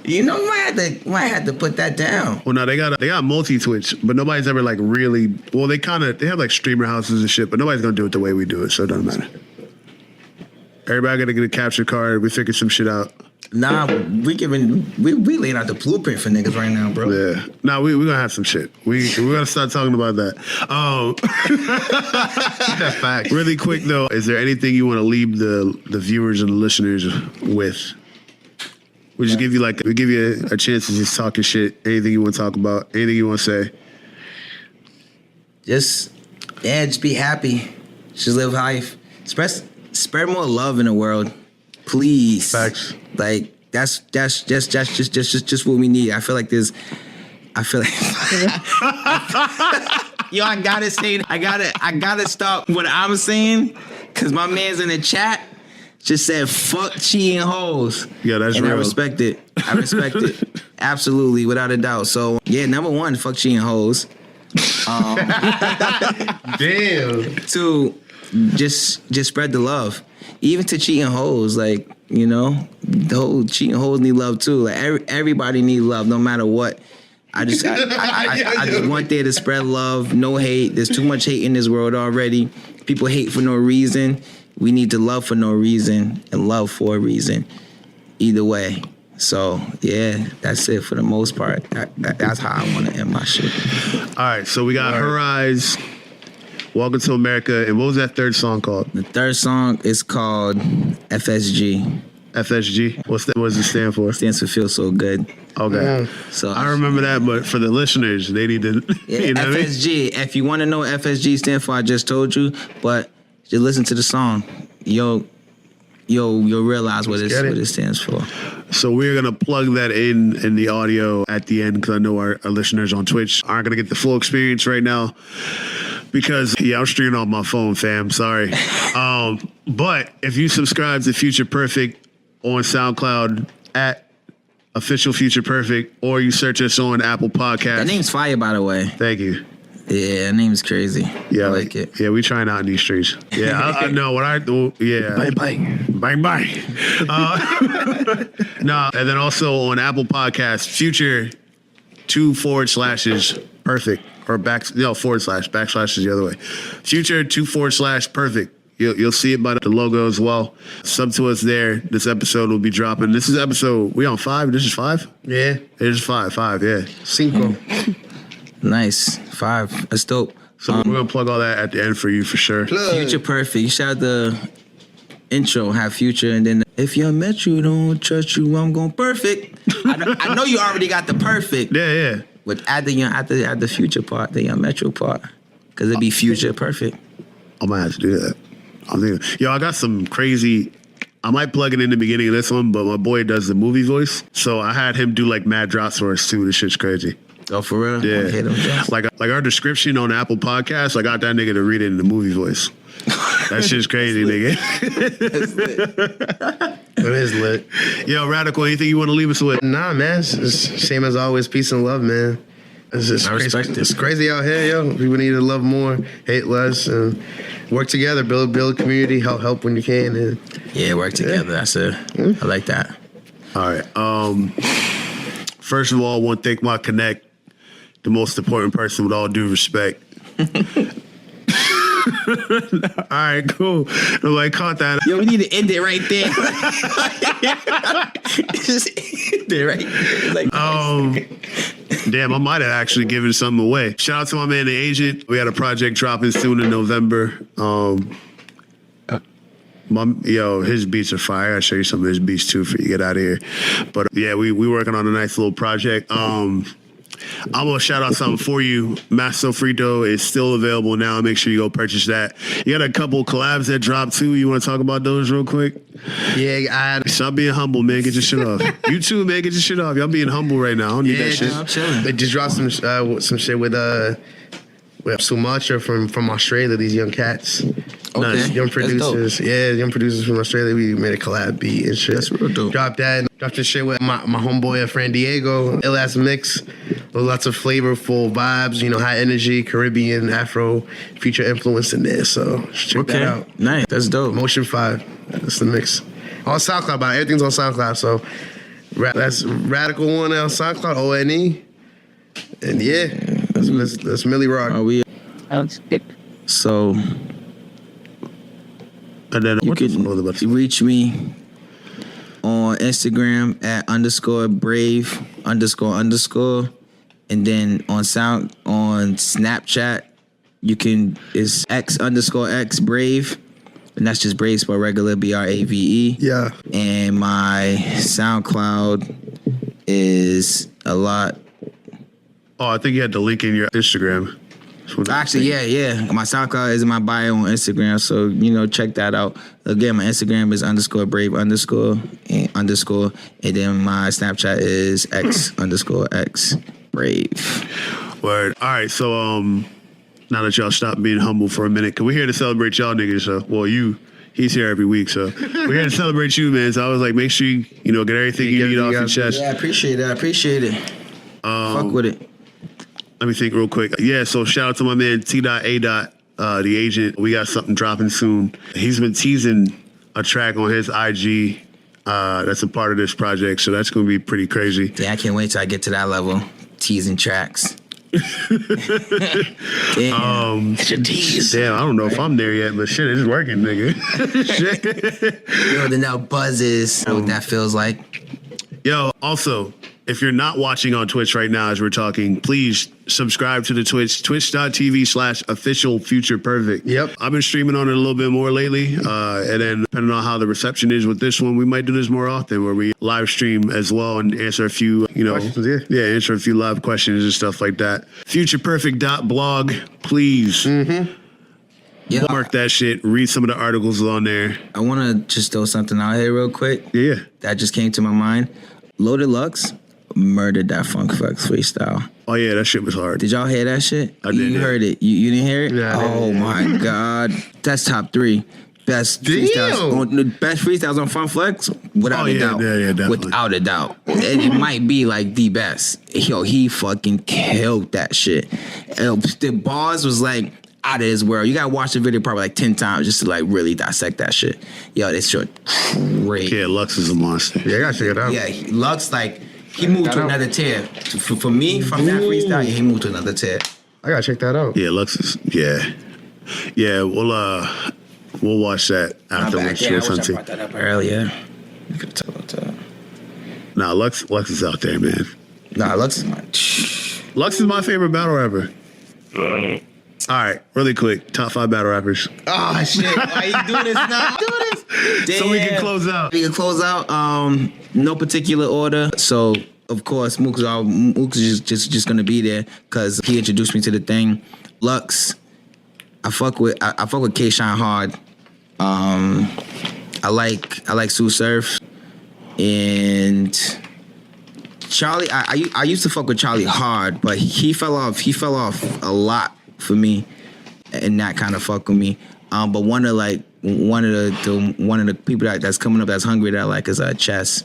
You know, might have to put that down. Well, no, they got multi-Twitch, but nobody's ever like really. Well, they have like streamer houses and shit, but nobody's gonna do it the way we do it, so it doesn't matter. Everybody gotta get a capture card. We figured some shit out. Nah, we laying out the blueprint for niggas right now, bro. Yeah. Nah, we gonna have some shit. We're gonna start talking about that. That's facts. Really quick though, is there anything you want to leave the viewers and the listeners with? We give you a chance to just talk your shit. Anything you want to talk about? Anything you want to say? Just be happy. Just live life. Spread more love in the world, please. Facts. Like that's just what we need. I feel like yo, I gotta stop what I'm saying, cause my man's in the chat just said fuck cheating hoes. Yeah, that's and real. I respect it. Absolutely, without a doubt. So yeah, number one, fuck cheating hoes. Damn. Two, just spread the love. Even to cheating hoes, like, you know, the whole cheating hoes need love too. Like everybody needs love, no matter what. I just want there to spread love, no hate. There's too much hate in this world already. People hate for no reason. We need to love for no reason and love for a reason. Either way. So yeah, that's it for the most part. That's how I want to end my shit. All right, so we got Her Eyes, Welcome to America, and what was that third song called? The third song is called FSG. FSG? What does it stand for? It stands for Feel So Good. Okay. So I remember that, but for the listeners, they need to. Yeah, you know FSG. what I mean? If you want to know what FSG stands for, I just told you. But just listen to the song. You'll realize what it stands for. So we're gonna plug that in the audio at the end, because I know our listeners on Twitch aren't gonna get the full experience right now. Because I'm streaming on my phone, fam. Sorry. But if you subscribe to Future Perfect on SoundCloud at Official Future Perfect, or you search us on Apple Podcasts. That name's fire, by the way. Thank you. Yeah, that name's crazy. Yeah, I like it. Yeah, we trying out in these streets. Yeah, I know what I do. Yeah, bang. No, and then also on Apple Podcasts, Future 2// Perfect, or backslash is the other way. Future 2/ Perfect. You'll see it by the logo as well. Sub to us there. This episode will be dropping. This is we on 5. This is 5. Yeah. It is 5. Yeah. 5. Nice. 5. That's dope. So we're gonna plug all that at the end for you for sure. Future Perfect. You shout out the intro, have Future, and then if you met you, don't trust you, I'm going perfect. I know you already got the perfect. Yeah. But add the Future part, the Young Metro part, because it'd be Future Perfect. I might have to do that. I'm thinking, yo, I got some crazy. I might plug it in the beginning of this one, but my boy does the movie voice, so I had him do like mad drops for us too. This shit's crazy. Oh, for real? Yeah. Okay, Like our description on Apple Podcasts, I got that nigga to read it in the movie voice. That shit's crazy, nigga. It is lit. Yo, Radical, anything you want to leave us with? Nah, man. It's same as always. Peace and love, man. It's just I respect it. It's crazy out here, yo. People need to love more, hate less, and work together. Build a community. Help when you can. And Yeah, work together. That's it. I like that. All right. First of all, I want to thank my connect, the most important person with all due respect. All right, cool. Nobody caught that. Yo, we need to end it right there. Just end it right. Like, Damn, I might have actually given something away. Shout out to my man, the agent. We had a project dropping soon in November. His beats are fire. I'll show you some of his beats too for you to get out of here. But yeah, we working on a nice little project. I'm gonna shout out something for you. Master Frito is still available now. Make sure you go purchase that. You got a couple collabs that dropped too. You want to talk about those real quick? Yeah, Stop being humble, man. Get your shit off. You too, man. Get your shit off. Y'all being humble right now. I don't need that shit. I'm chilling. They just dropped some shit with Sumatra from Australia. These young cats. Okay. Young producers. Yeah, young producers from Australia. We made a collab beat and shit. That's real dope. Dropped that. Dropped this shit with my homeboy Fran Diego. Ill-ass mix. Lots of flavorful vibes, high energy, Caribbean, Afro, future influence in there. So check that out. Nice. That's dope. Motion 5. That's the mix. On SoundCloud, but everything's on SoundCloud. So that's Radical One on SoundCloud, ONE. And yeah, that's Millie Rock. Are we? So And then you can reach me on Instagram at _brave__. And then on Snapchat, it's X_X brave. And that's just brave spelled regular, BRAVE. Yeah. And my SoundCloud is a lot. Oh, I think you had the link in your Instagram. Actually, yeah. My SoundCloud is in my bio on Instagram, so check that out. Again, my Instagram is _brave_, and then my Snapchat is X_X brave. Word. All right, so now that y'all stop being humble for a minute, cause we're here to celebrate y'all niggas. So, he's here every week, so we're here to celebrate you, man. So I was like, make sure you get everything you need off your chest. Yeah, I appreciate it. Fuck with it. Let me think real quick. Yeah, so shout out to my man T.A. The agent. We got something dropping soon. He's been teasing a track on his IG that's a part of this project, so that's going to be pretty crazy. Yeah, I can't wait till I get to that level. Teasing tracks. Damn. Damn, I don't know if I'm there yet, but shit, it's working, nigga. Shit. Then now buzzes. What that feels like. Yo, also, if you're not watching on Twitch right now as we're talking, please subscribe to the Twitch, twitch.tv/officialfutureperfect. Yep. I've been streaming on it a little bit more lately. And then depending on how the reception is with this one, we might do this more often where we live stream as well and answer a few, questions, answer a few live questions and stuff like that. Futureperfect.blog, please. Yeah, Mark that shit. Read some of the articles on there. I want to just throw something out here real quick. Yeah. That just came to my mind. Loaded Lux murdered that Funk Flex freestyle. Oh, yeah, that shit was hard. Did y'all hear that shit? I did. You heard it. You didn't hear it? Yeah, Oh, my God. That's top 3. Best freestyles on Funk Flex, without a doubt. Yeah, definitely. Without a doubt. It might be like the best. Yo, he fucking killed that shit. The bars was like out of his world. You gotta watch the video probably like 10 times just to like really dissect that shit. Yo, this shit great. Yeah, Lux is a monster. Yeah, I gotta check it out. Yeah, Lux, like, he moved to another tier. For me, from that freestyle, he moved to another tier. I gotta check that out. Yeah, Lux is, yeah. Yeah, we'll watch that afterwards. I wish I brought that up earlier. You could tell about that. Nah, Lux is out there, man. Nah, Lux is my... Lux is my favorite battle rapper. All right, really quick. Top 5 battle rappers. Oh shit! Why you doing this now? Do this. Damn. So we can close out. We can close out. No particular order. So of course, Mook's is just gonna be there because he introduced me to the thing. Lux, I fuck with K Shine hard. I like Sue Surf and Charlie. I used to fuck with Charlie hard, but he fell off. He fell off a lot for me, and that kind of fuck with me. But one of the people that's coming up that's hungry that I like is Chess.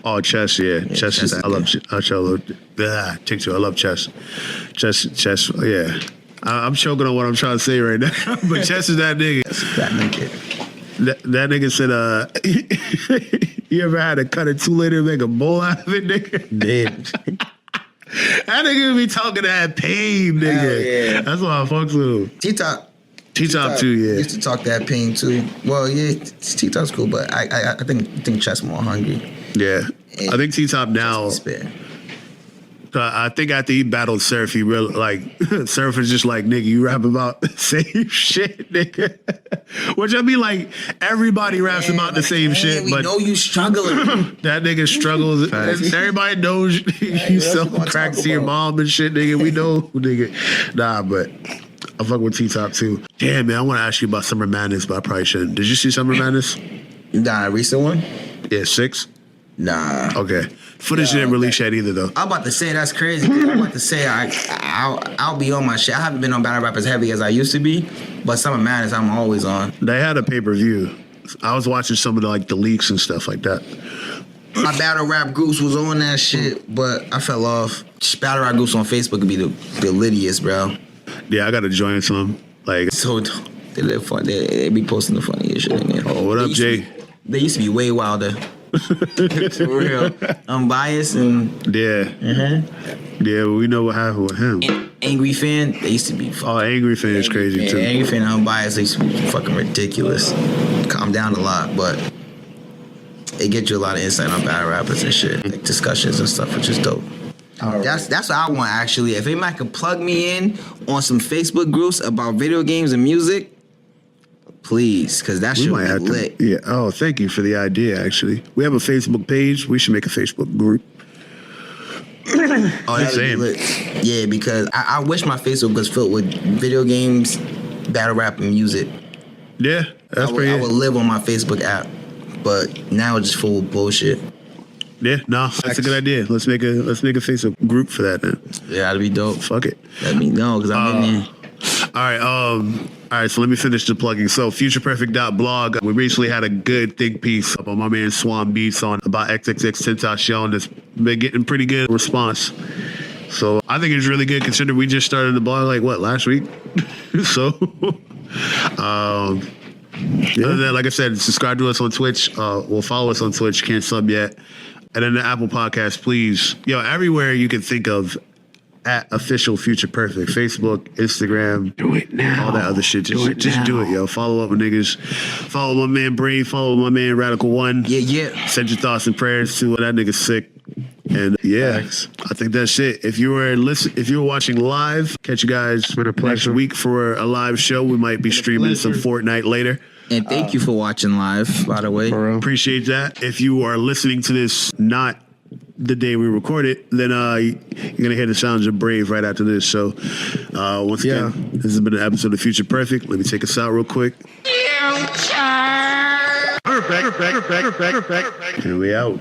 Oh, Chess, yeah. Chess is, I love TikTok. I love Chess. Chess, yeah. I'm choking on what I'm trying to say right now. But Chess is that nigga. That nigga. That nigga said, you ever had to cut it too late to make a bowl out of it, nigga? Did. That nigga be talking that pain, nigga. Yeah. That's why I fucks with him. T-Top too, yeah. Used to talk that pain too. Well, yeah, T-Top's cool, but I think Chess more hungry. Yeah. I think T-Top now. I think after he battled Surf, he really Surf is just like, nigga, you rap about the same shit, nigga. Which I mean, like, everybody raps about the same shit, we but know you struggling. that nigga struggles. Everybody knows you sell crack to your mom and shit, nigga. We know, nigga. Nah, but I fuck with T-Top too. Damn, man, I want to ask you about Summer Madness, but I probably shouldn't. Did you see Summer Madness? Nah, recent one? Yeah, 6? Nah. Okay. Footage didn't release yet either, though. I'm about to say that's crazy. I'm about to say I'll be on my shit. I haven't been on battle rap as heavy as I used to be, but Summer Madness I'm always on. They had a pay-per-view. I was watching some of the leaks and stuff like that. My battle rap groups was on that shit, but I fell off. Battle rap groups on Facebook would be the littiest, bro. Yeah, I gotta join some. So they live fun. They be posting the funniest shit in there. Oh, what up, Jay? They used to be way wilder. For real. Unbiased and yeah. Yeah, we know what happened with him. Angry Fan, they used to be Angry Fan is crazy too. Angry Fan and Unbiased, they used to be fucking ridiculous. Calm down a lot, but it gets you a lot of insight on battle rappers and shit. Like discussions and stuff, which is dope. Right. That's what I want actually. If anybody could plug me in on some Facebook groups about video games and music, please, because that shit might be lit. Yeah. Oh, thank you for the idea. Actually, we have a Facebook page. We should make a Facebook group. Oh, that'd be lit. Yeah, because I wish my Facebook was filled with video games, battle rap, and music. Yeah, that's pretty. I would live on my Facebook app, but now it's just full of bullshit. Yeah, that's a good idea. Let's make a Facebook group for that then. Yeah, that'd be dope. Fuck it. Let me know because I'm in there. All right, so let me finish the plugging. So futureperfect.blog, we recently had a good think piece up on my man Swan Beats on about XXX Tentacion that's been getting pretty good response. So I think it's really good considering we just started the blog last week. So other than that, like I said, subscribe to us on Twitch. Well, follow us on Twitch. Can't sub yet. And then the Apple Podcast, please. everywhere you can think of at official Future Perfect. Facebook, Instagram. Do it now. All that other shit. Just do it, yo. Follow up with niggas. Follow my man Brave. Follow my man Radical One. Yeah. Send your thoughts and prayers to that nigga sick. And I think that's it. If you were watching live, catch you guys next week for a live show. We might be streaming some Fortnite later. And thank you for watching live, by the way. Appreciate that. If you are listening to this not the day we record it, then you're going to hear the sounds of Brave right after this. So once again, this has been an episode of Future Perfect. Let me take us out real quick. Perfect. And we out.